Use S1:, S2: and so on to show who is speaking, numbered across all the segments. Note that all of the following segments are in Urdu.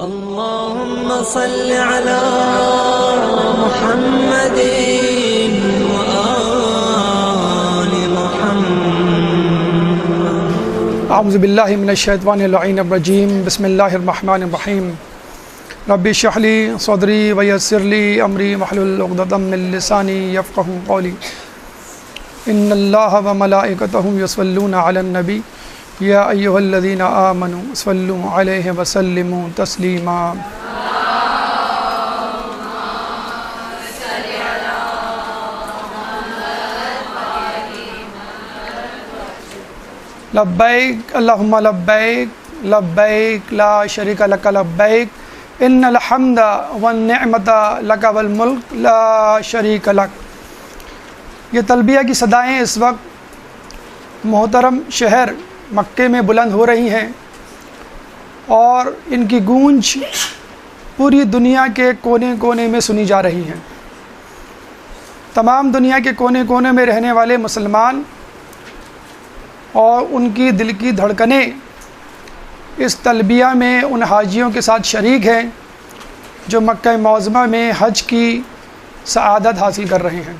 S1: اللهم صل على محمد وآل محمد.
S2: اعوذ باللہ من الشیطان اللعین الرجیم. بسم اللہ الرحمن الرحیم. رب اشرح لی صدری ویسر لی امری واحلل عقدۃ من لسانی یفقہوا قولی. ان اللہ وملائکتہ یصلون علی النبی یا ایھا الذین آمنوا صلوا علیہ وسلموا تسلیما. لبیک اللہم لبیک لبیک لا شریک لک لبیک ان الحمد والنعمت لک والملک لا شریک لک. یہ تلبیہ کی صدائیں اس وقت محترم شہر مکے میں بلند ہو رہی ہیں اور ان کی گونج پوری دنیا کے کونے کونے میں سنی جا رہی ہیں. تمام دنیا کے کونے کونے میں رہنے والے مسلمان اور ان کی دل کی دھڑکنیں اس تلبیہ میں ان حاجیوں کے ساتھ شریک ہیں جو مکہ معظمہ میں حج کی سعادت حاصل کر رہے ہیں.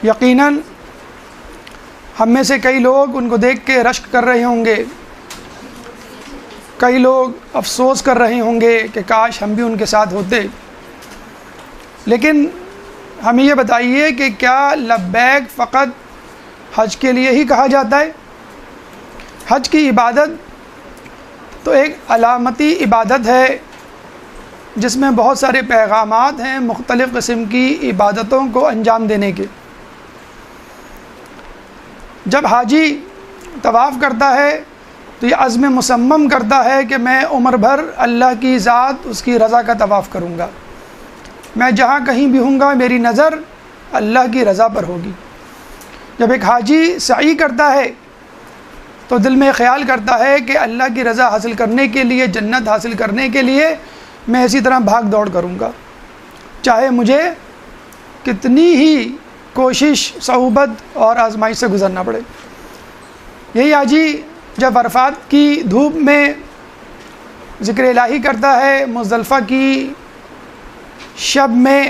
S2: یقیناً ہم میں سے کئی لوگ ان کو دیکھ کے رشک کر رہے ہوں گے، کئی لوگ افسوس کر رہے ہوں گے کہ کاش ہم بھی ان کے ساتھ ہوتے. لیکن ہمیں یہ بتائیے کہ کیا لبیک فقط حج کے لیے ہی کہا جاتا ہے؟ حج کی عبادت تو ایک علامتی عبادت ہے جس میں بہت سارے پیغامات ہیں مختلف قسم کی عبادتوں کو انجام دینے کے. جب حاجی طواف کرتا ہے تو یہ عزم مصمم کرتا ہے کہ میں عمر بھر اللہ کی ذات اس کی رضا کا طواف کروں گا. میں جہاں کہیں بھی ہوں گا میری نظر اللہ کی رضا پر ہوگی. جب ایک حاجی سعی کرتا ہے تو دل میں خیال کرتا ہے کہ اللہ کی رضا حاصل کرنے کے لیے، جنت حاصل کرنے کے لیے میں اسی طرح بھاگ دوڑ کروں گا، چاہے مجھے کتنی ہی کوشش، صعوبت اور آزمائش سے گزرنا پڑے. یہی حاجی جب عرفات کی دھوپ میں ذکر الہی کرتا ہے، مزدلفہ کی شب میں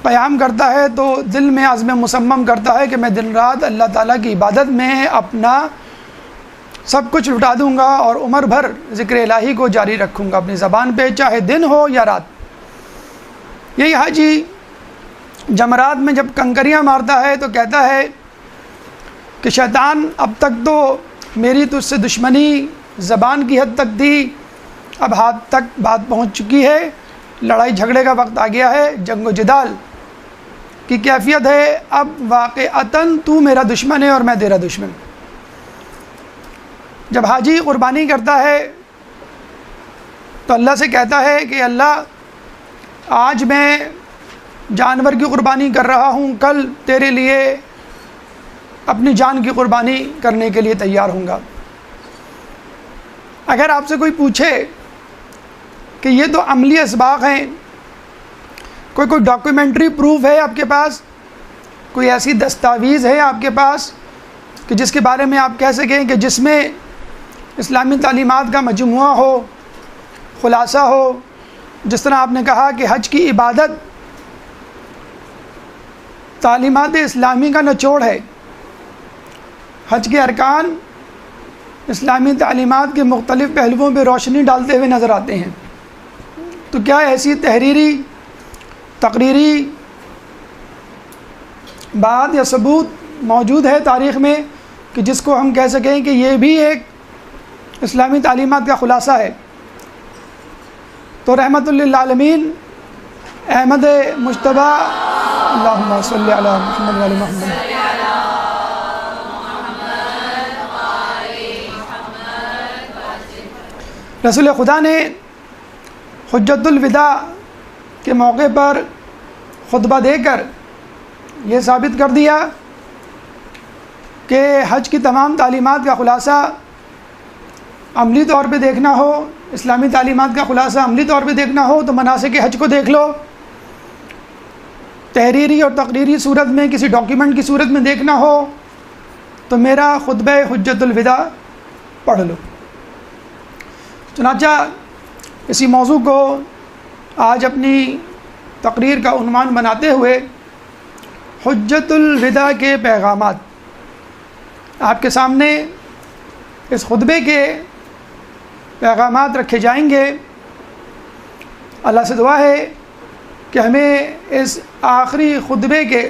S2: قیام کرتا ہے، تو دل میں عزم مصمم کرتا ہے کہ میں دن رات اللہ تعالیٰ کی عبادت میں اپنا سب کچھ لٹا دوں گا اور عمر بھر ذکر الہی کو جاری رکھوں گا اپنی زبان پہ، چاہے دن ہو یا رات. یہی حاجی جمرات میں جب کنکریاں مارتا ہے تو کہتا ہے کہ شیطان اب تک تو میری تجھ سے دشمنی زبان کی حد تک تھی، اب ہاتھ تک بات پہنچ چکی ہے، لڑائی جھگڑے کا وقت آ گیا ہے، جنگ و جدال کی کیفیت ہے، اب واقعتاً تو میرا دشمن ہے اور میں تیرا دشمن. جب حاجی قربانی کرتا ہے تو اللہ سے کہتا ہے کہ اللہ آج میں جانور کی قربانی کر رہا ہوں، کل تیرے لیے اپنی جان کی قربانی کرنے کے لیے تیار ہوں گا. اگر آپ سے کوئی پوچھے کہ یہ تو عملی اسباق ہیں، کوئی ڈاکیومنٹری پروف ہے آپ کے پاس، کوئی ایسی دستاویز ہے آپ کے پاس کہ جس کے بارے میں آپ کہہ سکیں کہ جس میں اسلامی تعلیمات کا مجموعہ ہو، خلاصہ ہو، جس طرح آپ نے کہا کہ حج کی عبادت تعلیمات اسلامی کا نچوڑ ہے، حج کے ارکان اسلامی تعلیمات کے مختلف پہلوؤں پہ روشنی ڈالتے ہوئے نظر آتے ہیں، تو کیا ایسی تقریری بات یا ثبوت موجود ہے تاریخ میں کہ جس کو ہم کہہ سکیں کہ یہ بھی ایک اسلامی تعلیمات کا خلاصہ ہے؟ تو رحمت للعالمین احمد مجتبیٰ اللہم صلی علی محمد وعلی محمد. رسول خدا نے حجت الوداع کے موقع پر خطبہ دے کر یہ ثابت کر دیا کہ حج کی تمام تعلیمات کا خلاصہ عملی طور پہ دیکھنا ہو، اسلامی تعلیمات کا خلاصہ عملی طور پہ دیکھنا ہو تو مناسک حج کو دیکھ لو، تحریری اور تقریری صورت میں کسی ڈاکیومنٹ کی صورت میں دیکھنا ہو تو میرا خطبہ حجت الوداع پڑھ لو. چنانچہ اسی موضوع کو آج اپنی تقریر کا عنوان بناتے ہوئے حجت الوداع کے پیغامات آپ کے سامنے اس خطبے کے پیغامات رکھے جائیں گے۔ اللہ سے دعا ہے کہ ہمیں اس آخری خطبے کے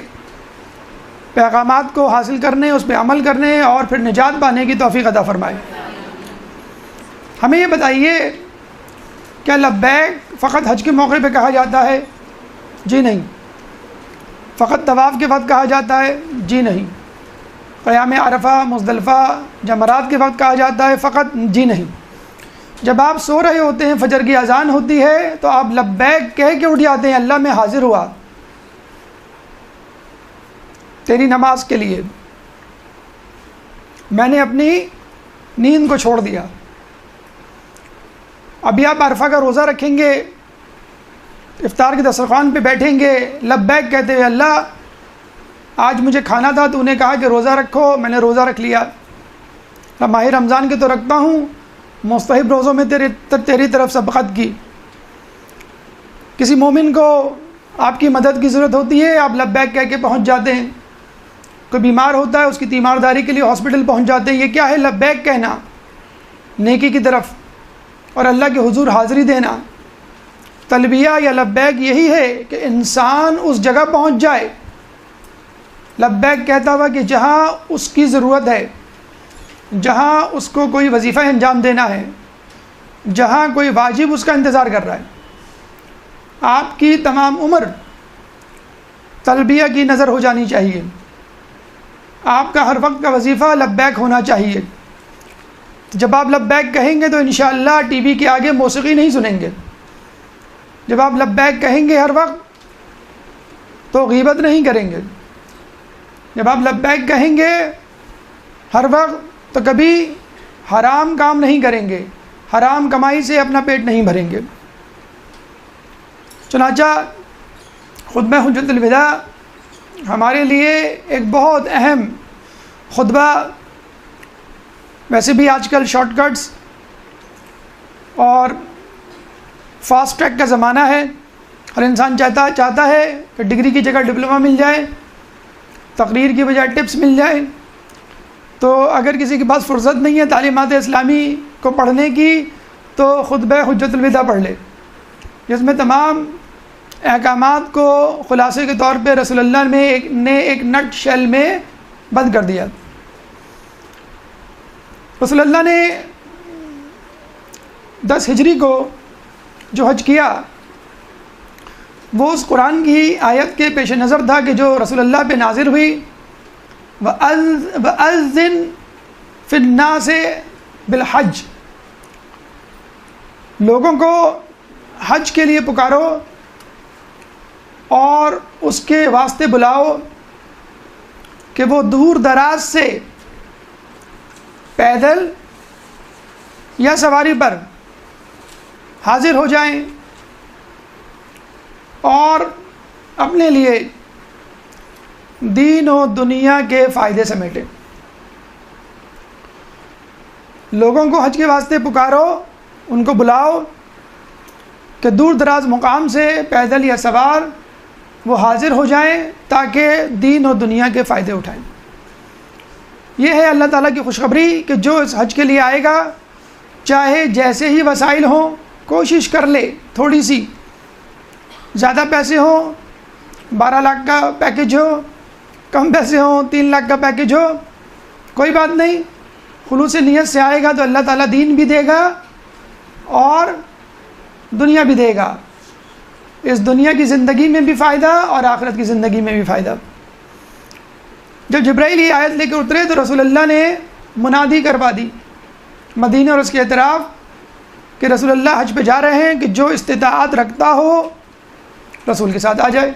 S2: پیغامات کو حاصل کرنے، اس پہ عمل کرنے اور پھر نجات پانے کی توفیق عطا فرمائے۔ ہمیں یہ بتائیے، کیا لبیک فقط حج کے موقع پہ کہا جاتا ہے؟ جی نہیں۔ فقط طواف کے وقت کہا جاتا ہے؟ جی نہیں۔ قیام عرفہ، مزدلفہ، جمرات کے وقت کہا جاتا ہے فقط؟ جی نہیں۔ جب آپ سو رہے ہوتے ہیں، فجر کی اذان ہوتی ہے تو آپ لبیک کہہ کے اٹھ جاتے ہیں، اللہ میں حاضر ہوا تیری نماز کے لیے، میں نے اپنی نیند کو چھوڑ دیا۔ ابھی آپ عرفہ کا روزہ رکھیں گے، افطار کے دسترخوان پہ بیٹھیں گے، لبیک کہتے ہوئے، اللہ آج مجھے کھانا تھا، تو نے کہا کہ روزہ رکھو، میں نے روزہ رکھ لیا۔ ماہ رمضان کے تو رکھتا ہوں، مستحب روزوں میں تیری طرف سبقت کی۔ کسی مومن کو آپ کی مدد کی ضرورت ہوتی ہے، آپ لبیک کہہ کے پہنچ جاتے ہیں۔ کوئی بیمار ہوتا ہے، اس کی تیمارداری کے لیے ہاسپٹل پہنچ جاتے ہیں۔ یہ کیا ہے؟ لبیک کہنا، نیکی کی طرف اور اللہ کے حضور حاضری دینا۔ تلبیہ یا لبیک یہی ہے کہ انسان اس جگہ پہنچ جائے لبیک کہتا ہوا کہ جہاں اس کی ضرورت ہے، جہاں اس کو کوئی وظیفہ انجام دینا ہے، جہاں کوئی واجب اس کا انتظار کر رہا ہے۔ آپ کی تمام عمر تلبیہ کی نظر ہو جانی چاہیے، آپ کا ہر وقت کا وظیفہ لبیک ہونا چاہیے۔ جب آپ لبیک کہیں گے تو انشاءاللہ ٹی وی کے آگے موسیقی نہیں سنیں گے۔ جب آپ لبیک کہیں گے ہر وقت تو غیبت نہیں کریں گے۔ جب آپ لبیک کہیں گے ہر وقت تو کبھی حرام کام نہیں کریں گے، حرام کمائی سے اپنا پیٹ نہیں بھریں گے۔ چنانچہ خطبہ حجت الوداع ہمارے لیے ایک بہت اہم خطبہ، ویسے بھی آج کل شارٹ کٹس اور فاسٹ ٹریک کا زمانہ ہے، ہر انسان چاہتا ہے کہ ڈگری کی جگہ ڈپلومہ مل جائے، تقریر کی بجائے ٹپس مل جائے۔ تو اگر کسی کے پاس فرصت نہیں ہے تعلیمات اسلامی کو پڑھنے کی تو خطبہ حجت الوداع پڑھ لے، جس میں تمام احکامات کو خلاصے کے طور پہ رسول اللہ نے ایک نٹ شیل میں بند کر دیا۔ رسول اللہ نے 10 ہجری کو جو حج کیا وہ اس قرآن کی آیت کے پیش نظر تھا کہ جو رسول اللہ پہ نازل ہوئی، وَأَذِّن فِي النَّاسِ بِالْحَجِّ، لوگوں کو حج کے لیے پکارو اور اس کے واسطے بلاؤ کہ وہ دور دراز سے پیدل یا سواری پر حاضر ہو جائیں اور اپنے لیے دین و دنیا کے فائدے سمیٹیں۔ لوگوں کو حج کے واسطے پکارو، ان کو بلاؤ کہ دور دراز مقام سے پیدل یا سوار وہ حاضر ہو جائیں تاکہ دین و دنیا کے فائدے اٹھائیں۔ یہ ہے اللہ تعالیٰ کی خوشخبری کہ جو اس حج کے لیے آئے گا، چاہے جیسے ہی وسائل ہوں، کوشش کر لے تھوڑی سی، زیادہ پیسے ہوں، 12 لاکھ کا پیکج ہو، کم پیسے ہوں، 3 لاکھ کا پیکج ہو، کوئی بات نہیں، خلوص نیت سے آئے گا تو اللہ تعالیٰ دین بھی دے گا اور دنیا بھی دے گا۔ اس دنیا کی زندگی میں بھی فائدہ اور آخرت کی زندگی میں بھی فائدہ۔ جب جبرائیل یہ آیت لے کے اترے تو رسول اللہ نے منادی کروا دی مدینہ اور اس کے اطراف کہ رسول اللہ حج پہ جا رہے ہیں، کہ جو استطاعت رکھتا ہو رسول کے ساتھ آ جائے۔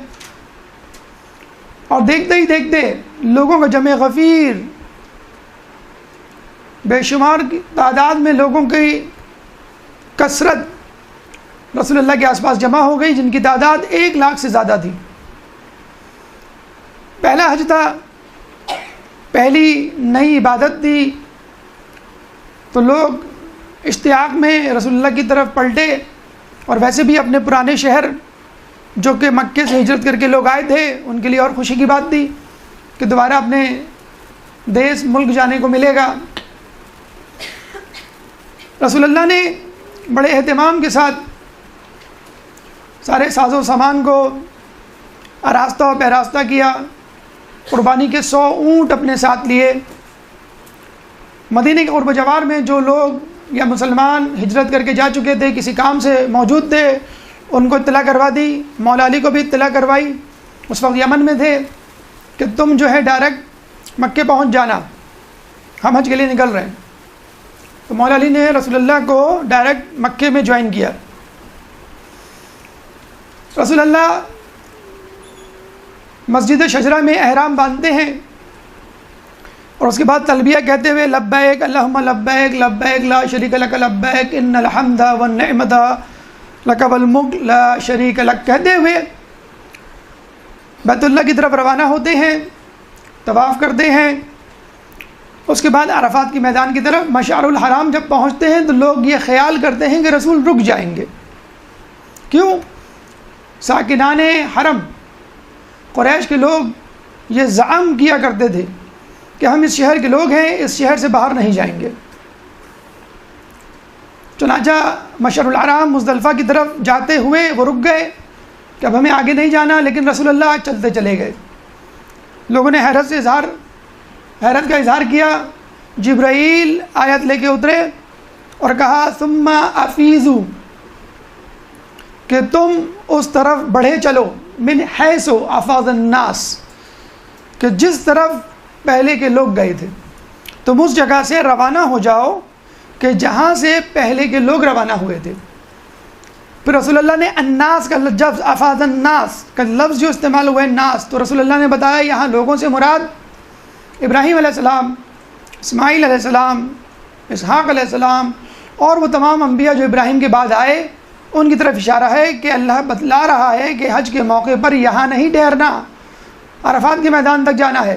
S2: اور دیکھتے ہی دیکھتے لوگوں کا جمع غفیر، بے شمار تعداد میں لوگوں کی کثرت رسول اللہ کے آس پاس جمع ہو گئی، جن کی تعداد 1 لاکھ سے زیادہ تھی۔ پہلا حج تھا، پہلی نئی عبادت تھی، تو لوگ اشتیاق میں رسول اللہ کی طرف پلٹے، اور ویسے بھی اپنے پرانے شہر جو کہ مکے سے ہجرت کر کے لوگ آئے تھے ان کے لیے اور خوشی کی بات تھی کہ دوبارہ اپنے دیس ملک جانے کو ملے گا۔ رسول اللہ نے بڑے اہتمام کے ساتھ سارے ساز و سامان کو آراستہ و پیراستہ کیا، قربانی کے 100 اونٹ اپنے ساتھ لیے۔ مدینے کے قرب و جوار میں جو لوگ یا مسلمان ہجرت کر کے جا چکے تھے، کسی کام سے موجود تھے، ان کو اطلاع کروا دی۔ مولا علی کو بھی اطلاع کروائی، اس وقت یمن میں تھے، کہ تم جو ہے ڈائریکٹ مکے پہنچ جانا، ہم حج کے لیے نکل رہے ہیں۔ تو مولا علی نے رسول اللہ کو ڈائریکٹ مکے میں جوائن کیا۔ رسول اللہ مسجد شجرہ میں احرام باندھتے ہیں، اور اس کے بعد تلبیہ کہتے ہوئے لبیک اللہم لبیک لبیک لا شریک لک لبیک ان الحمد والنعمت لک والملک لا شریک لک کہتے ہوئے بیت اللہ کی طرف روانہ ہوتے ہیں، طواف کرتے ہیں۔ اس کے بعد عرفات کے میدان کی طرف مشعر الحرام جب پہنچتے ہیں تو لوگ یہ خیال کرتے ہیں کہ رسول رک جائیں گے۔ کیوں؟ ساکنان حرم قریش کے لوگ یہ زعم کیا کرتے تھے کہ ہم اس شہر کے لوگ ہیں، اس شہر سے باہر نہیں جائیں گے۔ چنانچہ مشعر الحرام مزدلفہ کی طرف جاتے ہوئے وہ رک گئے کہ اب ہمیں آگے نہیں جانا، لیکن رسول اللہ چلتے چلے گئے۔ لوگوں نے حیرت کا اظہار کیا۔ جبرائیل آیت لے کے اترے اور کہا ثم افیزو، کہ تم اس طرف بڑھے چلو، من حیث افاض الناس، کہ جس طرف پہلے کے لوگ گئے تھے تم اس جگہ سے روانہ ہو جاؤ کہ جہاں سے پہلے کے لوگ روانہ ہوئے تھے۔ پھر رسول اللہ نے الناس کا لفظ، افاض الناس کا لفظ جو استعمال ہوا ہے ناس، تو رسول اللہ نے بتایا یہاں لوگوں سے مراد ابراہیم علیہ السلام، اسماعیل علیہ السلام، اسحاق علیہ السلام اور وہ تمام انبیاء جو ابراہیم کے بعد آئے، ان کی طرف اشارہ ہے کہ اللہ بتلا رہا ہے کہ حج کے موقع پر یہاں نہیں ٹھہرنا، عرفات کے میدان تک جانا ہے۔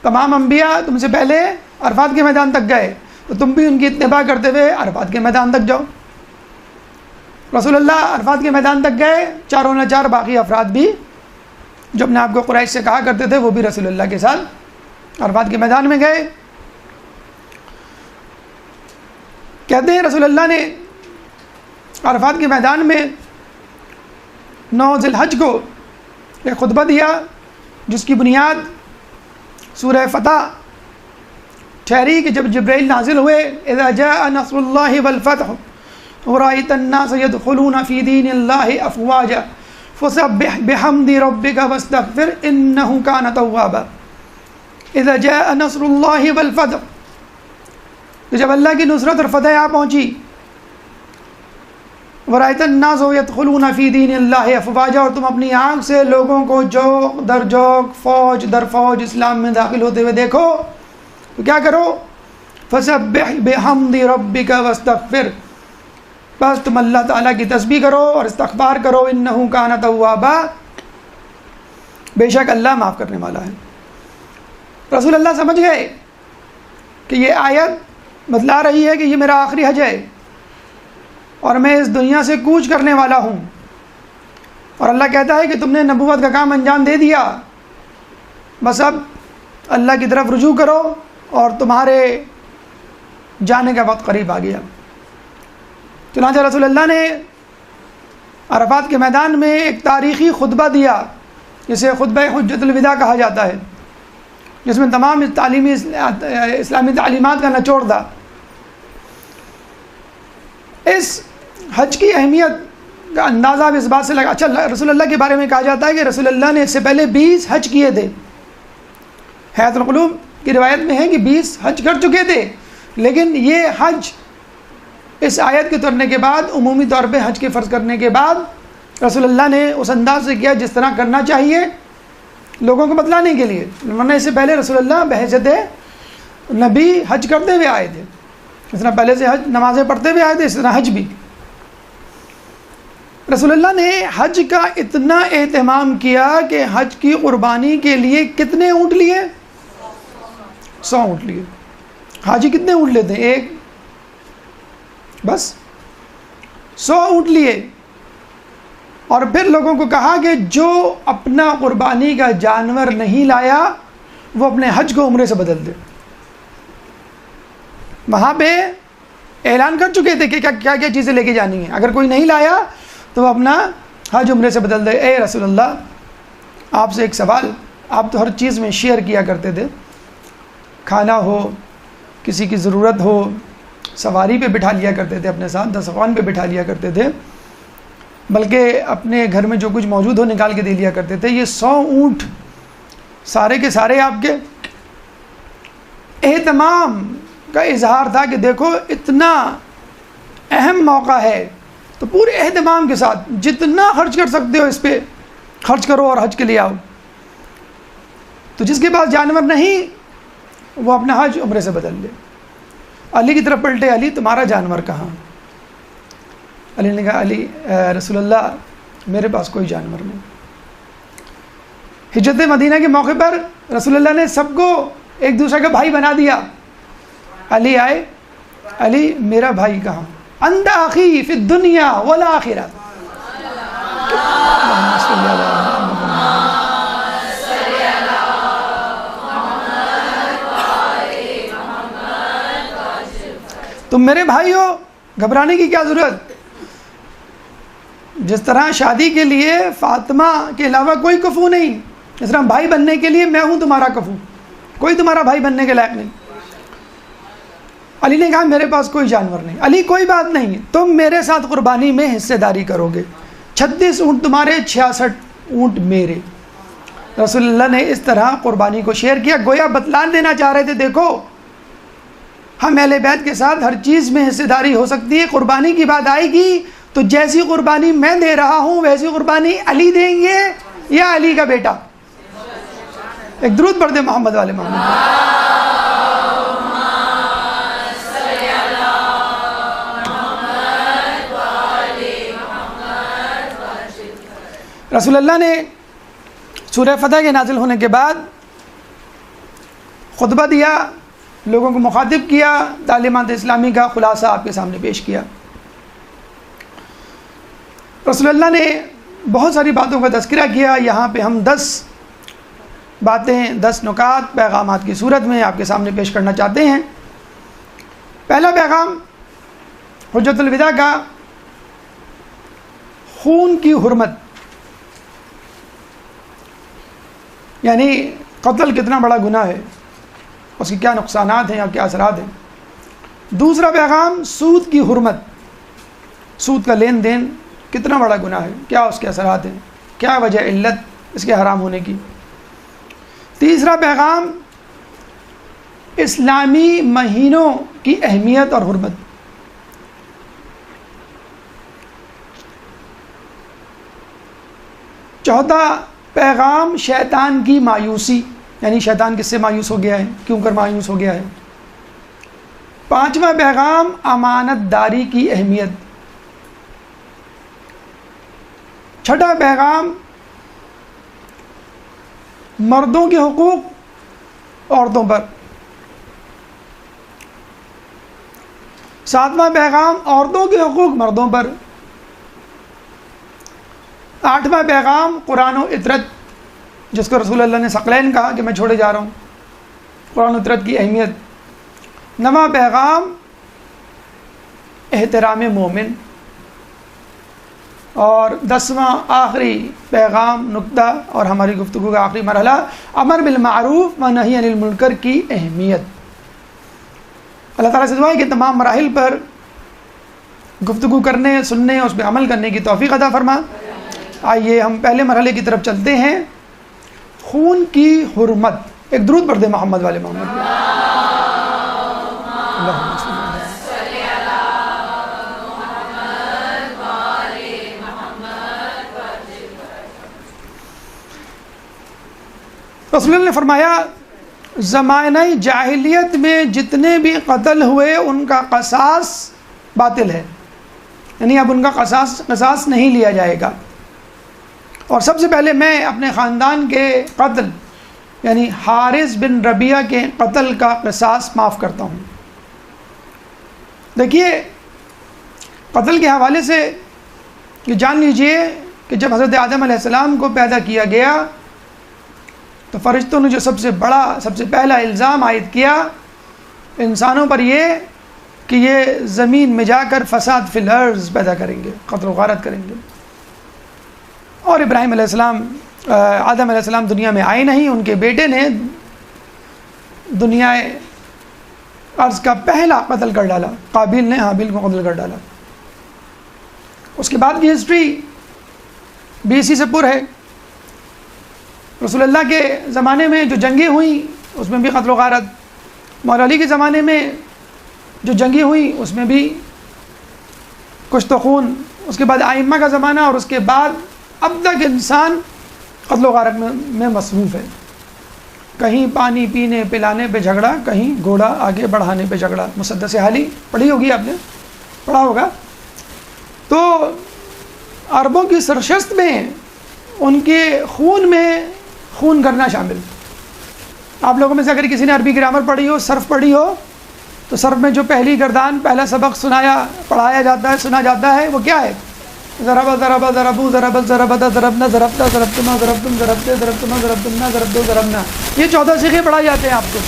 S2: تمام انبیاء تم سے پہلے عرفات کے میدان تک گئے، تو تم بھی ان کی اتباع کرتے ہوئے عرفات کے میدان تک جاؤ۔ رسول اللہ عرفات کے میدان تک گئے، چاروں نے چار باقی افراد بھی جو اپنے آپ کو قریش سے کہا کرتے تھے وہ بھی رسول اللہ کے ساتھ عرفات کے میدان میں گئے۔ کہتے ہیں رسول اللہ نے عرفات کے میدان میں 9 ذی الحج کو ایک خطبہ دیا جس کی بنیاد سورہ فتح ٹھہری کہ جب جبرائیل نازل ہوئے، اذا جاء نصر اللہ والفتح ورأيت الناس يدخلون في دين الله افواجا فسبح بحمد ربك واستغفر انه كان توابا۔ اذا جاء نصر اللہ والفتح، کہ جب اللہ کی نصرت اور فتح آ پہنچی، ورأيت الناس يدخلون في دين الله افواجا، اور تم اپنی آنکھ سے لوگوں کو جوق در جوق، فوج در فوج اسلام میں داخل ہوتے ہوئے دیکھو، تو کیا کرو؟ فسبح بحمد ربک واستغفر، بس تم اللہ تعالیٰ کی تسبیح کرو اور استغفار کرو، انہ کان توابا، بے شک اللہ معاف کرنے والا ہے۔ رسول اللہ سمجھ گئے کہ یہ آیت بتلا رہی ہے کہ یہ میرا آخری حج ہے اور میں اس دنیا سے کوچ کرنے والا ہوں، اور اللہ کہتا ہے کہ تم نے نبوت کا کام انجام دے دیا، بس اب اللہ کی طرف رجوع کرو اور تمہارے جانے کا وقت قریب آ گیا۔ چنانچہ رسول اللہ نے عرفات کے میدان میں ایک تاریخی خطبہ دیا جسے خطبہ حجۃ الوداع کہا جاتا ہے، جس میں تمام اسلامی تعلیمات کا نچوڑ تھا۔ اس حج کی اہمیت کا اندازہ بھی اس بات سے لگا، اچھا رسول اللہ کے بارے میں کہا جاتا ہے کہ رسول اللہ نے اس سے پہلے 20 حج کیے تھے۔ حیات القلوب کی روایت میں ہے کہ 20 حج کر چکے تھے، لیکن یہ حج اس آیت کے اترنے کے بعد، عمومی طور پہ حج کے فرض کرنے کے بعد رسول اللہ نے اس انداز سے کیا جس طرح کرنا چاہیے لوگوں کو بتلانے کے لیے، ورنہ اس سے پہلے رسول اللہ بحیثیت نبی حج کرتے ہوئے آئے تھے، اس طرح پہلے سے حج نمازیں پڑھتے ہوئے آئے تھے، اس طرح حج بھی۔ رسول اللہ نے حج کا اتنا اہتمام کیا کہ حج کی قربانی کے لیے کتنے اونٹ لیے؟ 100 اونٹ لیے۔ حاجی کتنے اونٹ لیتے ہیں؟ بس 100 اونٹ لیے اور پھر لوگوں کو کہا کہ جو اپنا قربانی کا جانور نہیں لایا وہ اپنے حج کو عمرے سے بدل دے. وہاں پہ اعلان کر چکے تھے کہ کیا کیا چیزیں لے کے جانی ہیں. اگر کوئی نہیں لایا تو وہ اپنا حج عمرے سے بدل دے. اے رسول اللہ آپ سے ایک سوال, آپ تو ہر چیز میں شیئر کیا کرتے تھے, کھانا ہو, کسی کی ضرورت ہو, سواری پہ بٹھا لیا کرتے تھے, اپنے ساتھ دسترخوان پہ بٹھا لیا کرتے تھے, بلکہ اپنے گھر میں جو کچھ موجود ہو نکال کے دے لیا کرتے تھے. یہ 100 اونٹ سارے کے سارے آپ کے اہتمام کا اظہار تھا کہ دیکھو اتنا اہم موقع ہے تو پورے اہتمام کے ساتھ جتنا خرچ کر سکتے ہو اس پہ خرچ کرو اور حج کے لیے آؤ. تو جس کے پاس جانور نہیں وہ اپنا حج عمرے سے بدل لے. علی کی طرف پلٹے, علی تمہارا جانور کہاں؟ علی نے کہا علی رسول اللہ میرے پاس کوئی جانور نہیں. ہجرت مدینہ کے موقع پر رسول اللہ نے سب کو ایک دوسرے کا بھائی بنا دیا. علی آئے, علی میرا بھائی کہاں؟ انت اخی فی الدنیا والآخرہ. تم میرے بھائی ہو, گھبرانے کی کیا ضرورت. جس طرح شادی کے لیے فاطمہ کے علاوہ کوئی کفو نہیں, اس طرح بھائی بننے کے لیے میں ہوں تمہارا کفو, کوئی تمہارا بھائی بننے کے لائق نہیں. علی نے کہا میرے پاس کوئی جانور نہیں. علی کوئی بات نہیں, تم میرے ساتھ قربانی میں حصے داری کرو گے. 36 اونٹ تمہارے, 66 اونٹ میرے. رسول اللہ نے اس طرح قربانی کو شیئر کیا, گویا بتلان دینا چاہ رہے تھے دیکھو ہم اہل بیت کے ساتھ ہر چیز میں حصے داری ہو سکتی ہے. قربانی کی بات آئے گی تو جیسی قربانی میں دے رہا ہوں ویسی قربانی علی دیں گے یا علی کا بیٹا. ایک درود پڑھ دے محمد والے محمد. رسول اللہ نے سورہ فتح کے نازل ہونے کے بعد خطبہ دیا, لوگوں کو مخاطب کیا, تعلیمات اسلامی کا خلاصہ آپ کے سامنے پیش کیا. رسول اللہ نے بہت ساری باتوں کا تذکرہ کیا. یہاں پہ ہم 10 باتیں, 10 نکات پیغامات کی صورت میں آپ کے سامنے پیش کرنا چاہتے ہیں. پہلا پیغام حجۃ الوداع کا, خون کی حرمت, یعنی قتل کتنا بڑا گناہ ہے, اس کی کیا نقصانات ہیں یا کیا اثرات ہیں. دوسرا پیغام سود کی حرمت, سود کا لین دین کتنا بڑا گناہ ہے, کیا اس کے اثرات ہیں, کیا وجہ علت اس کے حرام ہونے کی. تیسرا پیغام اسلامی مہینوں کی اہمیت اور حرمت. چوتھا پیغام شیطان کی مایوسی, یعنی شیطان کس سے مایوس ہو گیا ہے, کیوں کر مایوس ہو گیا ہے. پانچواں پیغام امانت داری کی اہمیت. چھٹا پیغام مردوں کے حقوق عورتوں پر. ساتواں پیغام عورتوں کے حقوق مردوں پر. آٹھواں پیغام قرآن و اطرت, جس کو رسول اللہ نے ثقلین کہا کہ میں چھوڑے جا رہا ہوں, قرآن و اطرت کی اہمیت. نواں پیغام احترام مومن. اور 10واں آخری پیغام نقطہ اور ہماری گفتگو کا آخری مرحلہ امر بالمعروف و نہی عن المنکر کی اہمیت. اللہ تعالیٰ سے دعا ہے کہ تمام مراحل پر گفتگو کرنے, سننے, اس پہ عمل کرنے کی توفیق عطا فرما. آئیے ہم پہلے مرحلے کی طرف چلتے ہیں, خون کی حرمت. ایک درود پڑھ دے محمد والے محمد. رسول اللہ نے فرمایا زمانہ جاہلیت میں جتنے بھی قتل ہوئے ان کا قصاص باطل ہے, یعنی اب ان کا قصاص نہیں لیا جائے گا. اور سب سے پہلے میں اپنے خاندان کے قتل یعنی حارث بن ربیعہ کے قتل کا قصاص معاف کرتا ہوں. دیکھیے قتل کے حوالے سے یہ جان لیجئے کہ جب حضرت آدم علیہ السلام کو پیدا کیا گیا تو فرشتوں نے جو سب سے پہلا الزام عائد کیا انسانوں پر یہ کہ یہ زمین میں جا کر فساد فی الارض پیدا کریں گے، قتل و غارت کریں گے. اور ابراہیم علیہ السلام آدم علیہ السلام دنیا میں آئے نہیں، ان کے بیٹے نے دنیا ارض کا پہلا قتل کر ڈالا، قابیل نے حابیل کو قتل کر ڈالا. اس کے بعد کی ہسٹری بھی اسی سے پر ہے. رسول اللہ کے زمانے میں جو جنگیں ہوئیں اس میں بھی قتل و غارت، مولا علی کے زمانے میں جو جنگیں ہوئیں اس میں بھی کچھ تو خون، اس کے بعد ائمہ کا زمانہ، اور اس کے بعد اب تک انسان قتل و غارت میں مصروف ہے. کہیں پانی پینے پلانے پہ جھگڑا، کہیں گھوڑا آگے بڑھانے پہ جھگڑا. مسدس حالی پڑھی ہوگی آپ نے، پڑھا ہوگا. تو عربوں کی سرشست میں ان کے خون میں خون کرنا شامل. آپ لوگوں میں سے اگر کسی نے عربی گرامر پڑھی ہو، صرف پڑھی ہو، تو صرف میں جو پہلی گردان پہلا سبق پڑھایا جاتا ہے، سنا جاتا ہے، وہ کیا ہے؟ ضرب ضرب ضربو ضرب ضربت ضربنا ضربتا ضربتما ضربتم ضربتے ضربتما ضربتمنا ضربدو ضربنا. یہ 14 صیغے پڑھائے جاتے ہیں آپ کو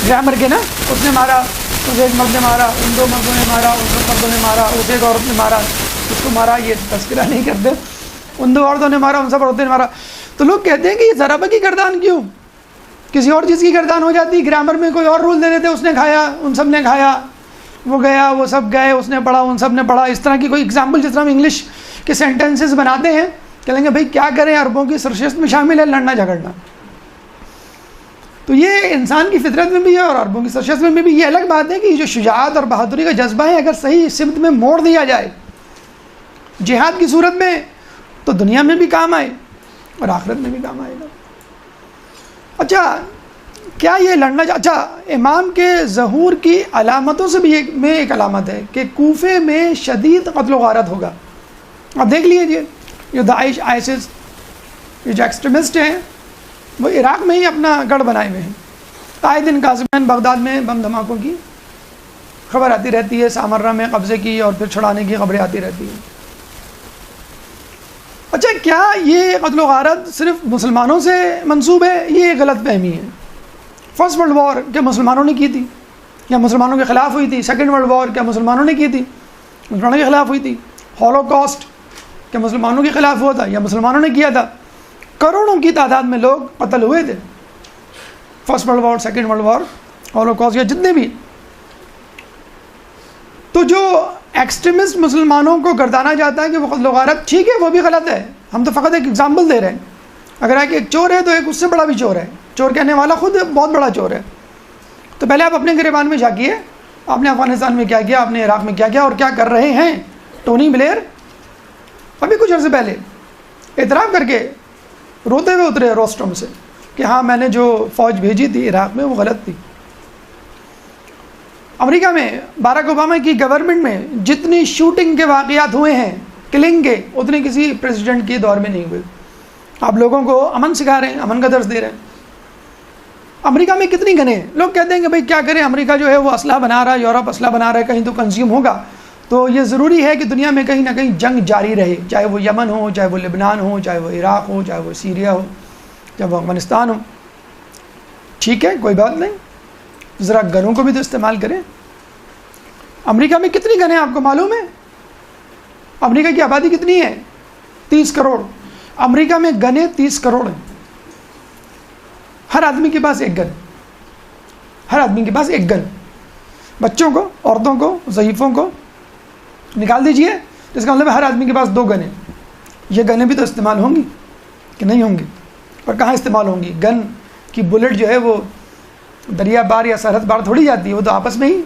S2: گرامر کے نا. اس نے مارا، اسے ایک مرد نے مارا، ان 2 مردوں نے مارا، ان 2 مردوں نے مارا، اسے ایک عورت نے مارا، اس کو مارا. یہ تذکرہ نہیں کرتے. ان 2 عورتوں نے مارا، ان سب عورتوں نے مارا. تو لوگ کہتے ہیں کہ یہ ضرب کی گردان کیوں؟ کسی اور چیز کی گردان ہو جاتی. گرامر میں کوئی اور رول دے دیتے، اس نے کھایا، ان سب نے کھایا، وہ گیا، وہ سب گئے، اس نے پڑھا، ان سب نے پڑھا. اس طرح کی کوئی اگزامپل جس طرح ہم انگلش کے سینٹینسز بناتے ہیں، کہیں گے بھائی کیا کریں، عربوں کی سرشست میں شامل ہے لڑنا جھگڑنا. تو یہ انسان کی فطرت میں بھی ہے اور عربوں کی سرشست میں بھی. یہ الگ بات ہے کہ یہ جو شجاعت اور بہادری کا جذبہ ہے، اگر صحیح سمت میں موڑ دیا جائے جہاد کی صورت میں، تو دنیا میں بھی کام آئے اور آخرت میں بھی کام آئے گا. اچھا کیا یہ لڑنا اچھا امام کے ظہور کی علامتوں سے بھی ایک علامت ہے کہ کوفے میں شدید قتل و غارت ہوگا. آپ دیکھ لیجیے یہ داعش آئسس یہ جو ایکسٹریمسٹ ہیں وہ عراق میں ہی اپنا گڑھ بنائے ہوئے ہیں. آئے دن قاسمین بغداد میں بم دھماکوں کی خبر آتی رہتی ہے، سامرہ میں قبضے کی اور پھر چھڑانے کی خبریں آتی رہتی ہیں. اچھا کیا یہ قتل و غارت صرف مسلمانوں سے منسوب ہے؟ یہ غلط فہمی ہے. فرسٹ ورلڈ وار کیا مسلمانوں نے کی تھی یا مسلمانوں کے خلاف ہوئی تھی؟ سیکنڈ ورلڈ وار کیا مسلمانوں نے کی تھی؟ مسلمانوں کے خلاف ہوئی تھی. ہولوکاسٹ کیا مسلمانوں کے خلاف ہوا تھا یا مسلمانوں نے کیا تھا؟ کروڑوں کی تعداد میں لوگ قتل ہوئے تھے. First world war, second world war, holocaust, یا جتنے بھی. تو جو ایکسٹریمسٹ مسلمانوں کو گردانا جاتا ہے کہ وہ قتل و غارت، ٹھیک ہے وہ بھی غلط ہے. ہم تو فقط ایک ایگزامپل دے رہے ہیں. اگر ایک چور ہے تو ایک اس سے بڑا بھی چور ہے. چور کہنے والا خود بہت بڑا چور ہے. تو پہلے آپ اپنے گریبان میں جھانکیے، آپ نے افغانستان میں کیا کیا، آپ نے عراق میں کیا کیا اور کیا کر رہے ہیں. ٹونی بلیئر ابھی کچھ عرصے پہلے اعتراف کر کے روتے ہوئے اترے روسٹرم سے کہ ہاں میں نے جو فوج بھیجی تھی عراق میں وہ غلط تھی. امریکہ میں باراک اوباما کی گورنمنٹ میں جتنی شوٹنگ کے واقعات ہوئے ہیں، کلنگ کے، اتنے کسی پریزیڈنٹ کے دور میں نہیں ہوئے. آپ لوگوں کو امن سکھا رہے ہیں، امن کا درس دے رہے ہیں. امریکہ میں کتنی گنیں ہیں. لوگ کہتے ہیں کہ بھائی کیا کریں، امریکہ جو ہے وہ اسلحہ بنا رہا ہے، یورپ اسلحہ بنا رہا ہے، کہیں تو کنزیوم ہوگا. تو یہ ضروری ہے کہ دنیا میں کہیں نہ کہیں جنگ جاری رہے، چاہے وہ یمن ہو، چاہے وہ لبنان ہو، چاہے وہ عراق ہو، چاہے وہ سیریا ہو، چاہے وہ افغانستان ہو. ٹھیک ہے کوئی بات نہیں، ذرا گنوں کو بھی تو استعمال کریں. امریکہ میں کتنی گنیں آپ کو معلوم ہے؟ امریکہ کی آبادی کتنی ہے؟ 30 کروڑ. امریکہ میں گنیں 30 کروڑ ہیں. ہر آدمی کے پاس ایک گن، ہر آدمی کے پاس ایک گن. بچوں کو، عورتوں کو، ضعیفوں کو نکال دیجئے، اس کا مطلب ہر آدمی کے پاس 2 گنیں. یہ گنیں بھی تو استعمال ہوں گی کہ نہیں ہوں گی؟ اور کہاں استعمال ہوں گی؟ گن کی بلٹ جو ہے وہ دریا بار یا سرحد بار تھوڑی جاتی ہے، وہ تو آپس میں ہی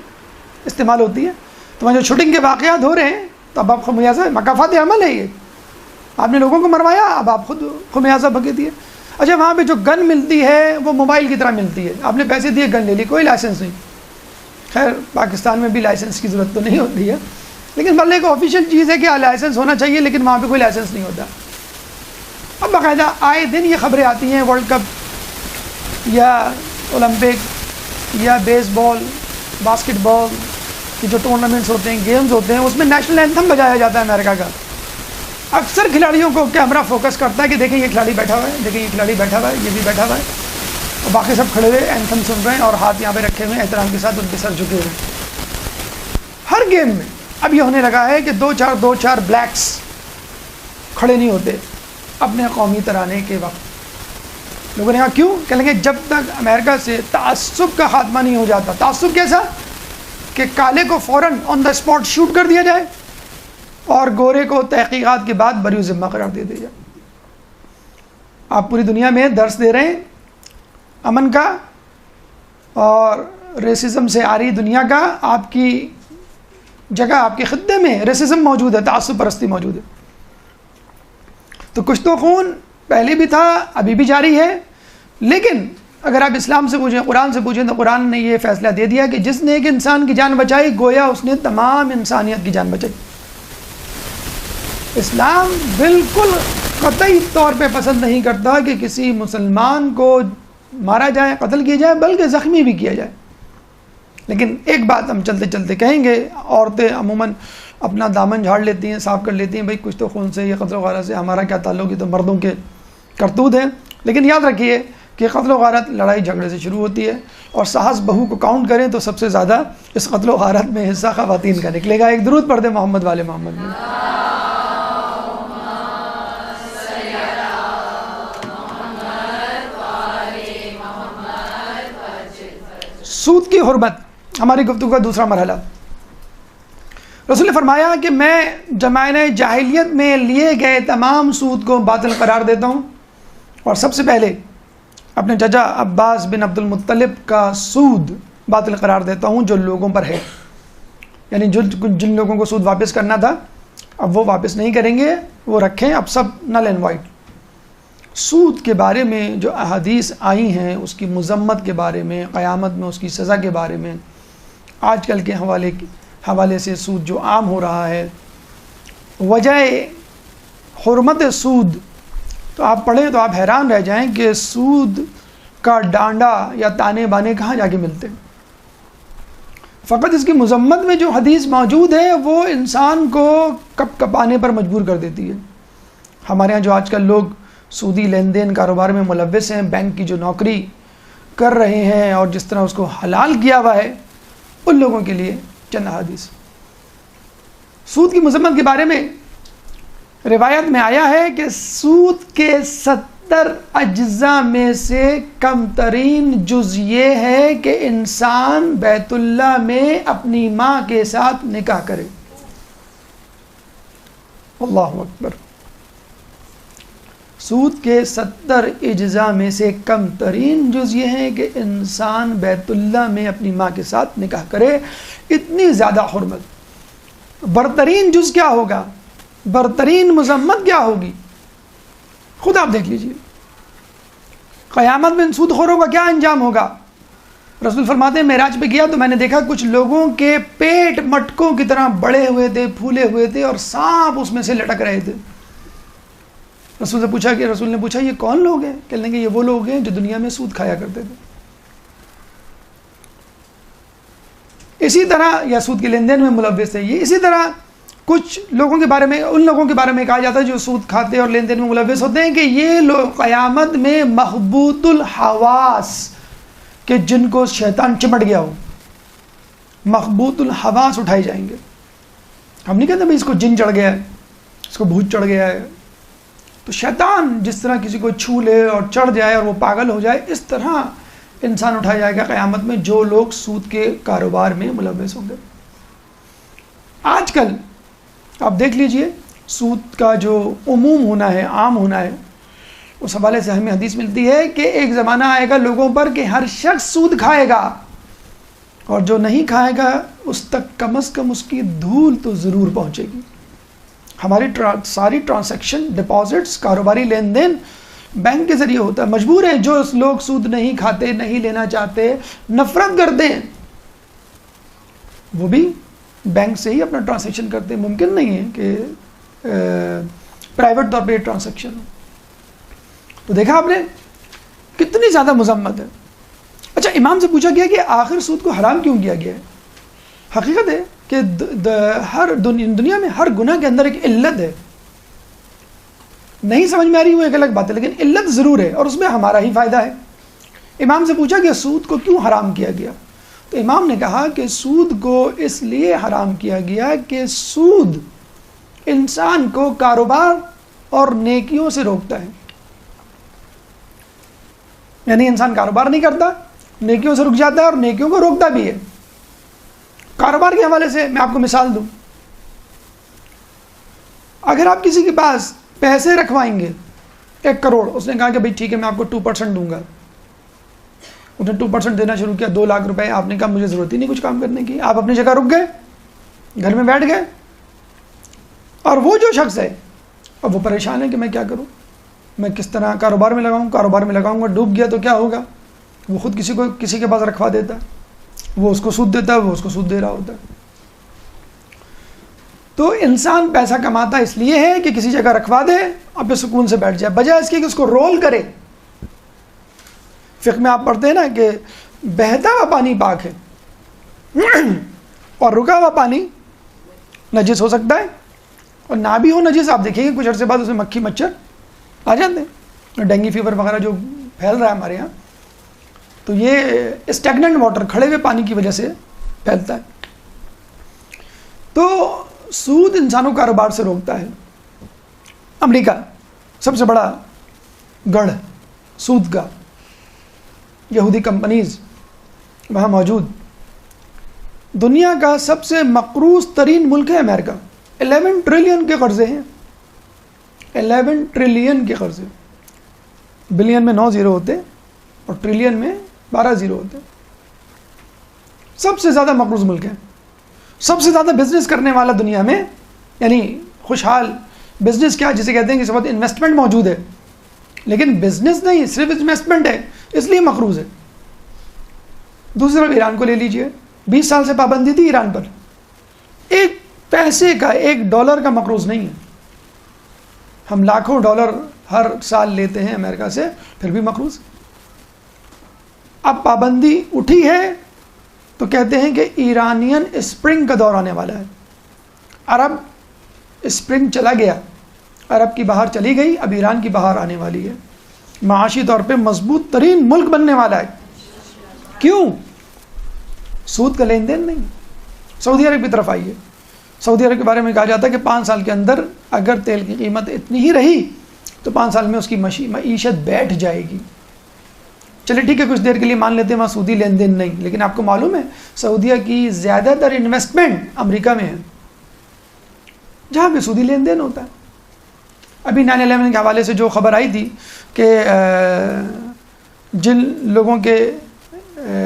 S2: استعمال ہوتی ہے. تو وہاں جو شوٹنگ کے واقعات ہو رہے ہیں تو اب آپ خمیازہ مکافات عمل ہے. یہ آپ نے لوگوں کو مروایا، اب آپ خود خمیازہ بھگتی ہے. اچھا وہاں پہ جو گن ملتی ہے وہ موبائل کی طرح ملتی ہے. آپ نے پیسے دیے، گن لے لی، کوئی لائسنس نہیں. خیر پاکستان میں بھی لائسنس کی ضرورت تو نہیں ہوتی ہے، لیکن بلکہ ایک آفیشیل چیز ہے کہ لائسنس ہونا چاہیے، لیکن وہاں پہ کوئی لائسنس نہیں ہوتا. اب باقاعدہ آئے دن یہ خبریں آتی ہیں ورلڈ کپ یا اولمپک یا بیس بال، باسکٹ بال، کہ جو ٹورنامنٹس ہوتے ہیں، گیمز ہوتے ہیں، اس میں نیشنل اینتھم بجایا جاتا ہے امریکہ کا. اکثر کھلاڑیوں کو کیمرہ فوکس کرتا ہے کہ دیکھیں یہ کھلاڑی بیٹھا ہوا ہے، دیکھیں یہ کھلاڑی بیٹھا ہوا ہے، یہ بھی بیٹھا ہوا ہے، اور باقی سب کھڑے ہوئے اینتھم سن رہے ہیں اور ہاتھ یہاں پہ رکھے ہوئے ہیں احترام کے ساتھ، ان کے سر جھکے ہوئے. ہر گیم میں اب یہ ہونے لگا ہے کہ دو چار بلیکس کھڑے نہیں ہوتے اپنے قومی ترانے کے وقت. لوگوں نے کہا کیوں؟ کہہ لیں گے جب تک امریکہ سے تعصب کا خاتمہ نہیں ہو جاتا. تعصب کیسا؟ کہ کالے کو فوراً آن دا اسپاٹ شوٹ کر دیا جائے اور گورے کو تحقیقات کے بعد بری ذمہ قرار دے دیا جائے. آپ پوری دنیا میں درس دے رہے ہیں امن کا اور ریسزم سے آ رہی دنیا کا. آپ کی جگہ، آپ کے خطے میں ریسزم موجود ہے، تعصب پرستی موجود ہے. تو کچھ تو خون پہلے بھی تھا، ابھی بھی جاری ہے. لیکن اگر آپ اسلام سے پوچھیں، قرآن سے پوچھیں، تو قرآن نے یہ فیصلہ دے دیا کہ جس نے ایک انسان کی جان بچائی گویا اس نے تمام انسانیت کی جان بچائی. اسلام بالکل قطعی طور پہ پسند نہیں کرتا کہ کسی مسلمان کو مارا جائے، قتل کیا جائے، بلکہ زخمی بھی کیا جائے. لیکن ایک بات ہم چلتے چلتے کہیں گے، عورتیں عموماً اپنا دامن جھاڑ لیتی ہیں، صاف کر لیتی ہیں، بھئی کچھ تو خون سے، یہ قتل و غارت سے ہمارا کیا تعلق، یہ تو مردوں کے کرتوت ہیں. لیکن یاد رکھیے کہ قتل و غارت لڑائی جھگڑے سے شروع ہوتی ہے، اور ساس بہو کو کاؤنٹ کریں تو سب سے زیادہ اس قتل و غارت میں حصہ خواتین کا نکلے گا. ایک درود پڑھ دیں محمد والے محمد میں. سود کی حرمت ہماری گفتگو کا دوسرا مرحلہ. رسول نے فرمایا کہ میں زمانہ جاہلیت میں لیے گئے تمام سود کو باطل قرار دیتا ہوں، اور سب سے پہلے اپنے چچا عباس بن عبد المطلب کا سود باطل قرار دیتا ہوں جو لوگوں پر ہے. یعنی جن لوگوں کو سود واپس کرنا تھا اب وہ واپس نہیں کریں گے، وہ رکھیں، اب سب نل اینڈ وائٹ. سود کے بارے میں جو احادیث آئی ہیں، اس کی مذمت کے بارے میں، قیامت میں اس کی سزا کے بارے میں، آج کل کے حوالے سے سود جو عام ہو رہا ہے، وجہ حرمت سود تو آپ پڑھیں تو آپ حیران رہ جائیں کہ سود کا ڈانڈا یا تانے بانے کہاں جا کے ملتے ہیں. فقط اس کی مذمت میں جو حدیث موجود ہے وہ انسان کو کپ کپانے پر مجبور کر دیتی ہے. ہمارے ہاں جو آج کل لوگ سودی لین دین کاروبار میں ملوث ہیں، بینک کی جو نوکری کر رہے ہیں اور جس طرح اس کو حلال کیا ہوا ہے، ان لوگوں کے لیے چند حدیث. سود کی مذمت کے بارے میں روایت میں آیا ہے کہ سود کے 70 اجزاء میں سے کم ترین جز یہ ہے کہ انسان بیت اللہ میں اپنی ماں کے ساتھ نکاح کرے. اللہ اکبر. سود کے 70 اجزاء میں سے کم ترین جز یہ ہے کہ انسان بیت اللہ میں اپنی ماں کے ساتھ نکاح کرے. اتنی زیادہ حرمت. برترین جز کیا ہوگا؟ برترین مذمت کیا ہوگی؟ خود آپ دیکھ لیجئے. قیامت میں ان سود خوروں کا کیا انجام ہوگا؟ رسول فرماتے ہیں معراج پہ گیا تو میں نے دیکھا کچھ لوگوں کے پیٹ مٹکوں کی طرح بڑے ہوئے تھے، پھولے ہوئے تھے، اور سانپ اس میں سے لٹک رہے تھے. رسول نے پوچھا یہ کون لوگ ہیں؟ کہنے لگے یہ وہ لوگ ہیں جو دنیا میں سود کھایا کرتے تھے. اسی طرح یا سود کے لین دین میں ملوث تھے. یہ اسی طرح کچھ لوگوں کے بارے میں، ان لوگوں کے بارے میں کہا جاتا ہے جو سود کھاتے اور لین دین میں ملوث ہوتے ہیں کہ یہ لوگ قیامت میں محبوط الحواس، کہ جن کو شیطان چمٹ گیا ہو، محبوط الحواس اٹھائے جائیں گے. ہم نہیں کہتے بھائی اس کو جن چڑھ گیا ہے، اس کو بھوت چڑھ گیا ہے. تو شیطان جس طرح کسی کو چھو لے اور چڑھ جائے اور وہ پاگل ہو جائے، اس طرح انسان اٹھایا جائے گا قیامت میں جو لوگ سود کے کاروبار میں ملوث ہوں گے. آج کل آپ دیکھ لیجئے سود کا جو عموم ہونا ہے، عام ہونا ہے، اس حوالے سے ہمیں حدیث ملتی ہے کہ ایک زمانہ آئے گا لوگوں پر کہ ہر شخص سود کھائے گا، اور جو نہیں کھائے گا اس تک کم از کم اس کی دھول تو ضرور پہنچے گی. ہماری ساری ٹرانزیکشن، ڈپازٹس، کاروباری لین دین بینک کے ذریعے ہوتا ہے. مجبور ہیں جو لوگ سود نہیں کھاتے، نہیں لینا چاہتے، نفرت کرتے ہیں، وہ بھی بینک سے ہی اپنا ٹرانزیکشن کرتے ہیں. ممکن نہیں ہے کہ پرائیویٹ طور پہ یہ ٹرانزیکشن ہو. تو دیکھا آپ نے کتنی زیادہ مذمت ہے. اچھا، امام سے پوچھا گیا کہ آخر سود کو حرام کیوں کیا گیا ہے؟ حقیقت ہے کہ ہر دنیا میں ہر گناہ کے اندر ایک علت ہے. نہیں سمجھ میں آ رہی وہ ایک الگ بات ہے، لیکن علت ضرور ہے اور اس میں ہمارا ہی فائدہ ہے. امام سے پوچھا کہ سود کو کیوں حرام کیا گیا؟ تو امام نے کہا کہ سود کو اس لیے حرام کیا گیا کہ سود انسان کو کاروبار اور نیکیوں سے روکتا ہے. یعنی انسان کاروبار نہیں کرتا، نیکیوں سے رک جاتا ہے اور نیکیوں کو روکتا بھی ہے. کاروبار کے حوالے سے میں آپ کو مثال دوں، اگر آپ کسی کے پاس پیسے رکھوائیں گے 1 کروڑ، اس نے کہا کہ بھائی ٹھیک ہے میں آپ کو 2% دوں گا، اس نے 2% دینا شروع کیا، 2 لاکھ روپے. آپ نے کہا مجھے ضرورت ہی نہیں کچھ کام کرنے کی، آپ اپنی جگہ رک گئے، گھر میں بیٹھ گئے. اور وہ جو شخص ہے اب وہ پریشان ہے کہ میں کیا کروں، میں کس طرح کاروبار میں لگاؤں گا، ڈوب گیا تو کیا ہوگا. وہ خود کسی کے پاس رکھوا دیتا ہے، وہ اس کو سود دیتا ہے، وہ اس کو سود دے رہا ہوتا ہے. تو انسان پیسہ کماتا اس لیے ہے کہ کسی جگہ رکھوا دے اور پھر سکون سے بیٹھ جائے، بجائے اس کے کہ اس کو رول کرے. فقہ میں آپ پڑھتے ہیں نا کہ بہتا ہوا پانی پاک ہے اور رکا ہوا پانی نجس ہو سکتا ہے، اور نہ بھی ہو نجس آپ دیکھیں گے کچھ عرصے بعد اس میں مکھی مچھر آ جاتے ہیں، ڈینگی فیور وغیرہ جو پھیل رہا ہے ہمارے یہاں، تو یہ اسٹیگننٹ واٹر کھڑے ہوئے پانی کی وجہ سے پھیلتا ہے. تو سود انسانوں کاروبار سے روکتا ہے. امریکہ سب سے بڑا گڑھ سود کا، یہودی کمپنیز وہاں موجود. دنیا کا سب سے مقروض ترین ملک ہے امریکہ. 11 ٹریلین کے قرضے ہیں، 11 ٹریلین کے قرضے. بلین میں 9 زیرو ہوتے اور ٹریلین میں 12 زیرو ہوتے. سب سے زیادہ مقروض ملک ہے، سب سے زیادہ بزنس کرنے والا دنیا میں، یعنی خوشحال بزنس کیا جسے کہتے ہیں کہ اس وقت انویسٹمنٹ موجود ہے، لیکن بزنس نہیں صرف انویسٹمنٹ ہے اس لیے مقروض ہے. دوسری طرف ایران کو لے لیجئے، 20 سال سے پابندی تھی ایران پر، ایک پیسے کا $1 کا مقروض نہیں ہے. ہم لاکھوں ڈالر ہر سال لیتے ہیں امریکہ سے، پھر بھی مقروض. اب پابندی اٹھی ہے تو کہتے ہیں کہ ایرانین اسپرنگ کا دور آنے والا ہے. عرب اسپرنگ چلا گیا، عرب کی بہار چلی گئی، اب ایران کی بہار آنے والی ہے. معاشی طور پہ مضبوط ترین ملک بننے والا ہے. کیوں؟ سود کا لین دین نہیں. سعودی عرب کی طرف آئیے. سعودی عرب کے بارے میں کہا جاتا ہے کہ 5 سال کے اندر اگر تیل کی قیمت اتنی ہی رہی تو 5 سال میں اس کی معیشت بیٹھ جائے گی. چلے ٹھیک ہے کچھ دیر کے لیے مان لیتے ہیں وہاں سودی لین دین نہیں، لیکن آپ کو معلوم ہے سعودیہ کی زیادہ تر انویسٹمنٹ امریکہ میں ہے جہاں پہ سودی لین دین ہوتا ہے. ابھی 9/11 کے حوالے سے جو خبر آئی تھی کہ جن لوگوں کے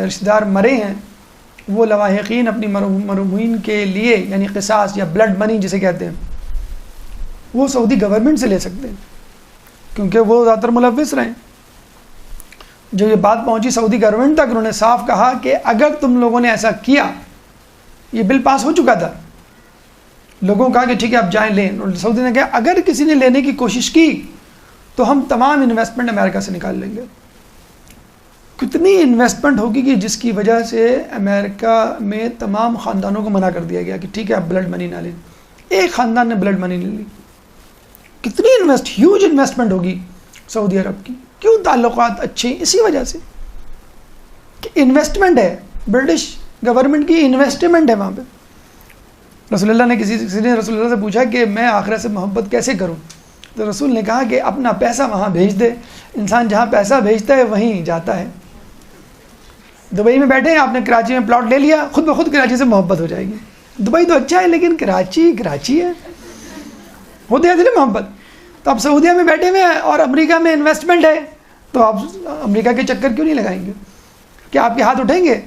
S2: رشتہ دار مرے ہیں وہ لواحقین اپنی مرحومین کے لیے یعنی قصاص یا بلڈ منی جسے کہتے ہیں وہ سعودی گورنمنٹ سے لے سکتے ہیں، کیونکہ وہ زیادہ تر ملوث رہے. جو یہ بات پہنچی سعودی گورنمنٹ تک، انہوں نے صاف کہا کہ اگر تم لوگوں نے ایسا کیا، یہ بل پاس ہو چکا تھا، لوگوں کہا کہ ٹھیک ہے آپ جائیں لیں. سعودی نے کہا اگر کسی نے لینے کی کوشش کی تو ہم تمام انویسٹمنٹ امریکہ سے نکال لیں گے. کتنی انویسٹمنٹ ہوگی کہ جس کی وجہ سے امریکہ میں تمام خاندانوں کو منع کر دیا گیا کہ ٹھیک ہے آپ بلڈ منی نہ لیں. ایک خاندان نے بلڈ منی نہیں لی. کتنی ہیوج انویسٹمنٹ ہوگی سعودی عرب کی. کیوں تعلقات اچھے ہیں؟ اسی وجہ سے کہ انویسٹمنٹ ہے، برٹش گورنمنٹ کی انویسٹمنٹ ہے وہاں پہ. رسول اللہ نے کسی نے رسول اللہ سے پوچھا کہ میں آخرت سے محبت کیسے کروں، تو رسول نے کہا کہ اپنا پیسہ وہاں بھیج دے. انسان جہاں پیسہ بھیجتا ہے وہیں جاتا ہے. دبئی میں بیٹھے ہیں، آپ نے کراچی میں پلاٹ لے لیا، خود بخود کراچی سے محبت ہو جائے گی. دبئی تو اچھا ہے لیکن کراچی ہے، ہوتے ہیں نا محبت. تو آپ سعودیہ میں بیٹھے ہوئے ہیں اور امریکہ میں انویسٹمنٹ ہے تو آپ امریکہ کے چکر کیوں نہیں لگائیں گے؟ کیا آپ کے ہاتھ اٹھیں گے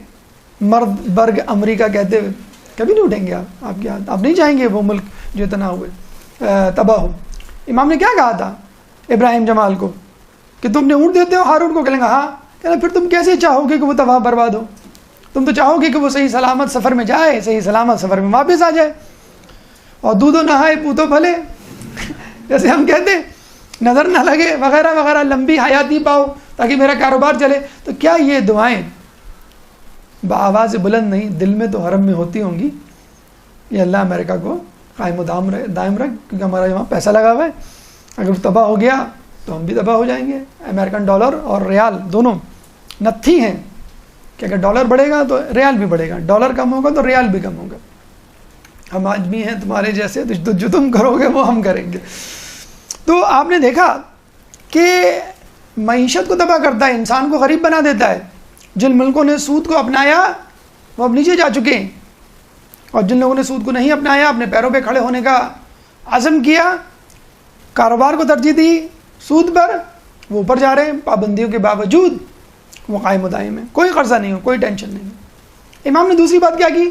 S2: مرد برگ امریکہ کہتے ہوئے؟ کبھی نہیں اٹھیں گے آپ کے ہاتھ. آپ نہیں چاہیں گے وہ ملک جو اتنا ہوئے تباہ ہو. امام نے کیا کہا تھا ابراہیم جمال کو کہ تم نے اونٹ دیتے ہو ہارون کو؟ کہیں گے ہاں. کہنا پھر تم کیسے چاہو گے کہ وہ تباہ برباد ہو؟ تم تو چاہو گے کہ وہ صحیح سلامت سفر میں جائے، صحیح سلامت سفر میں واپس آ جائے. اور دودھو نہائے پوتو پھلے جیسے ہم کہتے ہیں، نظر نہ لگے وغیرہ وغیرہ، لمبی حیاتی پاؤ تاکہ میرا کاروبار چلے. تو کیا یہ دعائیں بآواز بلند نہیں، دل میں تو حرم میں ہوتی ہوں گی. یہ اللہ امریکہ کو قائم و دائم رکھ، کیونکہ ہمارا یہاں پیسہ لگا ہوا ہے. اگر تباہ ہو گیا تو ہم بھی تباہ ہو جائیں گے. امریکن ڈالر اور ریال دونوں نتھی ہیں کہ اگر ڈالر بڑھے گا تو ریال بھی بڑھے گا، ڈالر کم ہوگا تو ریال بھی کم ہوگا. ہم آدمی ہیں تمہارے جیسے، تو جو تم کرو گے وہ ہم کریں گے. تو آپ نے دیکھا کہ معیشت کو تباہ کرتا ہے، انسان کو غریب بنا دیتا ہے. جن ملکوں نے سود کو اپنایا وہ اب نیچے جا چکے ہیں، اور جن لوگوں نے سود کو نہیں اپنایا، اپنے پیروں پہ کھڑے ہونے کا عزم کیا، کاروبار کو ترجیح دی سود پر، وہ اوپر جا رہے ہیں. پابندیوں کے باوجود وہ قائم و دائم ہے، کوئی قرضہ نہیں ہو، کوئی ٹینشن نہیں. امام نے دوسری بات کیا کی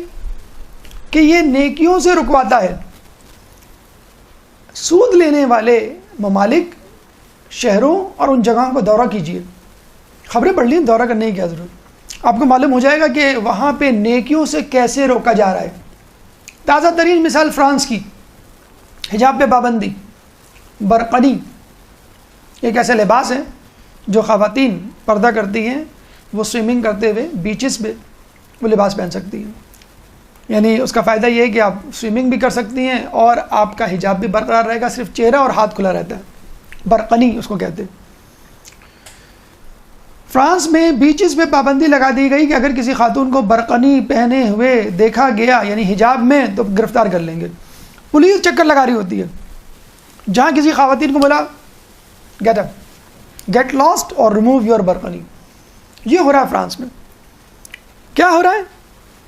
S2: کہ یہ نیکیوں سے رکواتا ہے. سود لینے والے ممالک، شہروں اور ان جگہوں کو دورہ کیجیے، خبریں پڑھ لیں، دورہ کرنے کی کیا ضرورت. آپ کو معلوم ہو جائے گا کہ وہاں پہ نیکیوں سے کیسے روکا جا رہا ہے. تازہ ترین مثال فرانس کی، حجاب پہ پابندی. برقعی ایک ایسے لباس ہے جو خواتین پردہ کرتی ہیں، وہ سوئمنگ کرتے ہوئے بیچز پہ وہ لباس پہن سکتی ہیں. یعنی اس کا فائدہ یہ ہے کہ آپ سوئمنگ بھی کر سکتی ہیں اور آپ کا حجاب بھی برقرار رہے گا، صرف چہرہ اور ہاتھ کھلا رہتا ہے. برقعی اس کو کہتے ہیں. فرانس میں بیچز پہ پابندی لگا دی گئی کہ اگر کسی خاتون کو برقعی پہنے ہوئے دیکھا گیا یعنی حجاب میں تو گرفتار کر لیں گے. پولیس چکر لگا رہی ہوتی ہے. جہاں کسی خواتین کو بولا گیٹ اپ، گیٹ لاسٹ اور ریموو یور برقعی. یہ ہو رہا ہے فرانس میں. کیا ہو رہا ہے؟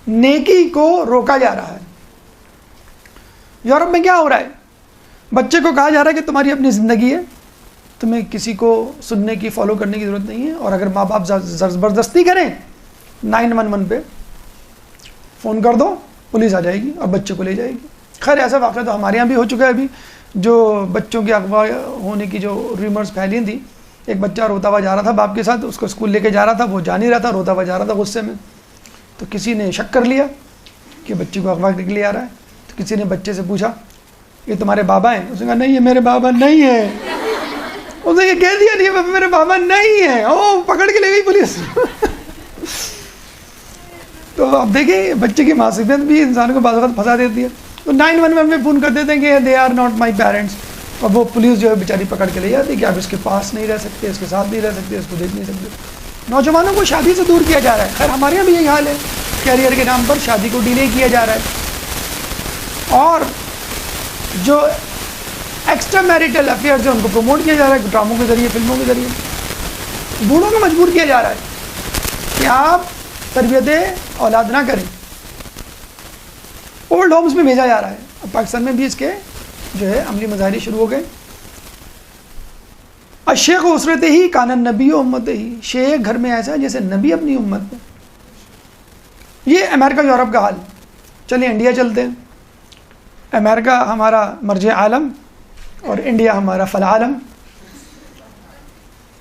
S2: نیکی کو روکا جا رہا ہے. یورپ میں کیا ہو رہا ہے؟ بچے کو کہا جا رہا ہے کہ تمہاری اپنی زندگی ہے، تمہیں کسی کو سننے کی فالو کرنے کی ضرورت نہیں ہے، اور اگر ماں باپ زبردستی کریں 911 پہ فون کر دو، پولیس آ جائے گی اور بچے کو لے جائے گی. خیر ایسا واقعہ تو ہمارے یہاں بھی ہو چکا ہے. ابھی جو بچوں کے اغوا ہونے کی جو ریمرز پھیلی تھی، ایک بچہ روتا ہوا جا رہا تھا باپ کے ساتھ، اس کو اسکول لے کے جا رہا تھا، وہ جا نہیں رہا تھا، روتا ہوا جا رہا تھا غصے میں. تو کسی نے شک کر لیا کہ بچے کو اغوا کے لیے آ رہا ہے. تو کسی نے بچے سے پوچھا یہ تمہارے بابا ہیں؟ اس نے کہا نہیں یہ میرے بابا نہیں ہیں. اس نے یہ کہہ دیا نہیں میرے بابا نہیں ہیں. او پکڑ کے لے گئی پولیس. تو اب دیکھیں بچے کی معصیت بھی انسان کو بعض وقت پھنسا دیتی ہے. تو 911 میں فون کر دیتے ہیں کہ they are not my parents, اور وہ پولیس جو ہے بیچاری پکڑ کے لے جاتی ہے کہ آپ اس کے پاس نہیں رہ سکتے، اس کے ساتھ نہیں رہ سکتے، اس کو دیکھ نہیں سکتے. نوجوانوں کو شادی سے دور کیا جا رہا ہے. خیر ہمارے یہاں بھی یہی حال ہے، کیریئر کے نام پر شادی کو ڈیلے کیا جا رہا ہے، اور جو ایکسٹرا میریٹل افیئرز ہیں ان کو پروموٹ کیا جا رہا ہے ڈراموں کے ذریعے، فلموں کے ذریعے. بوڑھوں کو مجبور کیا جا رہا ہے کہ آپ تربیت اولاد نہ کریں. اولڈ ہومز میں بھیجا جا رہا ہے. اب پاکستان میں بھی اس کے جو ہے عملی مظاہرے شروع ہو گئے. الشیخ اسرت ہی کان النبی امت ہی، شیخ گھر میں ایسا ہے جیسے نبی اپنی امت میں. یہ امریکہ یورپ کا حال. چلیں انڈیا چلتے ہیں. امریکہ ہمارا مرجع عالم اور انڈیا ہمارا فلاح عالم.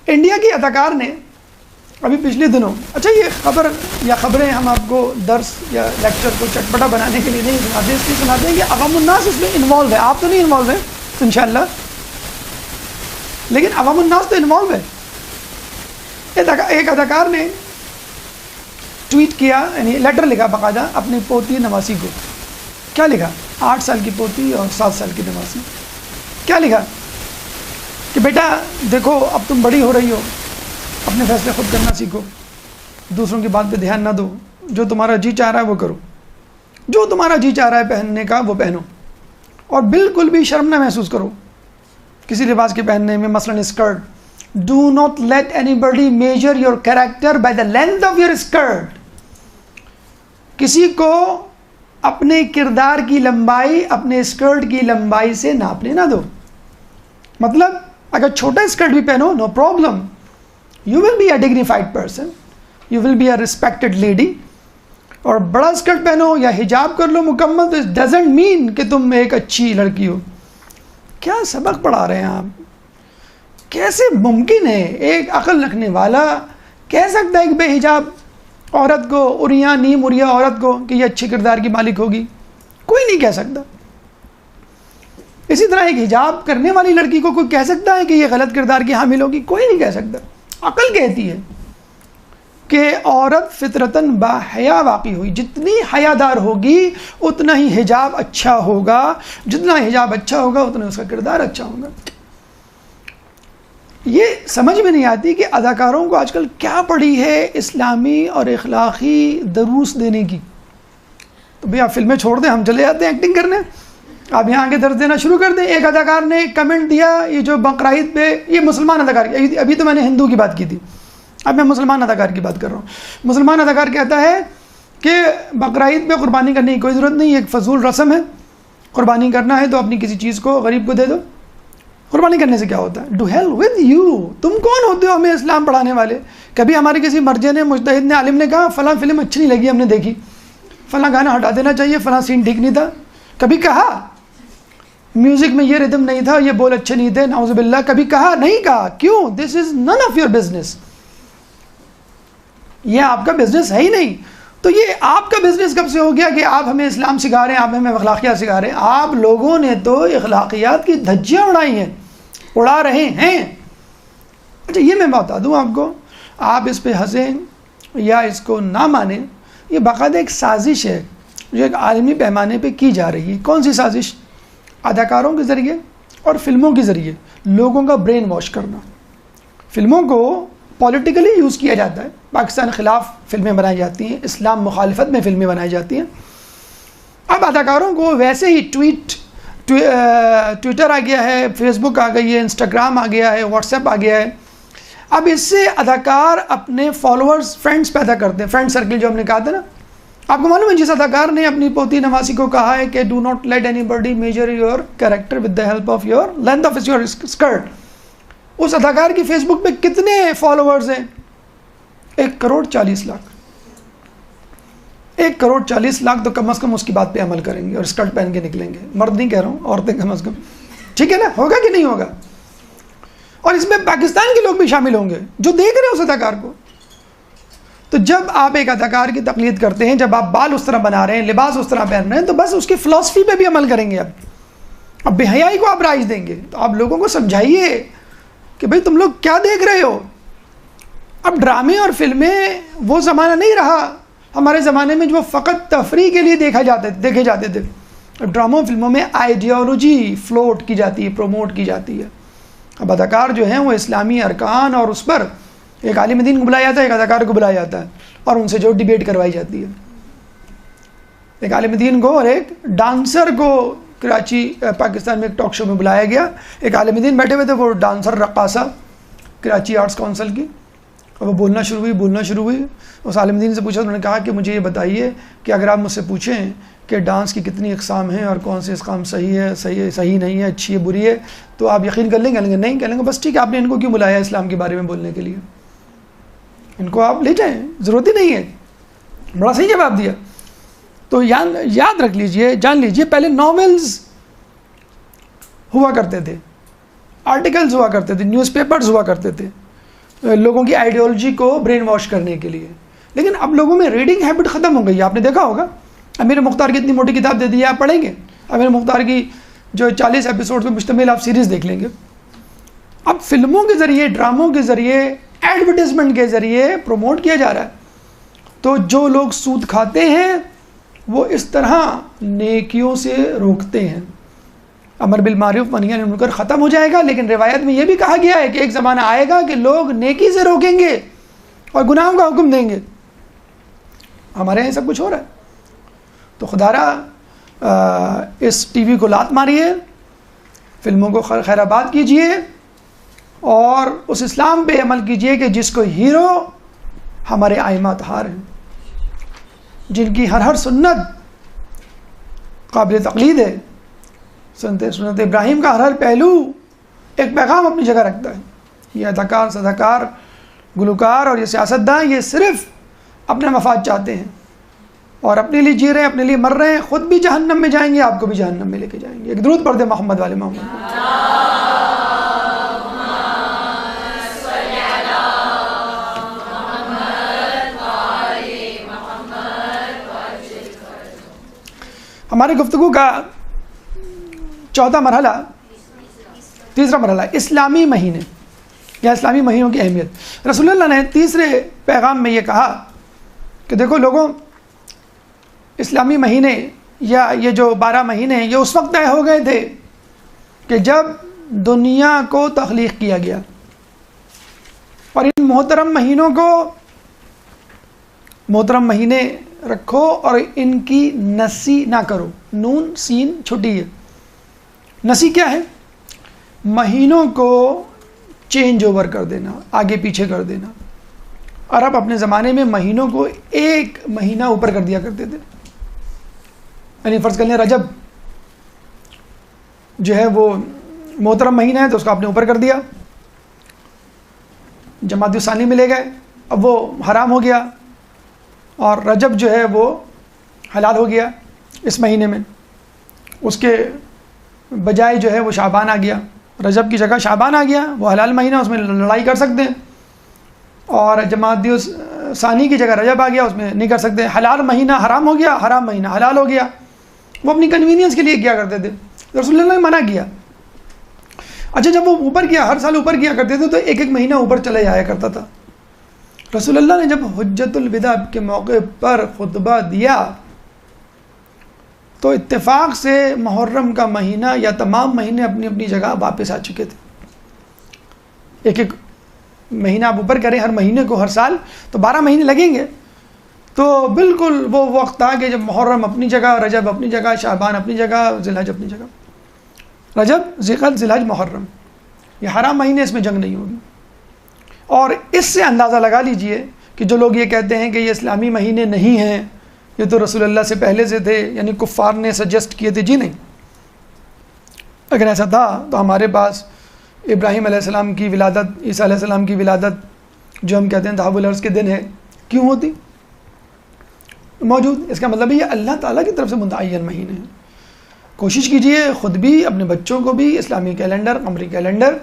S2: انڈیا کی اداکار نے ابھی پچھلے دنوں، اچھا یہ خبر یا خبریں ہم آپ کو درس یا لیکچر کو چٹپٹا بنانے کے لیے نہیں سناتے، اس لیے سناتے ہیں کہ عوام الناس اس میں انوالو ہے. آپ تو نہیں انوالو ہیں انشاءاللہ، لیکن عوام الناس تو انوالو ہے. ایک اداکار نے ٹویٹ کیا، یعنی لیٹر لکھا باقاعدہ اپنی پوتی نواسی کو. کیا لکھا؟ 8 سال کی پوتی اور 7 سال کی نواسی. کیا لکھا کہ بیٹا دیکھو اب تم بڑی ہو رہی ہو، اپنے فیصلے خود کرنا سیکھو، دوسروں کی بات پہ دھیان نہ دو، جو تمہارا جی چاہ رہا ہے وہ کرو، جو تمہارا جی چاہ رہا ہے پہننے کا وہ پہنو، اور بالکل بھی شرم نہ محسوس کرو کسی لباس کے پہننے میں، مثلاً skirt. Do not let any body major your character by the length of your skirt. کسی کو اپنے کردار کی لمبائی اپنے اسکرٹ کی لمبائی سے ناپنے نہ دو. مطلب اگر چھوٹا اسکرٹ بھی پہنو no problem, you will be a dignified person, you will be a respected lady. اور بڑا اسکرٹ پہنو یا حجاب کر لو مکمل، تو اٹ ڈزنٹ مین کہ تم ایک اچھی لڑکی ہو. کیا سبق پڑھا رہے ہیں آپ؟ کیسے ممکن ہے ایک عقل رکھنے والا کہہ سکتا ہے کہ بے حجاب عورت کو، اریاں نیم اریا عورت کو، کہ یہ اچھے کردار کی مالک ہوگی؟ کوئی نہیں کہہ سکتا. اسی طرح ایک حجاب کرنے والی لڑکی کو کوئی کہہ سکتا ہے کہ یہ غلط کردار کی حامل ہوگی؟ کوئی نہیں کہہ سکتا. عقل کہتی ہے. کہ عورت فطرتاً باحیا واقع ہوئی. جتنی حیادار ہوگی اتنا ہی حجاب اچھا ہوگا، جتنا حجاب اچھا ہوگا اتنا اس کا کردار اچھا ہوگا. یہ سمجھ میں نہیں آتی کہ اداکاروں کو آج کل کیا پڑی ہے اسلامی اور اخلاقی دروس دینے کی. تو بھئی آپ فلمیں چھوڑ دیں، ہم چلے جاتے ہیں ایکٹنگ کرنے، آپ یہاں کے درس دینا شروع کر دیں. ایک اداکار نے کمنٹ دیا، یہ جو بقرعید پہ، یہ مسلمان اداکار کی، ابھی تو میں نے ہندو کی بات کی تھی، اب میں مسلمان اداکار کی بات کر رہا ہوں. مسلمان اداکار کہتا ہے کہ بقرعید پہ قربانی کرنے کی کوئی ضرورت نہیں، ایک فضول رسم ہے، قربانی کرنا ہے تو اپنی کسی چیز کو غریب کو دے دو، قربانی کرنے سے کیا ہوتا ہے. ڈو ہیل ود یو، تم کون ہوتے ہو ہمیں اسلام پڑھانے والے؟ کبھی ہمارے کسی مرجع نے، مجتہد نے، عالم نے کہا فلاں فلم اچھی نہیں لگی ہم نے دیکھی، فلاں گانا ہٹا دینا چاہیے، فلاں سین ٹھیک نہیں تھا؟ کبھی کہا میوزک میں یہ ردم نہیں تھا، یہ بول اچھے نہیں تھے، نعوذ باللہ؟ کبھی کہا؟ نہیں کہا. کیوں؟ دس از نن آف یور بزنس، یہ آپ کا بزنس ہے ہی نہیں. تو یہ آپ کا بزنس کب سے ہو گیا کہ آپ ہمیں اسلام سکھا رہے ہیں، آپ ہمیں اخلاقیات سکھا رہے ہیں؟ آپ لوگوں نے تو اخلاقیات کی دھجیاں اڑائی ہیں، اڑا رہے ہیں. اچھا یہ میں بتا دوں آپ کو، آپ اس پہ ہنسیں یا اس کو نہ مانیں، یہ باقاعدہ ایک سازش ہے جو ایک عالمی پیمانے پہ کی جا رہی ہے. کون سی سازش؟ اداکاروں کے ذریعے اور فلموں کے ذریعے لوگوں کا برین واش کرنا. فلموں کو پولیٹیکلی یوز کیا جاتا ہے، پاکستان خلاف فلمیں بنائی جاتی ہیں، اسلام مخالفت میں فلمیں بنائی جاتی ہیں. اب اداکاروں کو ویسے ہی ٹویٹر آ گیا ہے، فیس بک آ گئی ہے، انسٹاگرام آ گیا ہے، واٹس ایپ آ گیا ہے. اب اس سے اداکار اپنے فالوورز، فرینڈز پیدا کرتے ہیں، فرینڈ سرکل جو ہم نے کہا تھا نا. آپ کو معلوم ہے جس اداکار نے اپنی پوتی نواسی کو کہا ہے کہ do not let anybody measure your character with the help of your length of your skirt, اس اداکار کی فیس بک پہ کتنے فالوورز ہیں؟ 1,40,00,000. 1,40,00,000 تو کم از کم اس کی بات پہ عمل کریں گے اور اسکرٹ پہن کے نکلیں گے. مرد نہیں کہہ رہا ہوں، عورتیں کم از کم. ٹھیک ہے نا؟ ہوگا کہ نہیں ہوگا؟ اور اس میں پاکستان کے لوگ بھی شامل ہوں گے جو دیکھ رہے ہیں اس اداکار کو. تو جب آپ ایک اداکار کی تقلید کرتے ہیں، جب آپ بال اس طرح بنا رہے ہیں، لباس اس طرح پہن رہے ہیں، تو بس اس کی فلسفی پہ بھی عمل کریں گے. اب بے حیائی کو آپ رائج دیں گے. تو آپ لوگوں کو سمجھائیے کہ بھئی تم لوگ کیا دیکھ رہے ہو. اب ڈرامے اور فلمیں وہ زمانہ نہیں رہا ہمارے زمانے میں جو فقط تفریح کے لیے دیکھے جاتے تھے. اب ڈراموں فلموں میں آئیڈیالوجی فلوٹ کی جاتی ہے، پروموٹ کی جاتی ہے. اب اداکار جو ہیں وہ اسلامی ارکان اور اس پر ایک عالم دین کو بلایا جاتا ہے، ایک اداکار کو بلایا جاتا ہے اور ان سے جو ڈیبیٹ کروائی جاتی ہے. ایک عالم دین کو اور ایک ڈانسر کو کراچی پاکستان میں ایک ٹاک شو میں بلایا گیا. ایک عالم دین بیٹھے ہوئے تھے، وہ ڈانسر رقاصہ کراچی آرٹس کونسل کی، اور وہ بولنا شروع ہوئی. اس عالم دین سے پوچھا، انہوں نے کہا کہ مجھے یہ بتائیے کہ اگر آپ مجھ سے پوچھیں کہ ڈانس کی کتنی اقسام ہیں اور کون سی اقسام صحیح ہے، صحیح نہیں ہے، اچھی ہے، بری ہے، تو آپ یقین کر لیں گے؟ نہیں. کہہ لیں گے بس ٹھیک ہے، آپ نے ان کو کیوں بلایا اسلام کے بارے میں بولنے کے لیے؟ ان کو آپ لے جائیں، ضرورت ہی نہیں ہے. بڑا صحیح جواب دیا. تو یاد رکھ لیجئے، جان لیجئے، پہلے ناولز ہوا کرتے تھے، آرٹیکلز ہوا کرتے تھے، نیوز پیپرز ہوا کرتے تھے لوگوں کی آئیڈیالوجی کو برین واش کرنے کے لیے. لیکن اب لوگوں میں ریڈنگ ہیبٹ ختم ہو گئی. آپ نے دیکھا ہوگا، امیر مختار کی اتنی موٹی کتاب دے دی ہے، آپ پڑھیں گے؟ امیر مختار کی جو 40 ایپیسوڈ پہ مشتمل آپ سیریز دیکھ لیں گے. اب فلموں کے ذریعے، ڈراموں کے ذریعے، ایڈورٹیزمنٹ کے ذریعے پروموٹ کیا جا رہا ہے. تو جو لوگ سود کھاتے ہیں وہ اس طرح نیکیوں سے روکتے ہیں. امر بالمعروف ونہی عن المنکر ختم ہو جائے گا، لیکن روایت میں یہ بھی کہا گیا ہے کہ ایک زمانہ آئے گا کہ لوگ نیکی سے روکیں گے اور گناہوں کا حکم دیں گے. ہمارے یہاں سب کچھ ہو رہا ہے. تو خدا را اس ٹی وی کو لات ماریے، فلموں کو خیر آباد کیجئے اور اس اسلام پہ عمل کیجئے کہ جس کو ہیرو ہمارے ائمہ اطہار ہیں، جن کی ہر سنت قابل تقلید ہے. سنت ابراہیم کا ہر پہلو ایک پیغام اپنی جگہ رکھتا ہے. یہ اداکار، صداکار، گلوکار اور یہ سیاستداں یہ صرف اپنے مفاد چاہتے ہیں اور اپنے لیے جی رہے ہیں، اپنے لیے مر رہے ہیں. خود بھی جہنم میں جائیں گے، آپ کو بھی جہنم میں لے کے جائیں گے. ایک درود پڑھ دے محمد والے محمد. ہماری گفتگو کا چوتھا مرحلہ، تیسرا مرحلہ، اسلامی مہینے. یا اسلامی مہینوں کی اہمیت۔ رسول اللہ نے تیسرے پیغام میں یہ کہا کہ دیکھو لوگوں، اسلامی مہینے یا یہ جو 12 مہینے ہیں یہ اس وقت طے ہو گئے تھے کہ جب دنیا کو تخلیق کیا گیا، اور ان محترم مہینوں کو محترم مہینے رکھو اور ان کی نسی نہ کرو۔ نون سین چھٹی ہے۔ نسی کیا ہے؟ مہینوں کو چینج اوور کر دینا، آگے پیچھے کر دینا۔ عرب اپنے زمانے میں مہینوں کو ایک مہینہ اوپر کر دیا کرتے تھے، یعنی فرض کر لیں رجب جو ہے وہ محترم مہینہ ہے تو اس کو آپ نے اوپر کر دیا، جمادی الثانی میں لے گئے، اب وہ حرام ہو گیا، اور رجب جو ہے وہ حلال ہو گیا اس مہینے میں، اس کے بجائے جو ہے وہ شعبان آ گیا، رجب کی جگہ شعبان آ گیا، وہ حلال مہینہ، اس میں لڑائی کر سکتے ہیں، اور جمادی ثانی کی جگہ رجب آ گیا، اس میں نہیں کر سکتے، حلال مہینہ حرام ہو گیا، حرام مہینہ حلال ہو گیا۔ وہ اپنی کنوینئنس کے لیے کیا کرتے تھے، رسول اللہ نے منع کیا۔ اچھا جب وہ اوپر کیا، ہر سال اوپر کیا کرتے تھے تو ایک ایک مہینہ اوپر چلے جایا کرتا تھا۔ رسول اللہ نے جب حجۃ الوداع کے موقع پر خطبہ دیا تو اتفاق سے محرم کا مہینہ یا تمام مہینے اپنی اپنی جگہ واپس آ چکے تھے۔ ایک ایک مہینہ آپ اوپر کریں ہر مہینے کو، ہر سال تو 12 مہینے لگیں گے، تو بالکل وہ وقت آ کہ جب محرم اپنی جگہ، رجب اپنی جگہ، شعبان اپنی جگہ، ذی الحج اپنی جگہ، رجب ذی القعدہ ذی الحج محرم، یہ حرام مہینے، اس میں جنگ نہیں ہوگی۔ اور اس سے اندازہ لگا لیجئے کہ جو لوگ یہ کہتے ہیں کہ یہ اسلامی مہینے نہیں ہیں، یہ تو رسول اللہ سے پہلے سے تھے، یعنی کفار نے سجیسٹ کیے تھے، جی نہیں، اگر ایسا تھا تو ہمارے پاس ابراہیم علیہ السلام کی ولادت، عیسیٰ علیہ السلام کی ولادت جو ہم کہتے ہیں تحول الارض کے دن ہے، کیوں ہوتی موجود؟ اس کا مطلب یہ اللہ تعالیٰ کی طرف سے متعین مہینے ہیں۔ کوشش کیجئے خود بھی، اپنے بچوں کو بھی اسلامی کیلنڈر، قمری کیلنڈر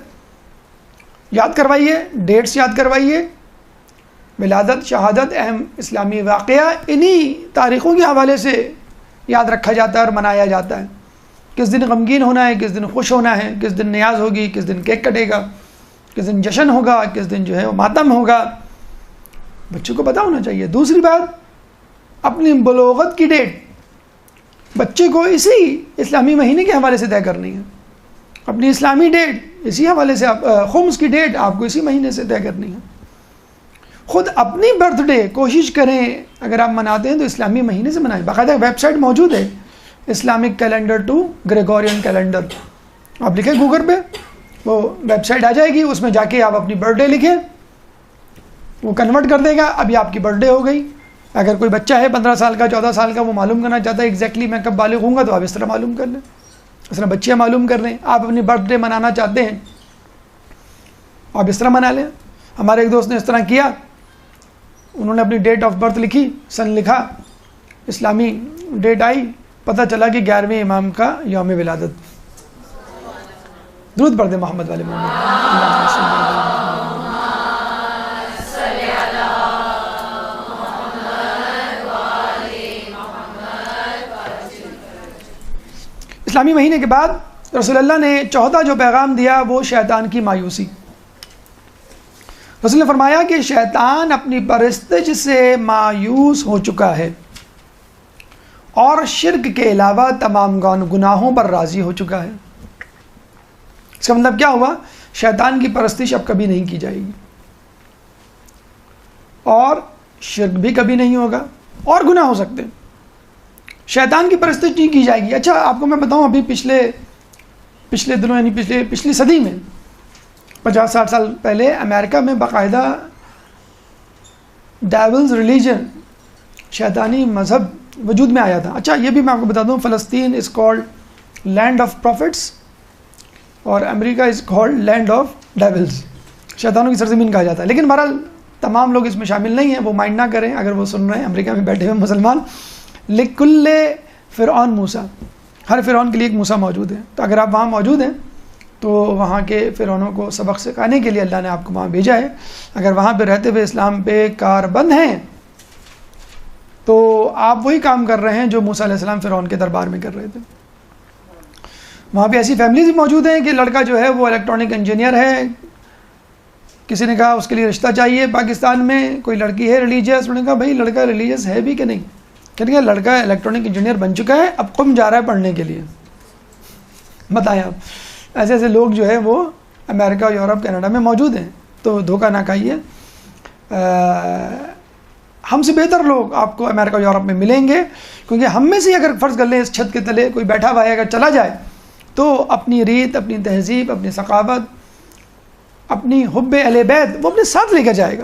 S2: یاد کروائیے، ڈیٹس یاد کروائیے، ولادت، شہادت، اہم اسلامی واقعہ انہی تاریخوں کے حوالے سے یاد رکھا جاتا ہے اور منایا جاتا ہے۔ کس دن غمگین ہونا ہے، کس دن خوش ہونا ہے، کس دن نیاز ہوگی، کس دن کیک کٹے گا، کس دن جشن ہوگا، کس دن جو ہے وہ ماتم ہوگا، بچوں کو پتہ ہونا چاہیے۔ دوسری بات، اپنی بلوغت کی ڈیٹ بچے کو اسی اسلامی مہینے کے حوالے سے طے کرنی ہے، اپنی اسلامی ڈیٹ اسی حوالے سے، خمس کی ڈیٹ آپ کو اسی مہینے سے طے کرنی ہے۔ خود اپنی برتھ ڈے کوشش کریں اگر آپ مناتے ہیں تو اسلامی مہینے سے منائیں۔ باقاعدہ ویب سائٹ موجود ہے، Islamic calendar to Gregorian calendar, آپ لکھیں گوگل پہ، وہ ویب سائٹ آ جائے گی، اس میں جا کے آپ اپنی برتھ ڈے لکھیں، وہ کنورٹ کر دے گا، ابھی آپ کی برتھ ڈے ہو گئی۔ اگر کوئی بچہ ہے 15 سال کا، 14 سال کا، وہ معلوم کرنا چاہتا ہے ایگزیکٹلی میں کب بالغ ہوں گا، تو آپ اس طرح معلوم کر لیں، اس طرح بچیاں معلوم کر لیں۔ آپ اپنی برتھ ڈے منانا چاہتے ہیں آپ اس طرح منا لیں۔ ہمارے ایک دوست نے اس طرح کیا، انہوں نے اپنی ڈیٹ آف برتھ لکھی، سن لکھا، اسلامی ڈیٹ آئی، پتہ چلا کہ 11ویں امام کا یوم ولادت۔ درود پڑھ دیں محمد والے محمد۔ اسلامی مہینے کے بعد رسول اللہ نے چوتھا جو پیغام دیا وہ شیطان کی مایوسی۔ رسول نے فرمایا کہ شیطان اپنی پرستش سے مایوس ہو چکا ہے اور شرک کے علاوہ تمام گناہوں پر راضی ہو چکا ہے۔ اس کا مطلب کیا ہوا؟ شیطان کی پرستش اب کبھی نہیں کی جائے گی، اور شرک بھی کبھی نہیں ہوگا، اور گناہ ہو سکتے ہیں، شیطان کی پرستش نہیں کی جائے گی۔ اچھا آپ کو میں بتاؤں، ابھی پچھلے دنوں یعنی پچھلی صدی میں 50-60 سال پہلے امریکہ میں باقاعدہ ڈیولز ریلیجن، شیطانی مذہب وجود میں آیا تھا۔ اچھا یہ بھی میں آپ کو بتا دوں، فلسطین is called land of prophets اور امریکہ is called land of devils, شیطانوں کی سرزمین کہا جاتا ہے۔ لیکن بہرحال تمام لوگ اس میں شامل نہیں ہیں، وہ مائنڈ نہ کریں اگر وہ سن رہے ہیں امریکہ میں بیٹھے ہوئے مسلمان۔ لکل فرعون موسیٰ، ہر فرعون کے لیے ایک موسیٰ موجود ہے، تو اگر آپ وہاں موجود ہیں تو وہاں کے فرعونوں کو سبق سکھانے کے لیے اللہ نے آپ کو وہاں بھیجا ہے۔ اگر وہاں پہ رہتے ہوئے اسلام پہ کاربند ہیں تو آپ وہی کام کر رہے ہیں جو موسیٰ علیہ السلام فرعون کے دربار میں کر رہے تھے۔ وہاں پہ ایسی فیملیز بھی موجود ہیں کہ لڑکا جو ہے وہ الیکٹرانک انجینئر ہے، کسی نے کہا اس کے لیے رشتہ چاہیے پاکستان میں، کوئی لڑکی ہے ریلیجیس، انہوں نے کہا بھائی لڑکا ریلیجیس ہے بھی کہ نہیں؟ کہنے کہ لڑکا الیکٹرانک انجینئر بن چکا ہے، اب قم جا رہا ہے پڑھنے کے لیے۔ بتائیں آپ، ایسے ایسے لوگ جو ہے وہ امریکہ، یورپ، کینیڈا میں موجود ہیں، تو دھوکہ نہ کھائیے۔ ہم سے بہتر لوگ آپ کو امریکہ یورپ میں ملیں گے، کیونکہ ہم میں سے اگر فرض کر لیں اس چھت کے تلے کوئی بیٹھا ہوا ہے اگر چلا جائے تو اپنی ریت، اپنی تہذیب، اپنی ثقافت، اپنی حب اہل بیت وہ اپنے ساتھ لے کر جائے گا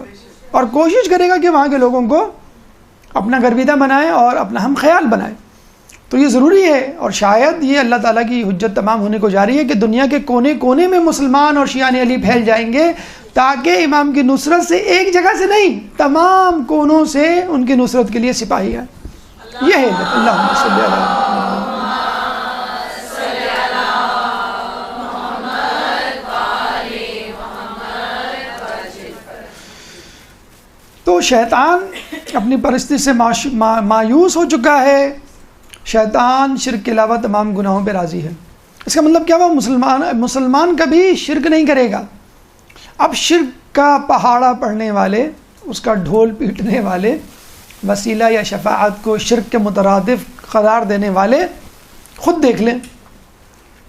S2: اور کوشش کرے گا کہ وہاں کے لوگوں کو اپنا گرویدہ بنائے اور اپنا ہم خیال بنائے۔ تو یہ ضروری ہے، اور شاید یہ اللہ تعالیٰ کی حجت تمام ہونے کو جاری ہے کہ دنیا کے کونے کونے میں مسلمان اور شیعان علی پھیل جائیں گے، تاکہ امام کی نصرت سے ایک جگہ سے نہیں، تمام کونوں سے ان کی نصرت کے لیے سپاہی ہیں۔ یہ ہے اللہم صلی اللہ تو شیطان اپنی پرستی سے مایوس ہو چکا ہے، شیطان شرک کے علاوہ تمام گناہوں پہ راضی ہے۔ اس کا مطلب کیا ہوا؟ مسلمان کبھی شرک نہیں کرے گا۔ اب شرک کا پہاڑا پڑھنے والے، اس کا ڈھول پیٹنے والے، وسیلہ یا شفاعت کو شرک کے مترادف قرار دینے والے خود دیکھ لیں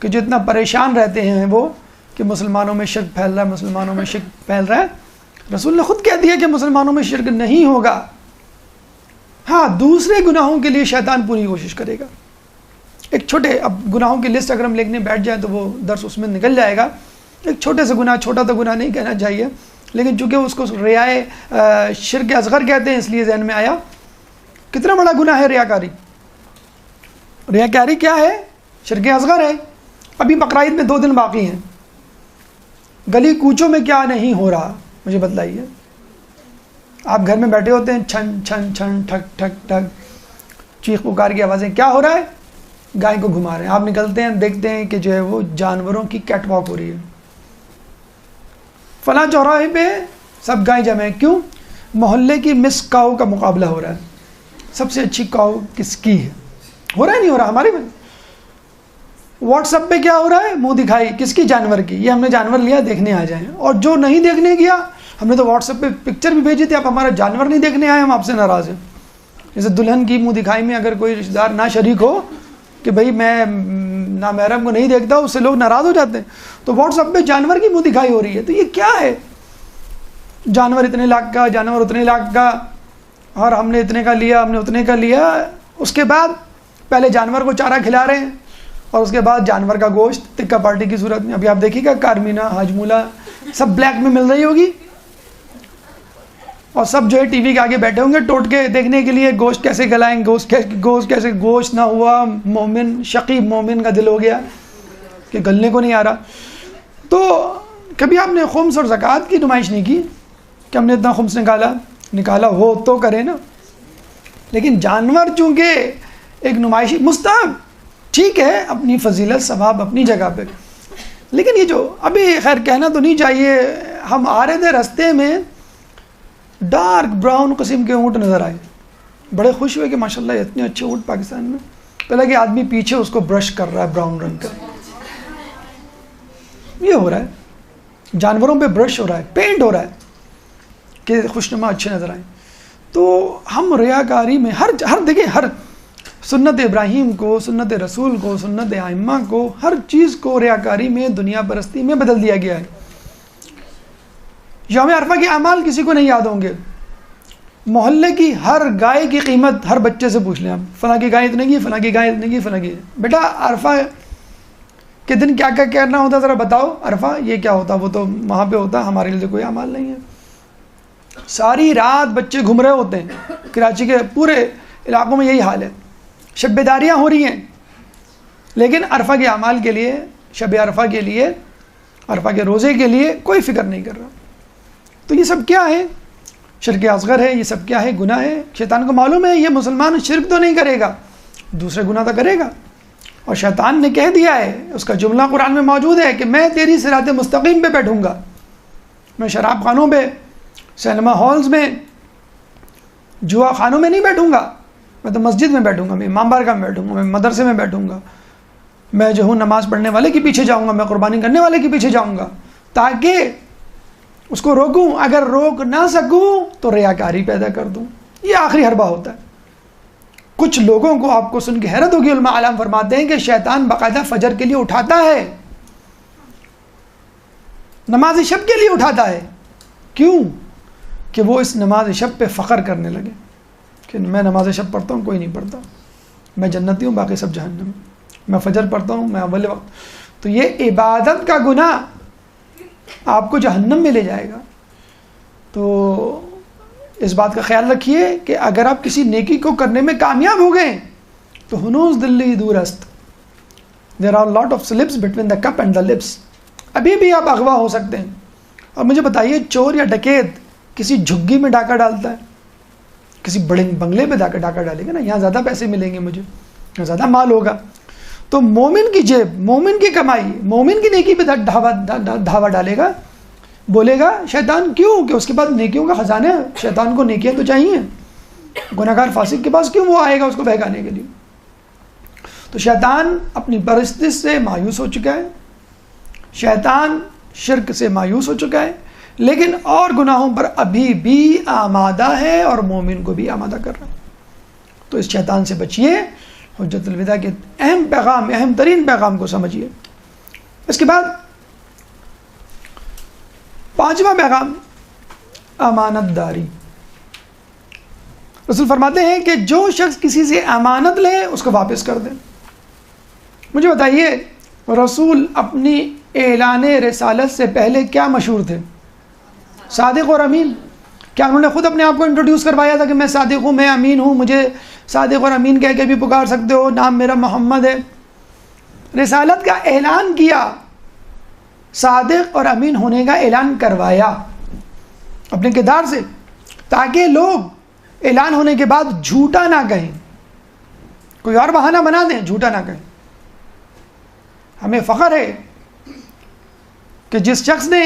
S2: کہ جو اتنا پریشان رہتے ہیں وہ کہ مسلمانوں میں شرک پھیل رہا ہے، مسلمانوں میں شرک پھیل رہا ہے۔ رسول نے خود کہہ دیا کہ مسلمانوں میں شرک نہیں ہوگا، ہاں دوسرے گناہوں کے لیے شیطان پوری کوشش کرے گا۔ ایک چھوٹے، اب گناہوں کی لسٹ اگر ہم لکھنے بیٹھ جائیں تو وہ درس اس میں نکل جائے گا۔ ایک چھوٹے سے گناہ، چھوٹا تو گناہ نہیں کہنا چاہیے، لیکن چونکہ اس کو ریائے شرک اصغر کہتے ہیں اس لیے ذہن میں آیا۔ کتنا بڑا گناہ ہے ریاکاری؟ ریاکاری کیا ہے؟ شرک اصغر ہے۔ ابھی بقرعید میں 2 دن باقی ہیں، گلی کوچوں میں کیا نہیں ہو رہا مجھے بتلائیے۔ آپ گھر میں بیٹھے ہوتے ہیں، چھن چھن چھن ٹھک ٹھک ٹھک، چیخ پکار کی آوازیں، کیا ہو رہا ہے؟ گائے کو گھما رہے ہیں۔ آپ نکلتے ہیں دیکھتے ہیں کہ جو ہے وہ جانوروں کی کیٹ واک ہو رہی ہے، فلاں چوراہے پہ سب گائے جمع ہیں۔ کیوں؟ محلے کی مس کاؤ کا مقابلہ ہو رہا ہے، سب سے اچھی کاؤ کس کی ہے؟ ہو رہا ہے نہیں ہو رہا؟ ہمارے میں واٹس ایپ پہ کیا ہو رہا ہے؟ منہ دکھائی کس کی؟ جانور کی۔ یہ ہم نے جانور لیا، دیکھنے آ جائیں، اور جو نہیں دیکھنے گیا ہم نے تو واٹس ایپ پہ پکچر بھی بھیجی تھی، آپ ہمارا جانور نہیں دیکھنے آئے، ہم آپ سے ناراض ہیں۔ جیسے دلہن کی منہ دکھائی میں اگر کوئی رشتہ دار نہ شریک ہو کہ بھائی میں نامحرم کو نہیں دیکھتا، اس سے لوگ ناراض ہو جاتے ہیں۔ تو واٹس ایپ پہ جانور کی منہ دکھائی ہو رہی ہے، تو یہ کیا ہے؟ جانور اتنے لاکھ کا، جانور اتنے لاکھ کا، اور ہم نے اتنے کا لیا، ہم نے اتنے کا لیا۔ اس کے بعد پہلے جانور کو چارہ کھلا رہے ہیں اور اس کے بعد جانور کا گوشت تکہ پارٹی کی صورت میں۔ ابھی آپ دیکھیے گا کارمینا، حاجمولا سب بلیک میں مل رہی ہوگی، اور سب جو ہے ٹی وی کے آگے بیٹھے ہوں گے ٹوٹ کے دیکھنے کے لیے گوشت کیسے گلائیں، گوشت کیسے، گوشت نہ ہوا، مومن شقیب مومن کا دل ہو گیا کہ گلنے کو نہیں آ رہا۔ تو کبھی آپ نے خمس اور زکوٰۃ کی نمائش نہیں کی کہ ہم نے اتنا خمس نکالا ہو تو کرے نا، لیکن جانور چونکہ ایک نمائشی مستحب، ٹھیک ہے، اپنی فضیلت ثواب اپنی جگہ پہ، لیکن یہ جو ابھی خیر کہنا تو نہیں چاہیے، ہم آ رہے تھے رستے میں ڈارک براؤن قسم کے اونٹ نظر آئے، بڑے خوش ہوئے کہ ماشاءاللہ اتنے اچھے اونٹ پاکستان میں۔ پہلے کہ آدمی پیچھے اس کو برش کر رہا ہے براؤن رنگ کا، یہ ہو رہا ہے، جانوروں پہ برش ہو رہا ہے، پینٹ ہو رہا ہے کہ خوشنما اچھے نظر آئیں۔ تو ہم ریاکاری میں ہر دیکھیں، ہر سنت ابراہیم کو، سنت رسول کو، سنت ائمہ کو، ہر چیز کو ریاکاری میں، دنیا پرستی میں بدل دیا گیا ہے۔ یوم عرفہ کے اعمال کسی کو نہیں یاد ہوں گے، محلے کی ہر گائے کی قیمت ہر بچے سے پوچھ لیں آپ، فلاں کی گائے اتنے کی، فلاں کی گائے اتنے کی، فلاں کی۔ بیٹا عرفہ کے دن کیا کیا کرنا ہوتا ذرا بتاؤ، عرفہ یہ کیا ہوتا؟ وہ تو وہاں پہ ہوتا، ہمارے لیے کوئی اعمال نہیں ہے۔ ساری رات بچے گھوم رہے ہوتے ہیں، کراچی کے پورے علاقوں میں یہی حال ہے، شب بیداریاں ہو رہی ہیں، لیکن عرفہ کے اعمال کے لیے، شب عرفہ کے لیے، عرفہ کے روزے کے لیے کوئی فکر نہیں کر رہا۔ تو یہ سب کیا ہے؟ شرک اصغر ہے، یہ سب کیا ہے؟ گناہ ہے۔ شیطان کو معلوم ہے یہ مسلمان شرک تو نہیں کرے گا، دوسرے گناہ تو کرے گا، اور شیطان نے کہہ دیا ہے، اس کا جملہ قرآن میں موجود ہے کہ میں تیری صراط مستقیم پہ بیٹھوں گا، میں شراب خانوں پہ، سینما ہالز میں، جوا خانوں میں نہیں بیٹھوں گا، میں تو مسجد میں بیٹھوں گا، میں امام بارگاہ میں بیٹھوں گا، میں مدرسے میں بیٹھوں گا، میں جو ہوں نماز پڑھنے والے کے پیچھے جاؤں گا، میں قربانی کرنے والے کے پیچھے جاؤں گا، تاکہ اس کو روکوں، اگر روک نہ سکوں تو ریاکاری پیدا کر دوں. یہ آخری حربہ ہوتا ہے. کچھ لوگوں کو آپ کو سن کے حیرت ہوگی، علماء عالم فرماتے ہیں کہ شیطان باقاعدہ فجر کے لیے اٹھاتا ہے، نماز شب کے لیے اٹھاتا ہے. کیوں؟ کہ وہ اس نماز شب پہ فخر کرنے لگے کہ میں نماز شب پڑھتا ہوں، کوئی نہیں پڑھتا، میں جنتی ہوں، باقی سب جہنم. میں فجر پڑھتا ہوں، میں اول وقت. تو یہ عبادت کا گناہ آپ کو جہنم میں لے جائے گا. تو اس بات کا خیال رکھیے کہ اگر آپ کسی نیکی کو کرنے میں کامیاب ہو گئے تو ہنوز دلی دور است، there are lot of slips between the cup and the lips. ابھی بھی آپ اغوا ہو سکتے ہیں. اور مجھے بتائیے، چور یا ڈکیت کسی جھگی میں ڈاکہ ڈالتا ہے، کسی بڑے بنگلے پہ ڈاکہ ڈالے گا نا، یہاں زیادہ پیسے ملیں گے مجھے، یہاں زیادہ مال ہوگا. تو مومن کی جیب، مومن کی کمائی، مومن کی نیکی پہ دھاوا ڈالے گا. بولے گا شیطان کیوں؟ کہ اس کے پاس نیکیوں کا خزانہ ہے، شیطان کو نیکیاں تو چاہیے. گناہگار فاسق کے پاس کیوں وہ آئے گا اس کو بہکانے کے لیے؟ تو شیطان اپنی پرستش سے مایوس ہو چکا ہے، شیطان شرک سے مایوس ہو چکا ہے، لیکن اور گناہوں پر ابھی بھی آمادہ ہے اور مومن کو بھی آمادہ کر رہا ہے. تو اس شیطان سے بچیے. حجت الوداع کے اہم پیغام، اہم ترین پیغام کو سمجھیے. اس کے بعد 5واں پیغام، امانت داری. رسول فرماتے ہیں کہ جو شخص کسی سے امانت لے اس کو واپس کر دے. مجھے بتائیے، رسول اپنی اعلان رسالت سے پہلے کیا مشہور تھے؟ صادق اور امین. کیا انہوں نے خود اپنے آپ کو انٹروڈیوس کروایا تھا کہ میں صادق ہوں، میں امین ہوں، مجھے صادق اور امین کہہ کے بھی پکار سکتے ہو، نام میرا محمد ہے؟ رسالت کا اعلان کیا، صادق اور امین ہونے کا اعلان کروایا اپنے کردار سے، تاکہ لوگ اعلان ہونے کے بعد جھوٹا نہ کہیں، کوئی اور بہانہ بنا دیں، جھوٹا نہ کہیں. ہمیں فخر ہے کہ جس شخص نے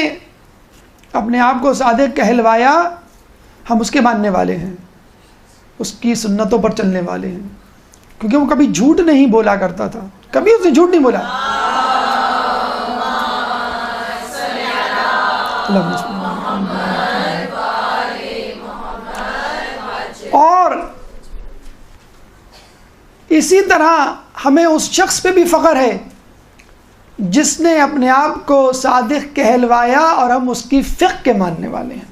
S2: اپنے آپ کو صادق کہلوایا ہم اس کے ماننے والے ہیں، اس کی سنتوں پر چلنے والے ہیں، کیونکہ وہ کبھی جھوٹ نہیں بولا کرتا تھا، کبھی اس نے جھوٹ نہیں بولا. اور اسی طرح ہمیں اس شخص پہ بھی فخر ہے جس نے اپنے آپ کو صادق کہلوایا اور ہم اس کی فقہ کے ماننے والے ہیں.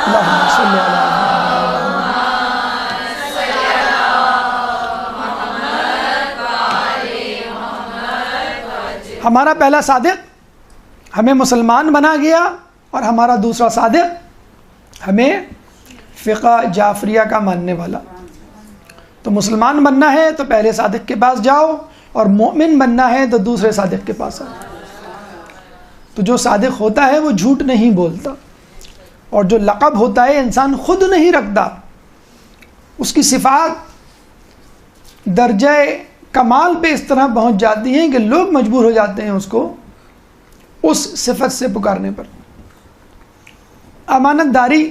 S2: اللہم صلی علی ہمارا پہلا صادق ہمیں مسلمان بنا گیا اور ہمارا دوسرا صادق ہمیں فقہ جعفریہ کا ماننے والا. تو مسلمان بننا ہے تو پہلے صادق کے پاس جاؤ، اور مومن بننا ہے تو دوسرے صادق کے پاس آؤ. تو جو صادق ہوتا ہے وہ جھوٹ نہیں بولتا، اور جو لقب ہوتا ہے انسان خود نہیں رکھتا، اس کی صفات درجہ کمال پہ اس طرح پہنچ جاتی ہیں کہ لوگ مجبور ہو جاتے ہیں اس کو اس صفت سے پکارنے پر. امانت داری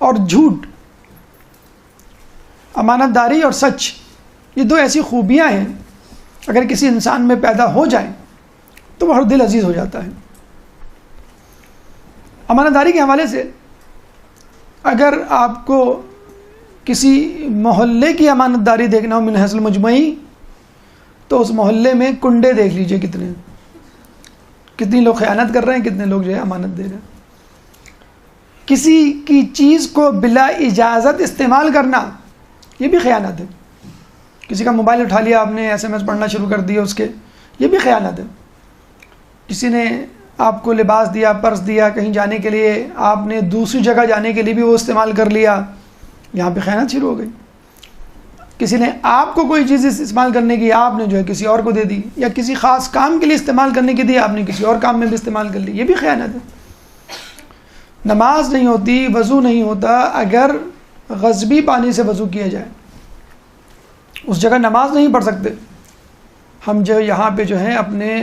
S2: اور جھوٹ، امانت داری اور سچ، یہ دو ایسی خوبیاں ہیں اگر کسی انسان میں پیدا ہو جائیں تو وہ ہر دل عزیز ہو جاتا ہے. امانت داری کے حوالے سے اگر آپ کو کسی محلے کی امانت داری دیکھنا ہو من حیث المجموعی، تو اس محلے میں کنڈے دیکھ لیجئے کتنی لوگ خیانت کر رہے ہیں، کتنے لوگ جو ہے امانت دے رہے ہیں. کسی کی چیز کو بلا اجازت استعمال کرنا یہ بھی خیانت ہے. کسی کا موبائل اٹھا لیا آپ نے، SMS پڑھنا شروع کر دیا اس کے، یہ بھی خیانت ہے. کسی نے آپ کو لباس دیا، پرس دیا کہیں جانے کے لیے، آپ نے دوسری جگہ جانے کے لیے بھی وہ استعمال کر لیا، یہاں پہ خیانت شروع ہو گئی. کسی نے آپ کو کوئی چیز استعمال کرنے کی، آپ نے جو ہے کسی اور کو دے دی، یا کسی خاص کام کے لیے استعمال کرنے کی دی، آپ نے کسی اور کام میں بھی استعمال کر لی، یہ بھی خیانت ہے. نماز نہیں ہوتی، وضو نہیں ہوتا اگر غصبی پانی سے وضو کیا جائے. اس جگہ نماز نہیں پڑھ سکتے. ہم جو یہاں پہ جو ہیں اپنے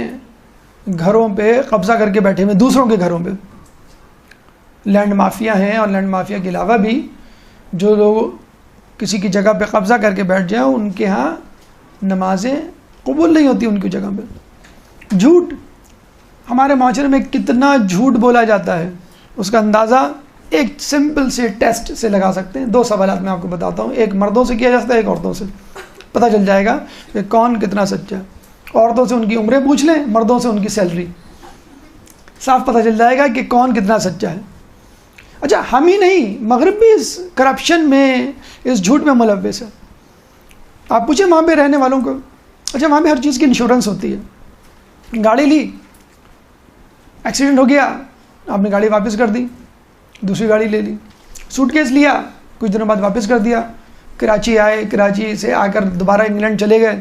S2: گھروں پہ قبضہ کر کے بیٹھے ہوئے، دوسروں کے گھروں پہ لینڈ مافیا ہیں، اور لینڈ مافیا کے علاوہ بھی جو لوگ کسی کی جگہ پہ قبضہ کر کے بیٹھ جائیں ان کے ہاں نمازیں قبول نہیں ہوتی ان کی جگہ پہ. جھوٹ، ہمارے معاشرے میں کتنا جھوٹ بولا جاتا ہے، اس کا اندازہ ایک سمپل سے ٹیسٹ سے لگا سکتے ہیں. 2 سوالات میں آپ کو بتاتا ہوں، ایک مردوں سے کیا جاتا ہے، ایک عورتوں سے. پتہ چل جائے گا کہ کون کتنا سچا ہے. عورتوں سے ان کی عمریں پوچھ لیں، مردوں سے ان کی سیلری، صاف پتہ چل جائے گا کہ کون کتنا سچا ہے. اچھا ہم ہی نہیں، مغرب بھی اس کرپشن میں، اس جھوٹ میں ملوث ہے. آپ پوچھیں وہاں پہ رہنے والوں کو، اچھا وہاں پہ ہر چیز کی انشورنس ہوتی ہے. گاڑی لی، ایکسیڈنٹ ہو گیا، آپ نے گاڑی واپس کر دی، دوسری گاڑی لے لی. سوٹ کیس لیا، کچھ دنوں بعد واپس کر دیا. کراچی آئے، کراچی سے آ کر دوبارہ انگلینڈ چلے گئے،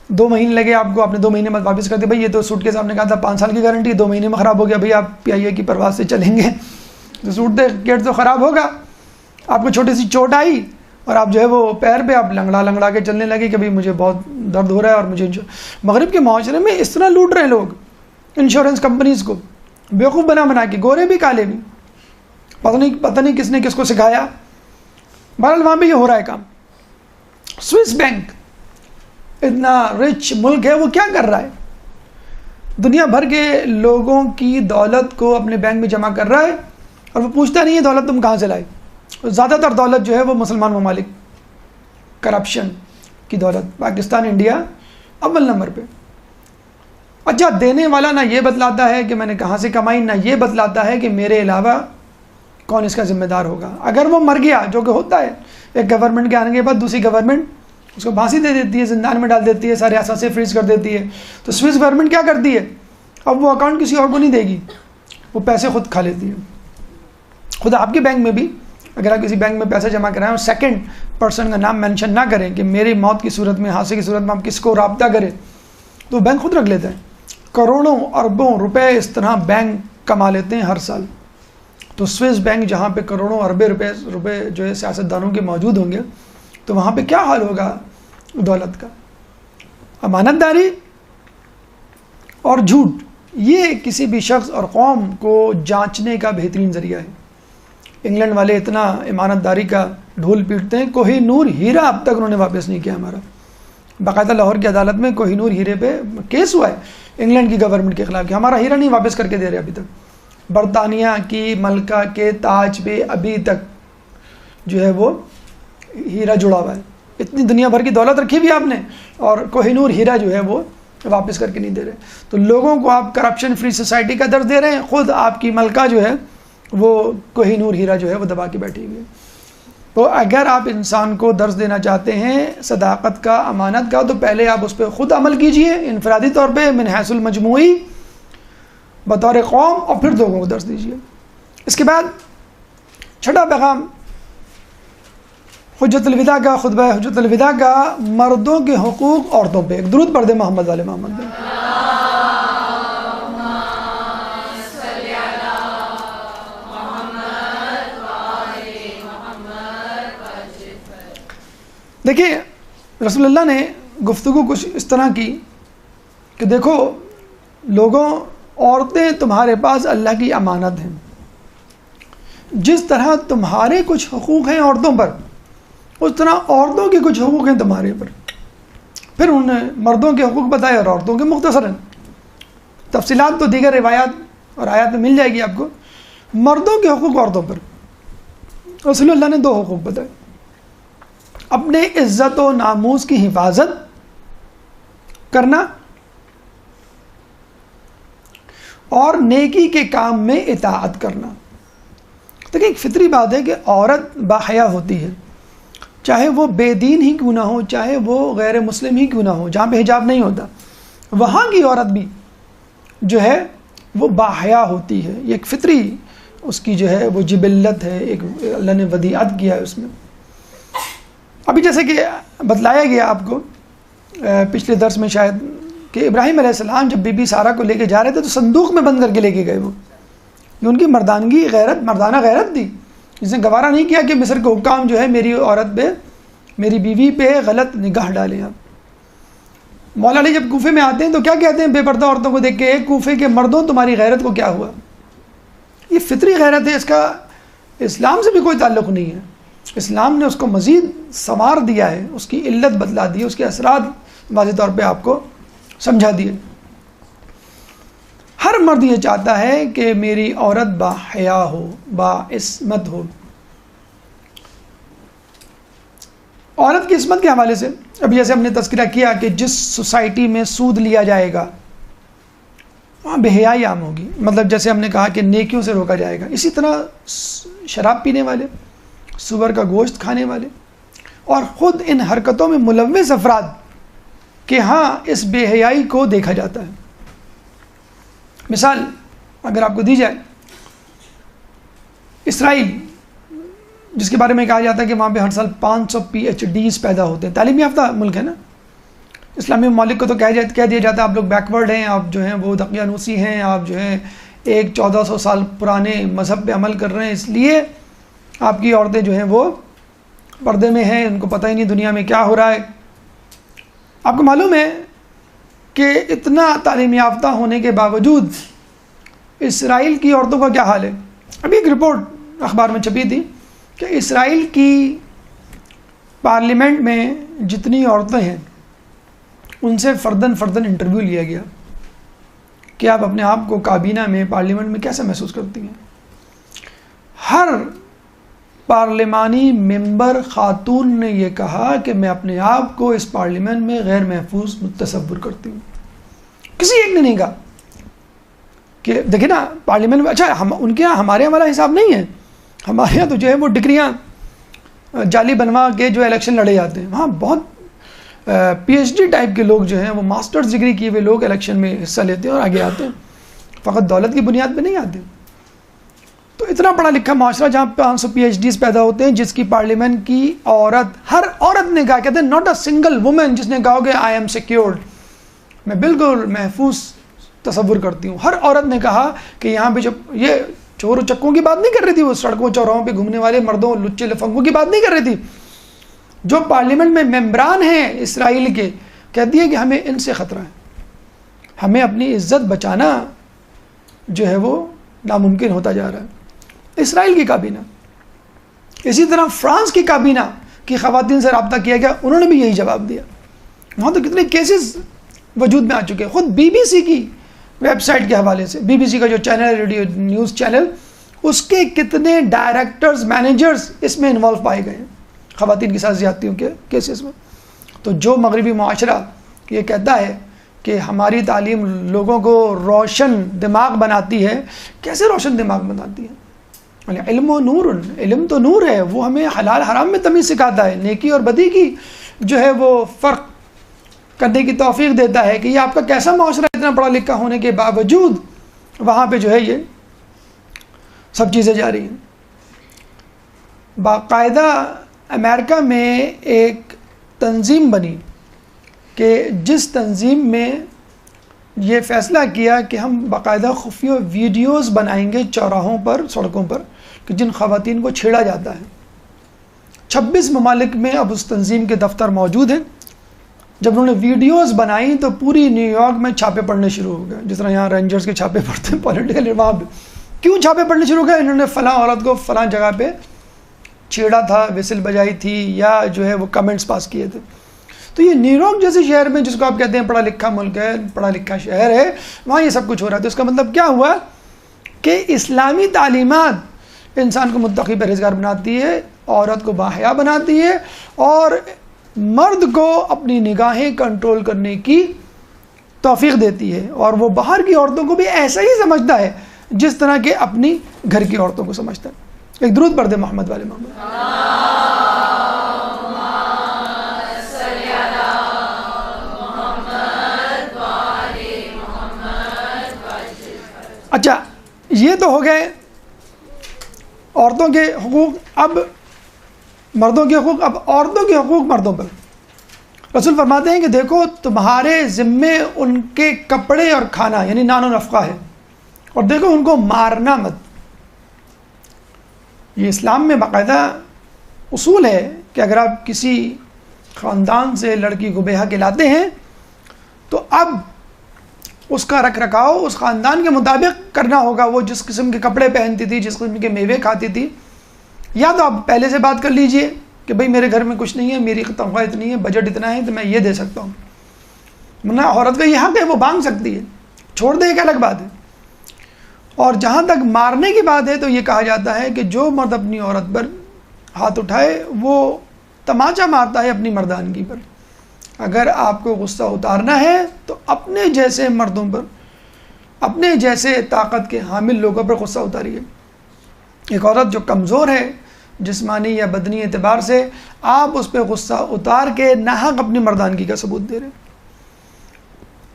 S2: 2 مہینے لگے آپ کو، آپ نے 2 مہینے بعد واپس کر دیا. بھائی یہ تو سوٹ کیس آپ نے کہا تھا 5 سال کی گارنٹی، 2 مہینے میں خراب ہو گیا. بھائی آپ PIA کی پرواز سے چلیں گے تو سوٹ کیس تو خراب ہوگا. آپ کو چھوٹی سی چوٹ آئی اور آپ جو ہے وہ پیر پہ آپ لنگڑا کے چلنے لگے کہ بھائی مجھے بہت درد ہو رہا ہے اور مجھے مغرب کے معاشرے میں اس طرح لوٹ رہے ہیں لوگ انشورنس کمپنیز کو، بیوقوف بنا کے، گورے بھی کالے بھی. پتہ نہیں کس نے کس کو سکھایا. بہرحال وہاں بھی یہ ہو رہا ہے کام. سوئس بینک اتنا رچ ملک ہے، وہ کیا کر رہا ہے؟ دنیا بھر کے لوگوں کی دولت کو اپنے بینک میں جمع کر رہا ہے اور وہ پوچھتا نہیں ہے دولت تم کہاں سے لائے. زیادہ تر دولت جو ہے وہ مسلمان ممالک، کرپشن کی دولت. پاکستان، انڈیا اول نمبر پہ. اچھا دینے والا نہ یہ بتلاتا ہے کہ میں نے کہاں سے کمائی، نہ یہ بتلاتا ہے کہ میرے علاوہ کون اس کا ذمہ دار ہوگا. اگر وہ مر گیا، جو کہ ہوتا ہے، ایک گورنمنٹ کے آنے کے بعد دوسری گورنمنٹ اس کو پھانسی دے دیتی ہے، زندان میں ڈال دیتی ہے، سارے اثاثے فریز کر دیتی ہے. تو سوئس گورنمنٹ کیا کرتی ہے؟ اب وہ اکاؤنٹ کسی اور کو نہیں دے گی، وہ پیسے خود کھا لیتی ہے. خود آپ کے بینک میں بھی اگر آپ کسی بینک میں پیسے جمع کرائیں اور سیکنڈ پرسن کا نام مینشن نہ کریں کہ میری موت کی صورت میں، حادثے کی صورت میں آپ کس کو رابطہ کریں، تو بینک خود رکھ لیتے ہیں. کروڑوں اربوں روپے اس طرح بینک کما لیتے ہیں ہر سال. تو سوئس بینک جہاں پہ کروڑوں اربے روپے جو ہے سیاستدانوں کے موجود ہوں گے، تو وہاں پہ کیا حال ہوگا دولت کا. امانت داری اور جھوٹ یہ کسی بھی شخص اور قوم کو جانچنے کا بہترین ذریعہ ہے. انگلینڈ والے اتنا امانت داری کا ڈھول پیٹتے ہیں، کوہ نور ہیرا اب تک انہوں نے واپس نہیں کیا ہمارا. باقاعدہ لاہور کی عدالت میں کوہ نور ہیرے پہ کیس ہوا ہے انگلینڈ کی گورنمنٹ کے خلاف کہ ہمارا ہیرا نہیں واپس کر کے دے رہے ابھی تک. برطانیہ کی ملکہ کے تاج پہ ابھی تک جو ہے وہ ہیرا جڑا ہوا ہے. اتنی دنیا بھر کی دولت رکھی بھی آپ نے اور کوہ نور ہیرا جو ہے وہ واپس کر کے نہیں دے رہے. تو لوگوں کو آپ کرپشن فری سوسائٹی کا درس دے رہے ہیں، خود آپ کی ملکہ جو ہے وہ کوہ نور ہیرا جو ہے وہ دبا کے بیٹھی ہوئی ہے. تو اگر آپ انسان کو درس دینا چاہتے ہیں صداقت کا، امانت کا، تو پہلے آپ اس پہ خود عمل کیجئے انفرادی طور پہ، من حیث المجموعی بطور قوم، اور پھر لوگوں کو درس دیجئے. اس کے بعد چھٹا پیغام حجت الوداع کا، خطبہ حجت الوداع کا، مردوں کے حقوق عورتوں پہ. ایک درود پڑھ دیں محمد علیہ محمد پہ. دیکھیے رسول اللہ نے گفتگو کچھ اس طرح کی کہ دیکھو لوگوں، عورتیں تمہارے پاس اللہ کی امانت ہیں. جس طرح تمہارے کچھ حقوق ہیں عورتوں پر، اس طرح عورتوں کے کچھ حقوق ہیں تمہارے پر. پھر انہوں نے مردوں کے حقوق بتائے اور عورتوں کے مختصراً. تفصیلات تو دیگر روایات اور آیات میں مل جائے گی آپ کو. مردوں کے حقوق عورتوں پر رسول اللہ نے 2 حقوق بتائے: اپنے عزت و ناموس کی حفاظت کرنا اور نیکی کے کام میں اطاعت کرنا. دیکھیں ایک فطری بات ہے کہ عورت باحیا ہوتی ہے، چاہے وہ بے دین ہی کیوں نہ ہو، چاہے وہ غیر مسلم ہی کیوں نہ ہو. جہاں پہ حجاب نہیں ہوتا وہاں کی عورت بھی جو ہے وہ باحیا ہوتی ہے. یہ ایک فطری اس کی جو ہے وہ جبلت ہے، ایک اللہ نے ودیعت کیا ہے اس میں. ابھی جیسے کہ بتلایا گیا آپ کو پچھلے درس میں شاید کہ ابراہیم علیہ السلام جب بی بی سارہ کو لے کے جا رہے تھے تو صندوق میں بند کر کے لے کے گئے. وہ یہ ان کی مردانگی، غیرت، مردانہ غیرت تھی. جس نے گوارا نہیں کیا کہ مصر کے حکام جو ہے میری عورت پہ، میری بیوی پہ غلط نگاہ ڈالیں. آپ مولا علی جب کوفے میں آتے ہیں تو کیا کہتے ہیں بے پردہ عورتوں کو دیکھ کے؟ ایک کوفے کے مردوں تمہاری غیرت کو کیا ہوا؟ یہ فطری غیرت ہے، اس کا اسلام سے بھی کوئی تعلق نہیں ہے. اسلام نے اس کو مزید سنوار دیا ہے، اس کی علت بتلا دی ہے، اس کے اثرات واضح طور پہ آپ کو سمجھا دیے. ہر مرد یہ چاہتا ہے کہ میری عورت با حیا ہو، با عصمت ہو۔ عورت کی عصمت کے حوالے سے اب جیسے ہم نے تذکرہ کیا کہ جس سوسائٹی میں سود لیا جائے گا وہاں بے حیائی عام ہوگی، مطلب جیسے ہم نے کہا کہ نیکیوں سے روکا جائے گا، اسی طرح شراب پینے والے، سور کا گوشت کھانے والے اور خود ان حرکتوں میں ملوث افراد کہ ہاں اس بے حیائی کو دیکھا جاتا ہے۔ مثال اگر آپ کو دی جائے، اسرائیل جس کے بارے میں کہا جاتا ہے کہ وہاں پہ ہر سال 500 PhDs پیدا ہوتے ہیں، تعلیم یافتہ ملک ہے نا، اسلامی ممالک کو تو کہہ دیا جاتا ہے آپ لوگ بیکورڈ ہیں، آپ جو ہیں وہ دقیانوسی ہیں، آپ جو ہیں ایک 1400 سال پرانے مذہب پہ عمل کر رہے ہیں، اس لیے آپ کی عورتیں جو ہیں وہ پردے میں ہیں، ان کو پتہ ہی نہیں دنیا میں کیا ہو رہا ہے۔ آپ کو معلوم ہے کہ اتنا تعلیم یافتہ ہونے کے باوجود اسرائیل کی عورتوں کا کیا حال ہے؟ ابھی ایک رپورٹ اخبار میں چھپی تھی کہ اسرائیل کی پارلیمنٹ میں جتنی عورتیں ہیں ان سے فرداً انٹرویو لیا گیا کہ آپ اپنے آپ کو کابینہ میں پارلیمنٹ میں کیسے محسوس کرتی ہیں۔ ہر پارلیمانی ممبر خاتون نے یہ کہا کہ میں اپنے آپ کو اس پارلیمنٹ میں غیر محفوظ تصور کرتی ہوں۔ کسی ایک نے نہیں کہا کہ دیکھیں نا پارلیمنٹ میں، اچھا ان کے یہاں ہمارے یہاں والا حساب نہیں ہے، ہمارے یہاں تو جو ہے وہ ڈگریاں جعلی بنوا کے جو الیکشن لڑے جاتے ہیں، وہاں بہت PhD ٹائپ کے لوگ جو ہیں وہ ماسٹرز ڈگری کیے ہوئے لوگ الیکشن میں حصہ لیتے ہیں اور آگے آتے ہیں، فقط دولت کی بنیاد پہ نہیں آتے۔ تو اتنا پڑھا لکھا معاشرہ جہاں 500 PhDs پیدا ہوتے ہیں، جس کی پارلیمنٹ کی ہر عورت نے کہا، کہتے ہیں ناٹ اے سنگل وومن جس نے کہا کہ آئی ایم سیکیورڈ، میں بالکل محفوظ تصور کرتی ہوں۔ ہر عورت نے کہا کہ یہاں پہ جب یہ چور و چکوں کی بات نہیں کر رہی تھی، وہ سڑکوں چوراہوں پہ گھومنے والے مردوں لچے لفنگوں کی بات نہیں کر رہی تھی، جو پارلیمنٹ میں ممبران ہیں اسرائیل کے، کہتی ہے کہ ہمیں ان سے خطرہ ہے، ہمیں اپنی عزت بچانا جو ہے وہ ناممکن ہوتا جا رہا ہے۔ اسرائیل کی کابینہ، اسی طرح فرانس کی کابینہ کی خواتین سے رابطہ کیا گیا، انہوں نے بھی یہی جواب دیا۔ وہاں تو کتنے کیسز وجود میں آ چکے ہیں۔ خود BBC کی ویب سائٹ کے حوالے سے، BBC کا جو چینل ہے ریڈیو نیوز چینل، اس کے کتنے ڈائریکٹرز مینیجرز اس میں انوالو پائے گئے ہیں خواتین کے ساتھ زیادتیوں کے کیسز میں۔ تو جو مغربی معاشرہ یہ کہتا ہے کہ ہماری تعلیم لوگوں کو روشن دماغ بناتی ہے، کیسے روشن دماغ بناتی ہے؟ علم و نور، علم تو نور ہے، وہ ہمیں حلال حرام میں تمیز سکھاتا ہے، نیکی اور بدی کی جو ہے وہ فرق کرنے کی توفیق دیتا ہے کہ یہ آپ کا کیسا معاشرہ اتنا پڑھا لکھا ہونے کے باوجود وہاں پہ جو ہے یہ سب چیزیں جاری ہیں۔ باقاعدہ امریکہ میں ایک تنظیم بنی کہ جس تنظیم میں یہ فیصلہ کیا کہ ہم باقاعدہ خفیہ ویڈیوز بنائیں گے چوراہوں پر، سڑکوں پر، کہ جن خواتین کو چھیڑا جاتا ہے۔ 26 ممالک میں اب اس تنظیم کے دفتر موجود ہیں۔ جب انہوں نے ویڈیوز بنائی تو پوری نیو یارک میں چھاپے پڑنے شروع ہو گئے، جس طرح یہاں رینجرز کے چھاپے پڑتے ہیں پولیٹیکل، وہاں پہ کیوں چھاپے پڑنے شروع ہو گئے؟ انہوں نے فلاں عورت کو فلاں جگہ پہ چھیڑا تھا، وسل بجائی تھی، یا جو ہے وہ کمنٹس پاس کیے تھے۔ تو یہ نیو یارک جیسے شہر میں، جس کو آپ کہتے ہیں پڑھا لکھا ملک ہے، پڑھا لکھا شہر ہے، وہاں یہ سب کچھ ہو رہا ہے۔ تو اس کا مطلب کیا ہوا کہ اسلامی تعلیمات انسان کو متقی پرہیزگار بناتی ہے، عورت کو باحیا بناتی ہے، اور مرد کو اپنی نگاہیں کنٹرول کرنے کی توفیق دیتی ہے، اور وہ باہر کی عورتوں کو بھی ایسا ہی سمجھتا ہے جس طرح کہ اپنی گھر کی عورتوں کو سمجھتا ہے۔ ایک درود پڑھ دے محمد والے محمد۔ اچھا، یہ تو ہو گئے عورتوں کے حقوق۔ اب مردوں کے حقوق، اب عورتوں کے حقوق مردوں پر۔ رسول فرماتے ہیں کہ دیکھو تمہارے ذمے ان کے کپڑے اور کھانا یعنی نان و نفقہ ہے، اور دیکھو ان کو مارنا مت۔ یہ اسلام میں باقاعدہ اصول ہے کہ اگر آپ کسی خاندان سے لڑکی کو بیاہ کے لاتے ہیں تو اب اس کا رکھ رکھاؤ اس خاندان کے مطابق کرنا ہوگا۔ وہ جس قسم کے کپڑے پہنتی تھی، جس قسم کے میوے کھاتی تھی، یا تو آپ پہلے سے بات کر لیجئے کہ بھئی میرے گھر میں کچھ نہیں ہے، میری تنخواہ اتنی ہے، بجٹ اتنا ہے، تو میں یہ دے سکتا ہوں۔ ورنہ عورت کا یہ حق ہے، وہ مانگ سکتی ہے، چھوڑ دے ایک الگ بات ہے، اور جہاں تک مارنے کی بات ہے تو یہ کہا جاتا ہے کہ جو مرد اپنی عورت پر ہاتھ اٹھائے وہ تماچا مارتا ہے اپنی مردانگی پر. اگر آپ کو غصہ اتارنا ہے تو اپنے جیسے مردوں پر، اپنے جیسے طاقت کے حامل لوگوں پر غصہ اتاریے. ایک عورت جو کمزور ہے جسمانی یا بدنی اعتبار سے، آپ اس پہ غصہ اتار کے ناحق اپنی مردانگی کا ثبوت دے رہے ہیں.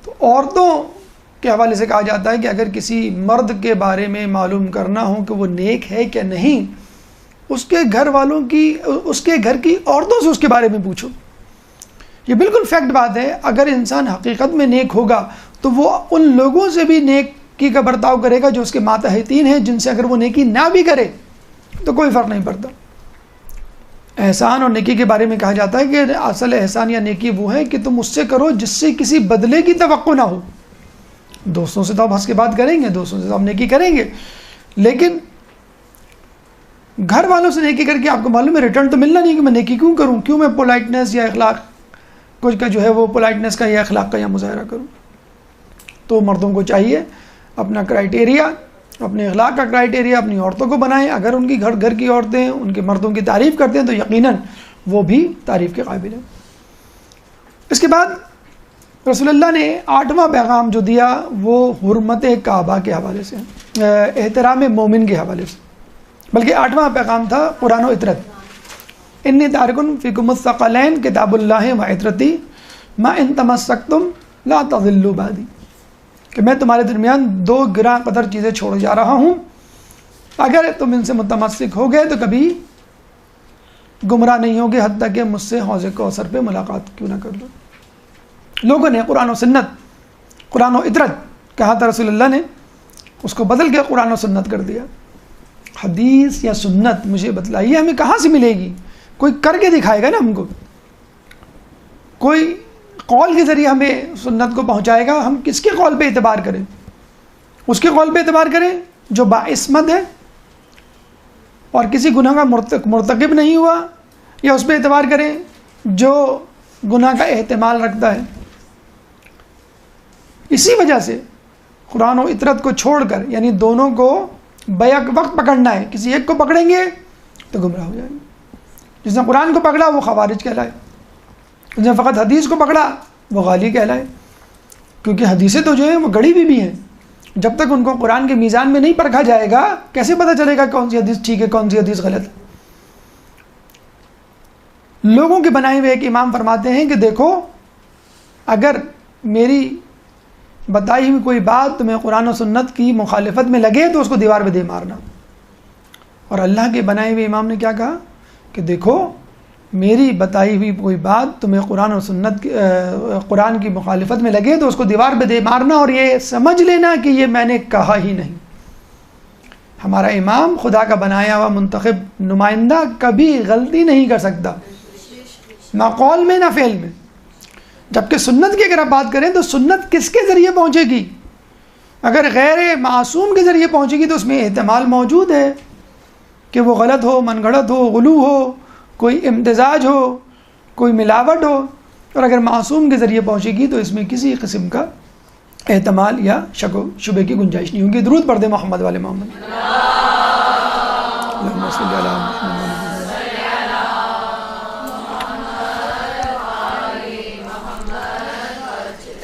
S2: تو عورتوں کے حوالے سے کہا جاتا ہے کہ اگر کسی مرد کے بارے میں معلوم کرنا ہو کہ وہ نیک ہے کیا نہیں، اس کے گھر والوں کی، اس کے گھر کی عورتوں سے اس کے بارے میں پوچھو. یہ بالکل فیکٹ بات ہے. اگر انسان حقیقت میں نیک ہوگا تو وہ ان لوگوں سے بھی نیکی کا برتاؤ کرے گا جو اس کے ماتحتین ہیں، جن سے اگر وہ نیکی نہ بھی کرے تو کوئی فرق نہیں پڑتا. احسان اور نیکی کے بارے میں کہا جاتا ہے کہ اصل احسان یا نیکی وہ ہے کہ تم اس سے کرو جس سے کسی بدلے کی توقع نہ ہو. دوستوں سے تو آپ ہنس کے بات کریں گے، دوستوں سے تو آپ نیکی کریں گے، لیکن گھر والوں سے نیکی کر کے آپ کو معلوم ہے ریٹرن تو ملنا نہیں کہ میں نیکی کیوں کروں، کیوں میں پولائٹنس یا اخلاق کچھ کا جو ہے وہ پولائٹنس کا یا اخلاق کا یا مظاہرہ کروں. تو مردوں کو چاہیے اپنا کرائٹیریا، اپنے اخلاق کا کرائٹیریا اپنی عورتوں کو بنائیں. اگر ان کی گھر کی عورتیں ان کے مردوں کی تعریف کرتے ہیں تو یقیناً وہ بھی تعریف کے قابل ہیں. اس کے بعد رسول اللہ نے 8واں پیغام جو دیا وہ حرمت کعبہ کے حوالے سے، احترام مومن کے حوالے سے، بلکہ 8واں پیغام تھا قرآن و عطرت. انی تارکن فیکم الثقلین کتاب اللہ و عطرتی ما ان تمسکتم لا تضلوا بعدی، کہ میں تمہارے درمیان 2 گراں قدر چیزیں چھوڑ جا رہا ہوں، اگر تم ان سے متمسک ہو گئے تو کبھی گمراہ نہیں ہوگے حتیٰ کہ مجھ سے حوض کوثر پہ ملاقات کیوں نہ کر لو. لوگوں نے قرآن و سنت، قرآن و عطرت کہا تھا، رسول اللہ نے اس کو بدل کے قرآن و سنت کر دیا. حدیث یا سنت مجھے بتلائیے ہمیں کہاں سے ملے گی؟ کوئی کر کے دکھائے گا نا ہم کو، کوئی قول کے ذریعے ہمیں سنت کو پہنچائے گا. ہم کس کے قول پہ اعتبار کریں؟ اس کے قول پہ اعتبار کریں جو باعصمت ہے اور کسی گناہ کا مرتکب نہیں ہوا، یا اس پہ اعتبار کریں جو گناہ کا احتمال رکھتا ہے؟ اسی وجہ سے قرآن و عطرت کو چھوڑ کر، یعنی دونوں کو بیک وقت پکڑنا ہے. کسی ایک کو پکڑیں گے تو گمراہ ہو جائیں گے. جس نے قرآن کو پکڑا وہ خوارج کہلائے، جس نے فقط حدیث کو پکڑا وہ غالی کہلائے. کیونکہ حدیثیں تو جو ہیں وہ گڑی بھی ہیں. جب تک ان کو قرآن کے میزان میں نہیں پرکھا جائے گا کیسے پتہ چلے گا کون سی حدیث ٹھیک ہے کون سی حدیث غلط ہے؟ لوگوں کے بنائے ہوئے ایک امام فرماتے ہیں کہ دیکھو، اگر میری بتائی ہوئی کوئی بات تمہیں قرآن و سنت کی مخالفت میں لگے تو اس کو دیوار پہ دے مارنا. اور اللہ کے بنائے ہوئے امام نے کیا کہا کہ دیکھو میری بتائی ہوئی کوئی بات تمہیں قرآن و سنت قرآن کی مخالفت میں لگے تو اس کو دیوار پہ دے مارنا، اور یہ سمجھ لینا کہ یہ میں نے کہا ہی نہیں. ہمارا امام خدا کا بنایا ہوا منتخب نمائندہ کبھی غلطی نہیں کر سکتا، نہ قول میں نہ فعل میں. جبکہ سنت کی اگر آپ بات کریں تو سنت کس کے ذریعے پہنچے گی؟ اگر غیر معصوم کے ذریعے پہنچے گی تو اس میں احتمال موجود ہے کہ وہ غلط ہو، من گھڑت ہو، غلو ہو، کوئی امتزاج ہو، کوئی ملاوٹ ہو. اور اگر معصوم کے ذریعے پہنچے گی تو اس میں کسی قسم کا احتمال یا شک و شبے کی گنجائش نہیں ہوگی. درود پڑھ دیں محمد والے محمد. اللہم صلی علی محمد.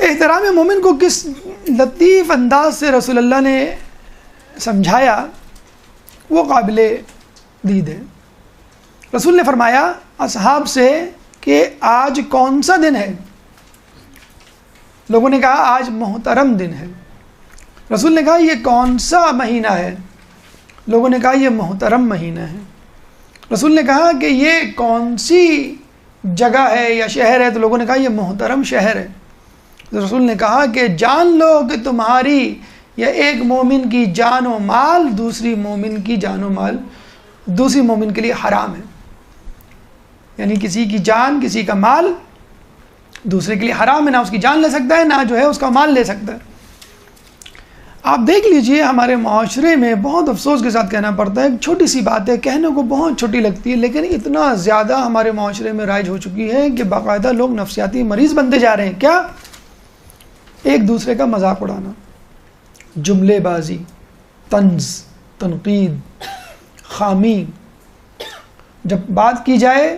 S2: احترام مومن کو کس لطیف انداز سے رسول اللہ نے سمجھایا وہ قابل دید ہے. رسول نے فرمایا اصحاب سے کہ آج کون سا دن ہے؟ لوگوں نے کہا آج محترم دن ہے. رسول نے کہا یہ کون سا مہینہ ہے؟ لوگوں نے کہا یہ محترم مہینہ ہے. رسول نے کہا کہ یہ کون سی جگہ ہے یا شہر ہے؟ تو لوگوں نے کہا یہ محترم شہر ہے. رسول نے کہا کہ جان لو کہ تمہاری یا ایک مومن کی جان و مال دوسری مومن کی جان و مال دوسری مومن کے لیے حرام ہے. یعنی کسی کی جان، کسی کا مال دوسرے کے لیے حرام ہے، نہ اس کی جان لے سکتا ہے نہ جو ہے اس کا مال لے سکتا ہے. آپ دیکھ لیجئے ہمارے معاشرے میں بہت افسوس کے ساتھ کہنا پڑتا ہے، ایک چھوٹی سی بات ہے، کہنے کو بہت چھوٹی لگتی ہے لیکن اتنا زیادہ ہمارے معاشرے میں رائج ہو چکی ہے کہ باقاعدہ لوگ نفسیاتی مریض بنتے جا رہے ہیں. کیا؟ ایک دوسرے کا مذاق اڑانا، جملے بازی، طنز، تنقید، خامی. جب بات کی جائے،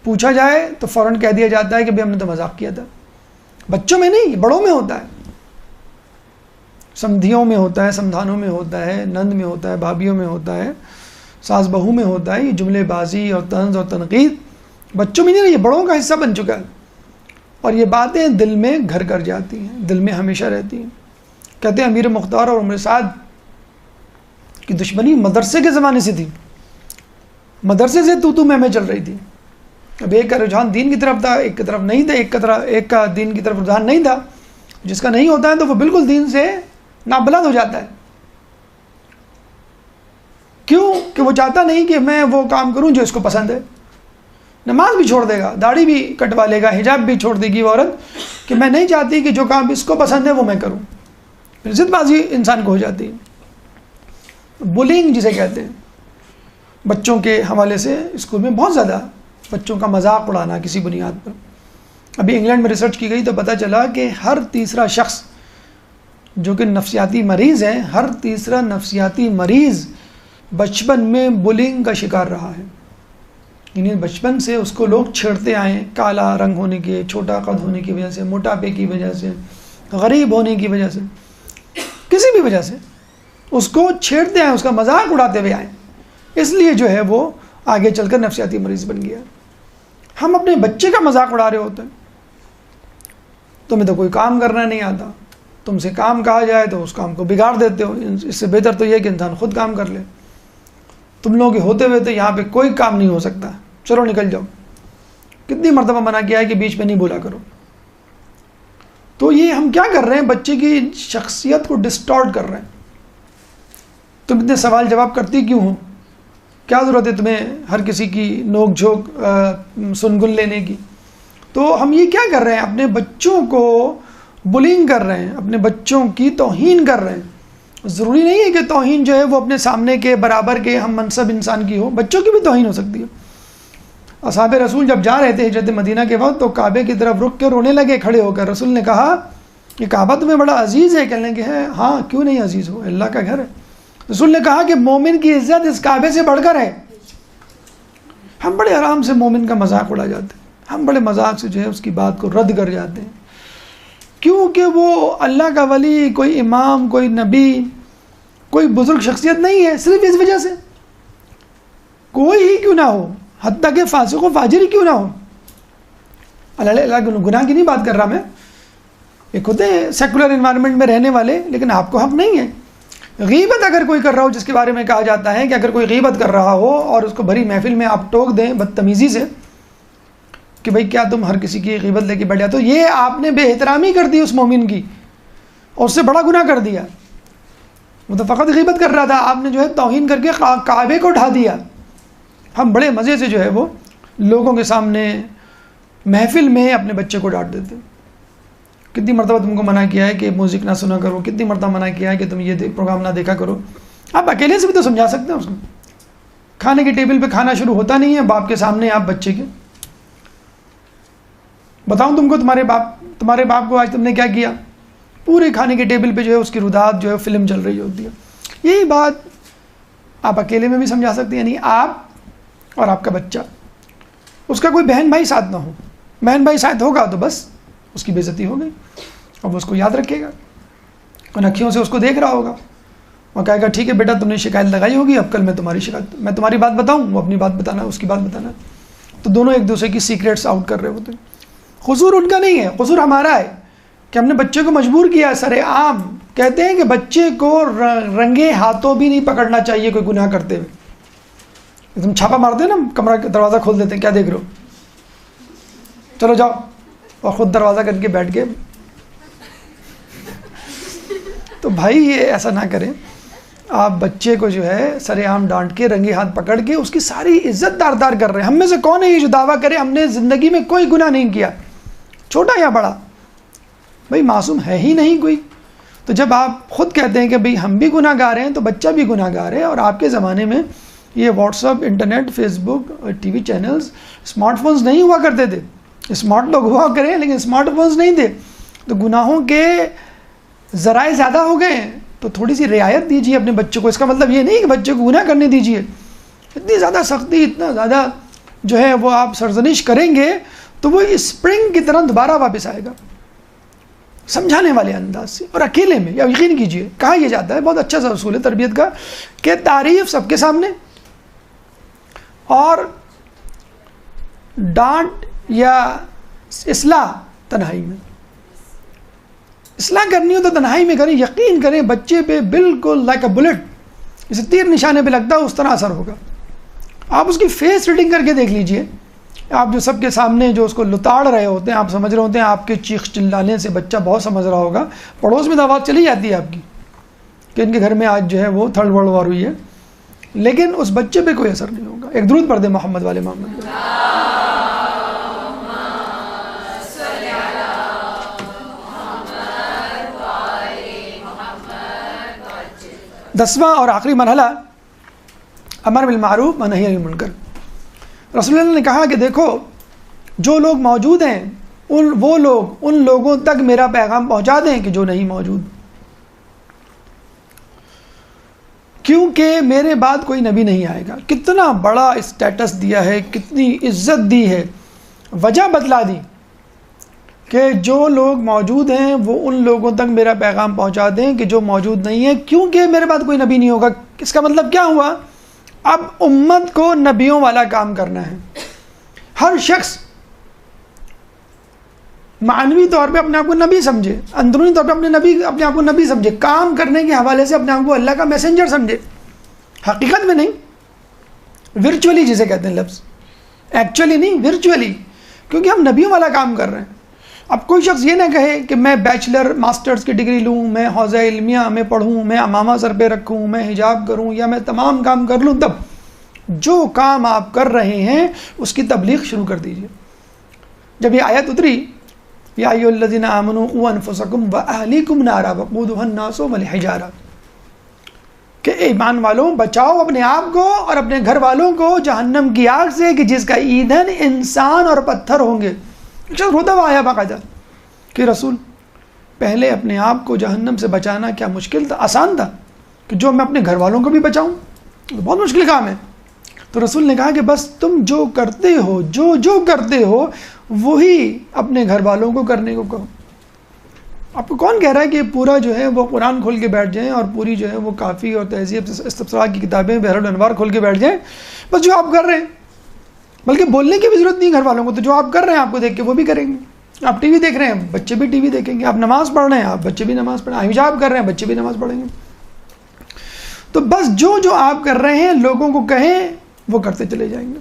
S2: پوچھا جائے تو فوراً کہہ دیا جاتا ہے کہ ہم نے تو مذاق کیا تھا. بچوں میں نہیں، بڑوں میں ہوتا ہے. سمدھیوں میں ہوتا ہے، سمدھانوں میں ہوتا ہے، نند میں ہوتا ہے، بھابھیوں میں ہوتا ہے، ساس بہو میں ہوتا ہے. یہ جملے بازی اور طنز اور تنقید بچوں میں نہیں، یہ بڑوں کا حصہ بن چکا ہے. اور یہ باتیں دل میں گھر کر جاتی ہیں، دل میں ہمیشہ رہتی ہیں. کہتے ہیں امیر مختار اور عمر سعد کی دشمنی مدرسے کے زمانے سے تھی. مدرسے سے تو میں چل رہی تھی. اب ایک کا رجحان دین کی طرف تھا، ایک کی طرف نہیں تھا. ایک کا دین کی طرف رجحان نہیں تھا. جس کا نہیں ہوتا ہے تو وہ بالکل دین سے نابلد ہو جاتا ہے. کیوں؟ کہ وہ چاہتا نہیں کہ میں وہ کام کروں جو اس کو پسند ہے. نماز بھی چھوڑ دے گا، داڑھی بھی کٹوا لے گا، حجاب بھی چھوڑ دے گی وہ عورت کہ میں نہیں چاہتی کہ جو کام اس کو پسند ہے وہ میں کروں. ضد بازی انسان کو ہو جاتی ہے. بولنگ جسے کہتے ہیں، بچوں کے حوالے سے اسکول میں بہت زیادہ بچوں کا مذاق اڑانا کسی بنیاد پر. ابھی انگلینڈ میں ریسرچ کی گئی تو پتہ چلا کہ ہر تیسرا شخص جو کہ نفسیاتی مریض ہے، ہر تیسرا نفسیاتی مریض بچپن میں بولنگ کا شکار رہا ہے. یعنی بچپن سے اس کو لوگ چھیڑتے آئے، کالا رنگ ہونے کے، چھوٹا قد ہونے کی وجہ سے، موٹاپے کی وجہ سے، غریب ہونے کی وجہ سے، کسی بھی وجہ سے اس کو چھیڑتے آئے، اس کا مذاق اڑاتے ہوئے آئے. اس لیے جو ہے وہ آگے چل کر نفسیاتی مریض بن گیا. ہم اپنے بچے کا مذاق اڑا رہے ہوتے ہیں. تمہیں تو کوئی کام کرنا نہیں آتا، تم سے کام کہا جائے تو اس کام کو بگاڑ دیتے ہو. اس سے بہتر تو یہ کہ انسان خود کام کر لے. تم لوگ ہوتے ہوئے تو یہاں پہ کوئی کام نہیں ہو سکتا، چلو نکل جاؤ. کتنی مرتبہ منع کیا ہے کہ بیچ میں نہیں بولا کرو. تو یہ ہم کیا کر رہے ہیں؟ بچے کی شخصیت کو ڈسٹارٹ کر رہے ہیں. تم اتنے سوال جواب کرتی کیوں ہو؟ کیا ضرورت ہے تمہیں ہر کسی کی نوک جھوک سنگن لینے کی؟ تو ہم یہ کیا کر رہے ہیں؟ اپنے بچوں کو بلنگ کر رہے ہیں، اپنے بچوں کی توہین کر رہے ہیں. ضروری نہیں ہے کہ توہین جو ہے وہ اپنے سامنے کے برابر کے ہم منصب انسان کی ہو، بچوں کی بھی توہین ہو سکتی ہے. اصحاب رسول جب جا رہے تھے ہجرت مدینہ کے وقت تو کعبے کی طرف رک کے رونے لگے کھڑے ہو کر. رسول نے کہا کہ کعبہ تمہیں بڑا عزیز ہے؟ کہنے لگے ہے ہاں کیوں نہیں عزیز ہو، اللہ کا گھر ہے. رسول نے کہا کہ مومن کی عزت اس کعبے سے بڑھ کر ہے. ہم بڑے آرام سے مومن کا مذاق اڑا جاتے ہیں، ہم بڑے مذاق سے جو ہے اس کی بات کو رد کر جاتے ہیں. کیونکہ وہ اللہ کا ولی، کوئی امام، کوئی نبی، کوئی بزرگ شخصیت نہیں ہے. صرف اس وجہ سے کوئی ہی کیوں نہ ہو، حتیٰ کہ فاسق و فاجر ہی کیوں نہ ہو. اللہ گناہ کی نہیں بات کر رہا میں. ایک ہوتے ہیں سیکولر انوائرمنٹ میں رہنے والے، لیکن آپ کو حق نہیں ہے. غیبت اگر کوئی کر رہا ہو، جس کے بارے میں کہا جاتا ہے کہ اگر کوئی غیبت کر رہا ہو اور اس کو بھری محفل میں آپ ٹوک دیں بدتمیزی سے کہ بھئی کیا تم ہر کسی کی غیبت لے کے بیٹھ جاتے ہو، یہ آپ نے بے احترامی کر دی اس مومن کی اور اس سے بڑا گناہ کر دیا. وہ تو فقط غیبت کر رہا تھا، آپ نے جو ہے توہین کر کے کعبے کو اٹھا دیا. ہم بڑے مزے سے جو ہے وہ لوگوں کے سامنے محفل میں اپنے بچے کو ڈانٹ دیتے. کتنی مرتبہ تم کو منع کیا ہے کہ میوزک نہ سنا کرو، کتنی مرتبہ منع کیا ہے کہ تم یہ پروگرام نہ دیکھا کرو. آپ اکیلے سے بھی تو سمجھا سکتے ہیں اس کو. کھانے کے ٹیبل پہ کھانا شروع ہوتا نہیں ہے باپ کے سامنے، آپ بچے کے. بتاؤں تم کو تمہارے باپ کو آج تم نے کیا کیا؟ پورے کھانے کے ٹیبل پہ جو ہے اس کی رودات جو ہے فلم چل رہی ہوتی ہے. یہی بات آپ اکیلے میں بھی سمجھا سکتے ہیں. یعنی آپ اور آپ کا بچہ، اس کا کوئی بہن بھائی ساتھ نہ ہو. بہن بھائی ساتھ ہوگا تو بس اس کی بے عزتی ہو گئی. اب وہ اس کو یاد رکھے گا، ان اکھیوں سے اس کو دیکھ رہا ہوگا اور کہے گا ٹھیک ہے بیٹا تم نے شکایت لگائی ہوگی، اب کل میں تمہاری بات بتاؤں، وہ اپنی بات بتانا، اس کی بات بتانا. تو دونوں ایک دوسرے کی سیکریٹس آؤٹ کر رہے ہوتے ہیں. قصور ان کا نہیں ہے، قصور ہمارا ہے کہ ہم نے بچے کو مجبور کیا. سر عام کہتے ہیں کہ بچے کو رنگے ہاتھوں بھی نہیں پکڑنا چاہیے کوئی گناہ کرتے ہوئے. تم چھاپا مارتے ہیں نا، کمرہ کا دروازہ کھول دیتے ہیں، کیا دیکھ رہے ہو، چلو جاؤ، اور خود دروازہ کر کے بیٹھ کے. تو بھائی یہ ایسا نہ کریں. آپ بچے کو جو ہے سر عام ڈانٹ کے رنگے ہاتھ پکڑ کے اس کی ساری عزت دار کر رہے ہیں. ہم میں سے کون ہے یہ جو دعویٰ کرے ہم نے زندگی میں کوئی گناہ نہیں کیا، چھوٹا یا بڑا؟ بھائی معصوم ہے ہی نہیں کوئی. تو جب آپ خود کہتے ہیں کہ بھئی ہم بھی گناہ گار ہیں تو بچہ بھی گناہ گار ہے. اور آپ کے زمانے میں یہ WhatsApp, internet, Facebook, TV channels, smartphones نہیں ہوا کرتے تھے. اسمارٹ لوگ ہوا کریں لیکن اسمارٹ فونز نہیں تھے. تو گناہوں کے ذرائع زیادہ ہو گئے ہیں. تو تھوڑی سی رعایت دیجیے اپنے بچوں کو. اس کا مطلب یہ نہیں کہ بچے کو گناہ کرنے دیجیے. اتنی زیادہ سختی، اتنا زیادہ جو ہے وہ آپ سرزنش کریں گے تو وہ اسپرنگ کی طرح دوبارہ واپس آئے گا، سمجھانے والے انداز سے اور اکیلے میں. یا یقین کیجیے کہا یہ جاتا ہے، بہت اچھا سا اصول ہے تربیت کا، کہ تعریف سب کے سامنے اور ڈانٹ یا اصلاح تنہائی میں. اصلاح کرنی ہو تو تنہائی میں کریں. یقین کریں بچے پہ بالکل لائک اے بلٹ، جسے تیر نشانے پہ لگتا ہے اس طرح اثر ہوگا. آپ اس کی فیس ریڈنگ کر کے دیکھ لیجئے. آپ جو سب کے سامنے جو اس کو لتاڑ رہے ہوتے ہیں، آپ سمجھ رہے ہوتے ہیں آپ کے چیخ چلانے سے بچہ بہت سمجھ رہا ہوگا، پڑوس میں تو آواز چلی جاتی ہے آپ کی کہ ان کے گھر میں آج جو ہے وہ تھرڈ ورلڈ وار ہوئی ہے، لیکن اس بچے پہ کوئی اثر نہیں ہوگا. ایک درود پڑھ دیں محمد والے محمد. 10واں اور آخری مرحلہ امر بالمعروف و نہی عن المنکر. رسول اللہ نے کہا کہ دیکھو جو لوگ موجود ہیں وہ لوگ ان لوگوں تک میرا پیغام پہنچا دیں کہ جو نہیں موجود، کیونکہ میرے بعد کوئی نبی نہیں آئے گا. کتنا بڑا اسٹیٹس دیا ہے، کتنی عزت دی ہے، وجہ بتلا دی کہ جو لوگ موجود ہیں وہ ان لوگوں تک میرا پیغام پہنچا دیں کہ جو موجود نہیں ہے، کیونکہ میرے بعد کوئی نبی نہیں ہوگا. اس کا مطلب کیا ہوا؟ اب امت کو نبیوں والا کام کرنا ہے. ہر شخص معنوی طور پہ اپنے آپ کو نبی سمجھے، اندرونی طور پہ اپنے آپ کو نبی سمجھے، کام کرنے کے حوالے سے اپنے آپ کو اللہ کا میسنجر سمجھے. حقیقت میں نہیں، ورچولی جسے کہتے ہیں لفظ، ایکچولی نہیں، ورچولی، کیونکہ ہم نبیوں والا کام کر رہے ہیں. اب کوئی شخص یہ نہ کہے کہ میں بیچلر ماسٹرز کی ڈگری لوں، میں حوزہ علمیہ میں پڑھوں، میں امامہ سر پہ رکھوں، میں حجاب کروں، یا میں تمام کام کر لوں. تب جو کام آپ کر رہے ہیں اس کی تبلیغ شروع کر دیجیے. جب یہ آیت اتری یا ایھا الذین آمنوا قوا انفسکم واہلیکم نارا وقودھا الناس والحجارہ، کہ ایمان والوں بچاؤ اپنے آپ کو اور اپنے گھر والوں کو جہنم کی آگ سے کہ جس کا ایندھن انسان اور پتھر ہوں گے. ایک شخص روتا ہوا آیا باقاعدہ کہ رسول پہلے اپنے آپ کو جہنم سے بچانا کیا مشکل تھا؟ آسان تھا کہ جو میں اپنے گھر والوں کو بھی بچاؤں؟ تو بہت مشکل کام ہے. تو رسول نے کہا کہ بس تم جو کرتے ہو، جو کرتے ہو وہی اپنے گھر والوں کو کرنے کو کہو. آپ کو کون کہہ رہا ہے کہ پورا جو ہے وہ قرآن کھول کے بیٹھ جائیں اور پوری جو ہے وہ کافی اور تہذیب استفسار کی کتابیں بحر الانوار کھول کے بیٹھ جائیں؟ بس جو آپ کر رہے ہیں، بلکہ بولنے کی بھی ضرورت نہیں گھر والوں کو. تو جو آپ کر رہے ہیں آپ کو دیکھ کے وہ بھی کریں گے. آپ ٹی وی دیکھ رہے ہیں، بچے بھی ٹی وی دیکھیں گے. آپ نماز پڑھ رہے ہیں، آپ بچے بھی نماز پڑھیں گے. حجاب کر رہے ہیں، بچے بھی نماز پڑھیں گے. تو بس جو آپ کر رہے ہیں لوگوں کو کہیں وہ کرتے چلے جائیں گے.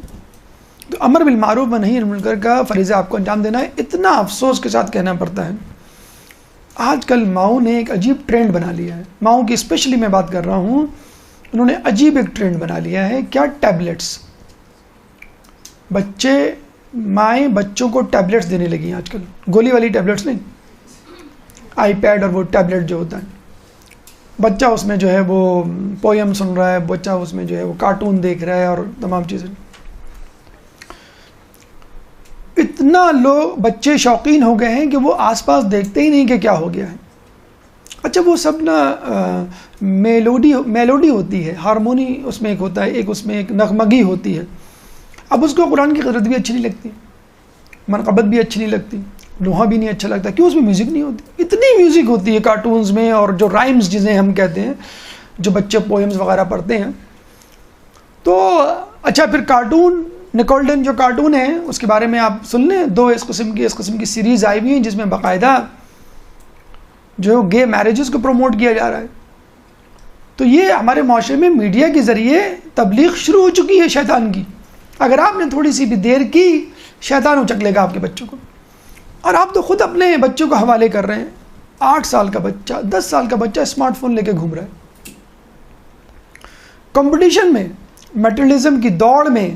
S2: تو امر بالمعروف و نہی عن المنکر کا فریضہ آپ کو انجام دینا ہے. اتنا افسوس کے ساتھ کہنا پڑتا ہے آج کل ماؤں نے ایک عجیب ٹرینڈ بنا لیا ہے. ماؤں کی اسپیشلی میں بات کر رہا ہوں، انہوں نے عجیب ایک ٹرینڈ بنا لیا ہے. کیا؟ ٹیبلٹس. مائیں بچوں کو ٹیبلٹس دینے لگی ہیں آج کل. گولی والی ٹیبلٹس نہیں، آئی پیڈ اور وہ ٹیبلٹ جو ہوتا ہے. بچہ اس میں جو ہے وہ پویم سن رہا ہے، بچہ اس میں جو ہے وہ کارٹون دیکھ رہا ہے اور تمام چیزیں. اتنا لوگ بچے شوقین ہو گئے ہیں کہ وہ آس پاس دیکھتے ہی نہیں کہ کیا ہو گیا ہے. اچھا وہ سب نا میلوڈی ہوتی ہے، ہارمونی اس میں ایک ہوتا ہے، ایک اس میں ایک نغمگی ہوتی ہے. اب اس کو قرآن کی قدرت بھی اچھی نہیں لگتی، منقبت بھی اچھی نہیں لگتی، لوہا بھی نہیں اچھا لگتا. کیوں؟ اس میں میوزک نہیں ہوتی. اتنی میوزک ہوتی ہے کارٹونز میں، اور جو رائمز جسے ہم کہتے ہیں، جو بچے پوئمز وغیرہ پڑھتے ہیں. تو اچھا پھر کارٹون نکولڈن جو کارٹون ہے اس کے بارے میں آپ سن لیں. 2 اس قسم کی سیریز آئی ہوئی ہیں جس میں باقاعدہ جو گے میرجز کو پروموٹ کیا جا رہا ہے. تو یہ ہمارے معاشرے میں میڈیا کے ذریعے تبلیغ شروع ہو چکی ہے شیطان کی. اگر آپ نے تھوڑی سی بھی دیر کی شیطان اچک لے گا آپ کے بچوں کو. اور آپ تو خود اپنے بچوں کو حوالے کر رہے ہیں. 8 سال کا بچہ، 10 سال کا بچہ اسمارٹ فون لے کے گھوم رہا ہے. کمپٹیشن میں، میٹرلزم کی دوڑ میں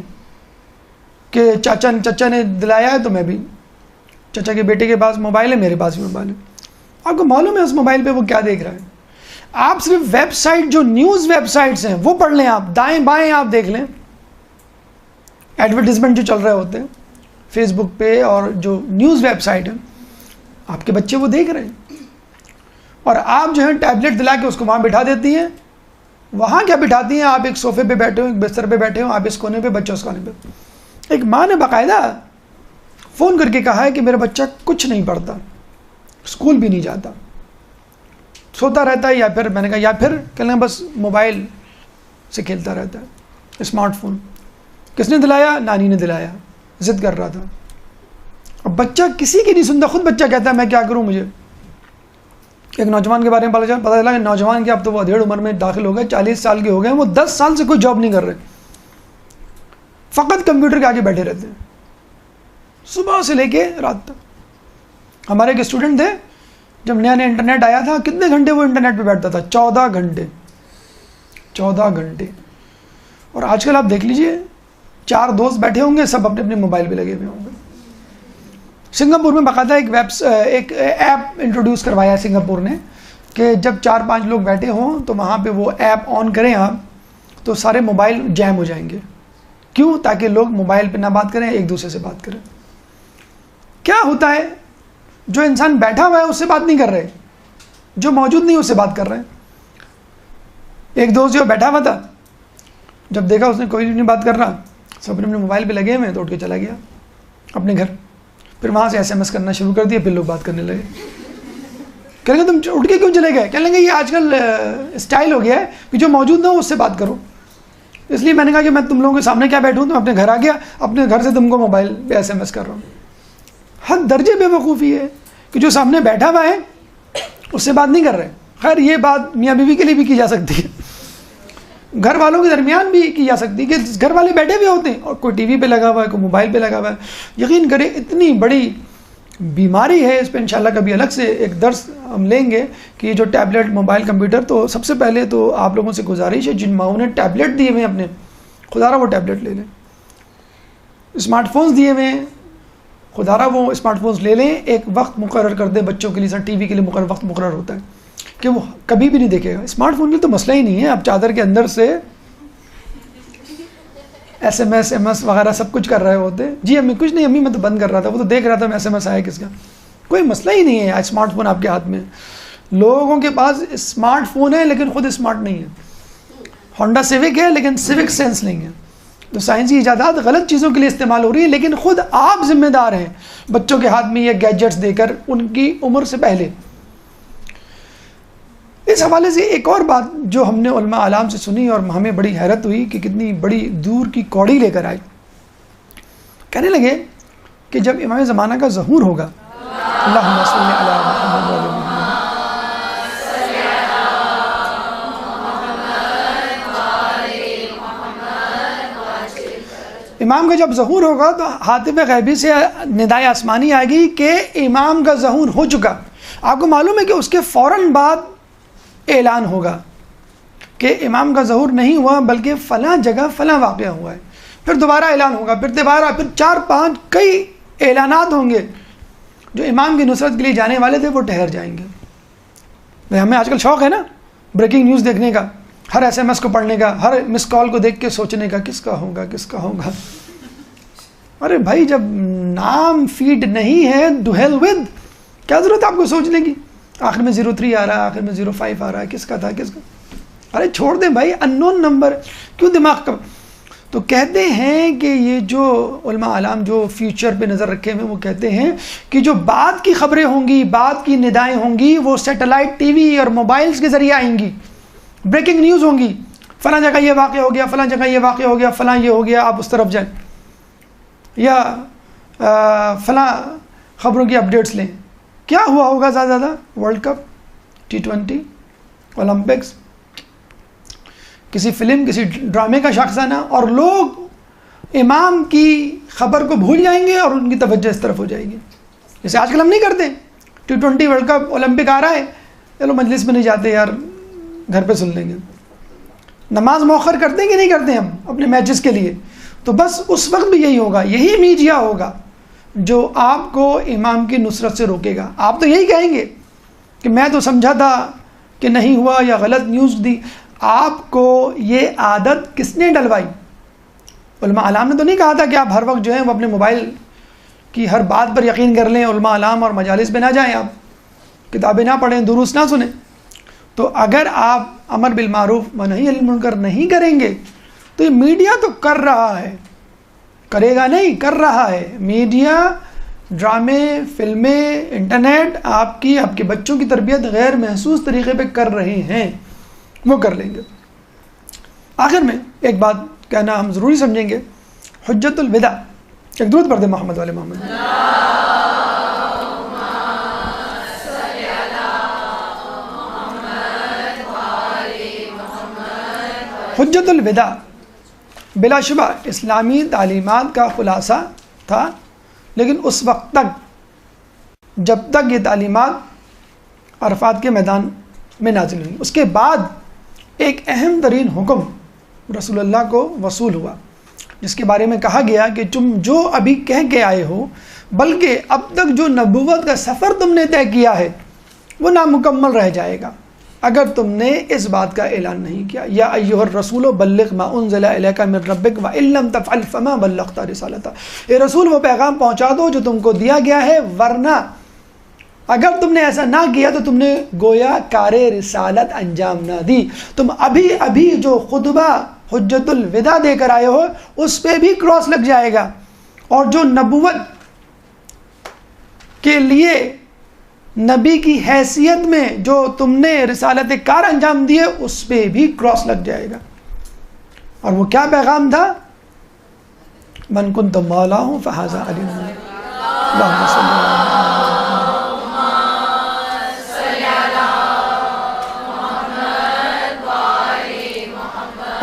S2: کہ چچا نے دلایا ہے تو میں بھی، چچا کے بیٹے کے پاس موبائل ہے، میرے پاس بھی موبائل ہے. آپ کو معلوم ہے اس موبائل پہ وہ کیا دیکھ رہا ہے؟ آپ صرف ویب سائٹ، جو نیوز ویب سائٹس ہیں وہ پڑھ لیں، آپ دائیں بائیں آپ دیکھ لیں، ایڈورٹیزمنٹ جو چل رہے ہوتے ہیں فیس بک پہ اور جو نیوز ویب سائٹ ہے، آپ کے بچے وہ دیکھ رہے ہیں. اور آپ جو ہے ٹیبلٹ دلا کے اس کو وہاں بٹھا دیتی ہیں. وہاں کیا بٹھاتی ہیں؟ آپ ایک صوفے پہ بیٹھے ہو, ایک بستر پہ بیٹھے ہو, آپ اس کونے پہ, بچہ اس کونے پہ. ایک ماں نے باقاعدہ فون کر کے کہا ہے کہ میرا بچہ کچھ نہیں پڑھتا, اسکول بھی نہیں جاتا, سوتا رہتا ہے, یا پھر میں نے کہا یا پھر کہنا بس موبائل سے کھیلتا رہتا ہے, اسمارٹ فون. کس نے دلایا؟ نانی نے دلایا, ضد کر رہا تھا. اب بچہ کسی کی نہیں سنتا, خود بچہ کہتا ہے میں کیا کروں. مجھے ایک نوجوان کے بارے میں پتہ چلا کہ نوجوان کے اب تو وہ ادھیڑ عمر میں داخل ہو گئے, 40 سال کے ہو گئے, وہ 10 سال سے کوئی جاب نہیں کر رہے, فقط کمپیوٹر کے آگے بیٹھے رہتے ہیں صبح سے لے کے رات تک. ہمارے ایک اسٹوڈنٹ تھے, جب نیا نیا انٹرنیٹ آیا تھا, کتنے گھنٹے وہ انٹرنیٹ پہ بیٹھتا تھا؟ 14 گھنٹے. 14 گھنٹے. اور آج کل آپ دیکھ لیجئے 4 دوست بیٹھے ہوں گے, سب اپنے اپنے موبائل پہ لگے ہوئے ہوں گے. سنگاپور میں باقاعدہ ایک ایپ انٹروڈیوس کروایا ہے سنگاپور نے, کہ جب 4-5 لوگ بیٹھے ہوں تو وہاں پہ وہ ایپ آن کریں آپ تو سارے موبائل جیم ہو جائیں گے. کیوں؟ تاکہ لوگ موبائل پہ نہ بات کریں, ایک دوسرے سے بات کریں. کیا ہوتا ہے؟ جو انسان بیٹھا ہوا ہے اس سے بات نہیں کر رہے, جو موجود نہیں اس سے بات کر رہے ہیں. ایک دوست جو بیٹھا ہوا تھا, جب دیکھا اس نے کوئی نہیں بات کر رہا, سب اپنے اپنے موبائل پہ لگے ہوئے, تو اٹھ کے چلا گیا اپنے گھر. پھر وہاں سے SMS کرنا شروع کر دیا, پھر لوگ بات کرنے لگے. کہیں گے تم اٹھ کے کیوں چلے گئے؟ کہنے لگے یہ آج کل اسٹائل ہو گیا ہے کہ جو موجود نہ ہو اس سے بات کرو. اس لیے میں نے کہا کہ میں تم لوگوں کے سامنے کیا بیٹھوں, تو اپنے گھر آ گیا, اپنے گھر سے تم کو موبائل پہ SMS کر رہا ہوں. حد درجے بے وقوفی ہے کہ جو سامنے بیٹھا ہوا ہے اس سے بات نہیں کر رہے. خیر یہ بات میاں بیوی کے لیے بھی کی جا سکتی ہے, گھر والوں کے درمیان بھی کی جا سکتی ہے, کہ گھر والے بیٹھے ہوئے ہوتے ہیں اور کوئی ٹی وی پہ لگا ہوا ہے, کوئی موبائل پہ لگا ہوا ہے. یقین کریں اتنی بڑی بیماری ہے, اس پہ انشاءاللہ کبھی الگ سے ایک درس ہم لیں گے کہ یہ جو ٹیبلٹ, موبائل, کمپیوٹر. تو سب سے پہلے تو آپ لوگوں سے گزارش ہے جن ماؤں نے ٹیبلٹ دیے ہوئے ہیں اپنے, خدا را وہ ٹیبلٹ لے لیں. اسمارٹ فونز دیے ہوئے ہیں, خدا را وہ اسمارٹ فونز لے لیں. ایک وقت مقرر کر دیں بچوں کے لیے, ٹی وی کے لیے مقرر وقت مقرر ہوتا ہے کہ وہ کبھی بھی نہیں دیکھے گا. اسمارٹ فون کی تو مسئلہ ہی نہیں ہے, آپ چادر کے اندر سے SMS وغیرہ سب کچھ کر رہے ہوتے. جی امی کچھ نہیں, امی میں تو بند کر رہا تھا, وہ تو دیکھ رہا تھا میں SMS آیا کس کا. کوئی مسئلہ ہی نہیں ہے, اسمارٹ فون آپ کے ہاتھ میں. لوگوں کے پاس اسمارٹ فون ہے لیکن خود اسمارٹ نہیں ہے. ہونڈا سیوک ہے لیکن سیوک سینس نہیں ہے. تو سائنسی ایجادات غلط چیزوں کے لیے استعمال ہو رہی ہے, لیکن خود آپ ذمہ دار ہیں بچوں کے ہاتھ میں یہ گیجٹس دے کر ان کی عمر سے پہلے. اس حوالے سے ایک اور بات جو ہم نے علماء اعلام سے سنی اور ہمیں بڑی حیرت ہوئی کہ کتنی بڑی دور کی کوڑی لے کر آئے. کہنے لگے کہ جب امام زمانہ کا ظہور ہوگا, اللہم صلی علی محمد و علی محمد, امام کا جب ظہور ہوگا تو حاطب غیبی سے ندائے آسمانی آئے گی کہ امام کا ظہور ہو چکا. آپ کو معلوم ہے کہ اس کے فوراً بعد اعلان ہوگا کہ امام کا ظہور نہیں ہوا بلکہ فلاں جگہ فلاں واقعہ ہوا ہے. پھر دوبارہ اعلان ہوگا, پھر دوبارہ, پھر 4-5 کئی اعلانات ہوں گے. جو امام کی نصرت کے لیے جانے والے تھے وہ ٹھہر جائیں گے. ہمیں آج کل شوق ہے نا بریکنگ نیوز دیکھنے کا, ہر SMS کو پڑھنے کا, ہر مس کال کو دیکھ کے سوچنے کا کس کا ہوگا کس کا ہوگا. ارے بھائی جب نام فیڈ نہیں ہے ڈو ہیل ود, کیا ضرورت ہے آپ کو سوچنے کی. آخر میں 03 آ رہا ہے, آخر میں 05 آ رہا ہے, کس کا تھا کس کا. ارے چھوڑ دیں بھائی, ان نون نمبر کیوں دماغ کا. تو کہتے ہیں کہ یہ جو علماء اعلام جو فیوچر پہ نظر رکھے ہوئے, وہ کہتے ہیں کہ جو بعد کی خبریں ہوں گی, بعد کی ندائیں ہوں گی, وہ سیٹلائٹ ٹی وی اور موبائلز کے ذریعے آئیں گی. بریکنگ نیوز ہوں گی, فلاں جگہ یہ واقع ہو گیا, فلاں جگہ یہ واقع ہو گیا, فلاں یہ ہو گیا, آپ اس طرف جائیں, یا فلاں خبروں کی اپڈیٹس لیں. کیا ہوا ہوگا زیادہ زیادہ؟ ورلڈ کپ, T20, اولمپکس, کسی فلم, کسی ڈرامے کا شاخسانہ, اور لوگ امام کی خبر کو بھول جائیں گے اور ان کی توجہ اس طرف ہو جائے گی. جیسے آج کل ہم نہیں کرتے, T20 ورلڈ کپ, اولمپک آ رہا ہے, چلو مجلس میں نہیں جاتے یار, گھر پہ سن لیں گے. نماز مؤخر کرتے ہیں کہ نہیں کرتے ہم اپنے میچز کے لیے؟ تو بس اس وقت بھی یہی ہوگا, یہی میڈیا ہوگا جو آپ کو امام کی نصرت سے روکے گا. آپ تو یہی کہیں گے کہ میں تو سمجھا تھا کہ نہیں ہوا, یا غلط نیوز دی. آپ کو یہ عادت کس نے ڈلوائی؟ علماء اعلام نے تو نہیں کہا تھا کہ آپ ہر وقت جو ہے وہ اپنے موبائل کی ہر بات پر یقین کر لیں, علماء اعلام اور مجالس پہ نہ جائیں آپ. کتابیں نہ پڑھیں، دروس نہ سنیں، تو اگر آپ امر بالمعروف و نہی عن المنکر نہیں کریں گے تو یہ میڈیا تو کر رہا ہے، کرے گا نہیں، کر رہا ہے۔ میڈیا، ڈرامے، فلمیں، انٹرنیٹ آپ کے بچوں کی تربیت غیر محسوس طریقے پہ کر رہے ہیں، وہ کر لیں گے۔ آخر میں ایک بات کہنا ہم ضروری سمجھیں گے، حجت الوداع، ایک درود پڑھ دیں محمد والے محمد۔ حجت الوداع بلا شبہ اسلامی تعلیمات کا خلاصہ تھا، لیکن اس وقت تک جب تک یہ تعلیمات عرفات کے میدان میں نازل ہوئی، اس کے بعد ایک اہم ترین حکم رسول اللہ کو وصول ہوا، جس کے بارے میں کہا گیا کہ تم جو ابھی کہہ کے آئے ہو، بلکہ اب تک جو نبوت کا سفر تم نے طے کیا ہے وہ نامکمل رہ جائے گا اگر تم نے اس بات کا اعلان نہیں کیا۔ یا ایھا الرسول بلغ ما انزل الیک من ربک وان لم تفعل فما بلغت رسالتہ، اے رسول وہ پیغام پہنچا دو جو تم کو دیا گیا ہے، ورنہ اگر تم نے ایسا نہ کیا تو تم نے گویا کار رسالت انجام نہ دی۔ تم ابھی جو خطبہ حجت الوداع دے کر آئے ہو اس پہ بھی کراس لگ جائے گا، اور جو نبوت کے لیے نبی کی حیثیت میں جو تم نے رسالت کار انجام دی ہے اس پہ بھی کراس لگ جائے گا۔ اور وہ کیا پیغام تھا؟ من کنت مولاہ فہذا علی اللہم صلی اللہ علیہ وسلم۔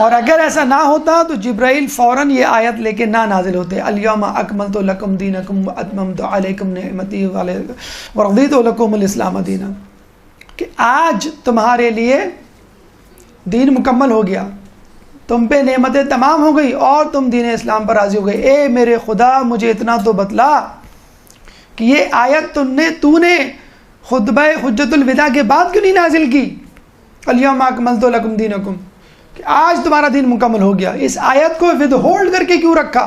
S2: اور اگر ایسا نہ ہوتا تو جبرائیل فوراً یہ آیت لے کے نہ نازل ہوتے، الیوم اکملت لکم دینکم واتممت علیکم نعمتی ورضیت لکم الاسلام دینا، کہ آج تمہارے لیے دین مکمل ہو گیا، تم پہ نعمتیں تمام ہو گئی اور تم دین اسلام پر راضی ہو گئے۔ اے میرے خدا مجھے اتنا تو بتلا کہ یہ آیت تو نے خطبہ حجت الوداع کے بعد کیوں نہیں نازل کی؟ الیوم اکملت لکم دینکم، کہ آج تمہارا دین مکمل ہو گیا، اس آیت کو ود ہولڈ کر کے کیوں رکھا؟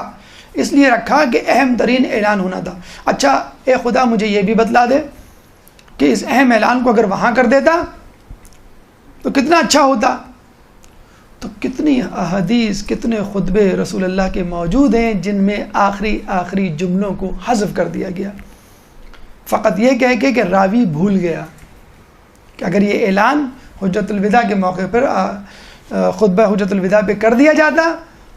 S2: اس لیے رکھا کہ اہم ترین اعلان ہونا تھا۔ اچھا اے خدا مجھے یہ بھی بتلا دے کہ اس اہم اعلان کو اگر وہاں کر دیتا تو کتنا اچھا ہوتا۔ تو کتنی احادیث، کتنے خطبے رسول اللہ کے موجود ہیں جن میں آخری جملوں کو حذف کر دیا گیا، فقط یہ کہہ کے کہ راوی بھول گیا، کہ اگر یہ اعلان حجت الوداع کے موقع پر خطبہ حجت الوداع پہ کر دیا جاتا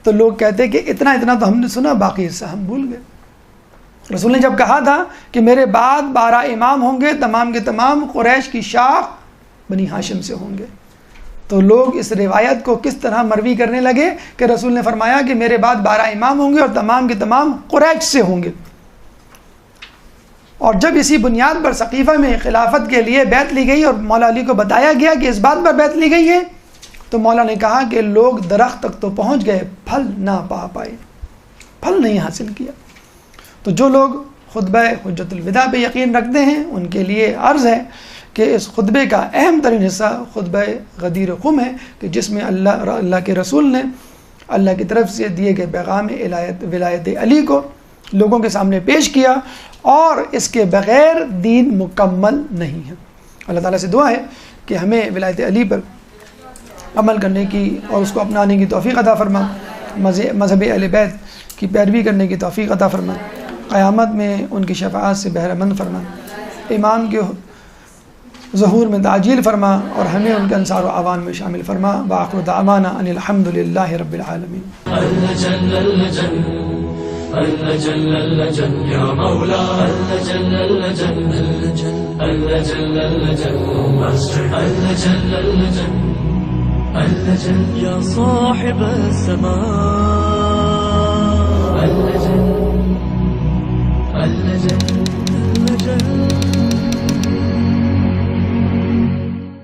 S2: تو لوگ کہتے کہ اتنا تو ہم نے سنا، باقی حصہ ہم بھول گئے۔ رسول نے جب کہا تھا کہ میرے بعد 12 امام ہوں گے، تمام کے تمام قریش کی شاخ بنی ہاشم سے ہوں گے، تو لوگ اس روایت کو کس طرح مروی کرنے لگے کہ رسول نے فرمایا کہ میرے بعد 12 امام ہوں گے اور تمام کے تمام قریش سے ہوں گے۔ اور جب اسی بنیاد پر سقیفہ میں خلافت کے لیے بیعت لی گئی اور مولا علی کو بتایا گیا کہ اس بات پر بیعت لی گئی ہے، تو مولا نے کہا کہ لوگ درخت تک تو پہنچ گئے، پھل نہ پا پائے، پھل نہیں حاصل کیا۔ تو جو لوگ خطبہ حجت الوداع پہ یقین رکھتے ہیں ان کے لیے عرض ہے کہ اس خطبے کا اہم ترین حصہ خطبہ غدیر خم ہے، کہ جس میں اللہ کے رسول نے اللہ کی طرف سے دیے گئے پیغام ولایت علی کو لوگوں کے سامنے پیش کیا، اور اس کے بغیر دین مکمل نہیں ہے۔ اللہ تعالیٰ سے دعا ہے کہ ہمیں ولایت علی پر عمل کرنے کی اور اس کو اپنانے کی توفیق عطا فرما، مذہب اہل بیت کی پیروی کرنے کی توفیق عطا فرما، قیامت میں ان کی شفاعت سے بہرہ مند فرما، ایمان کے ظہور میں تعجیل فرما، اور ہمیں ان کے انصار و اعوان میں شامل فرما۔ وآخر دعوانا ان الحمد للہ رب العالمین۔
S1: يا مولا يا صاحب السماء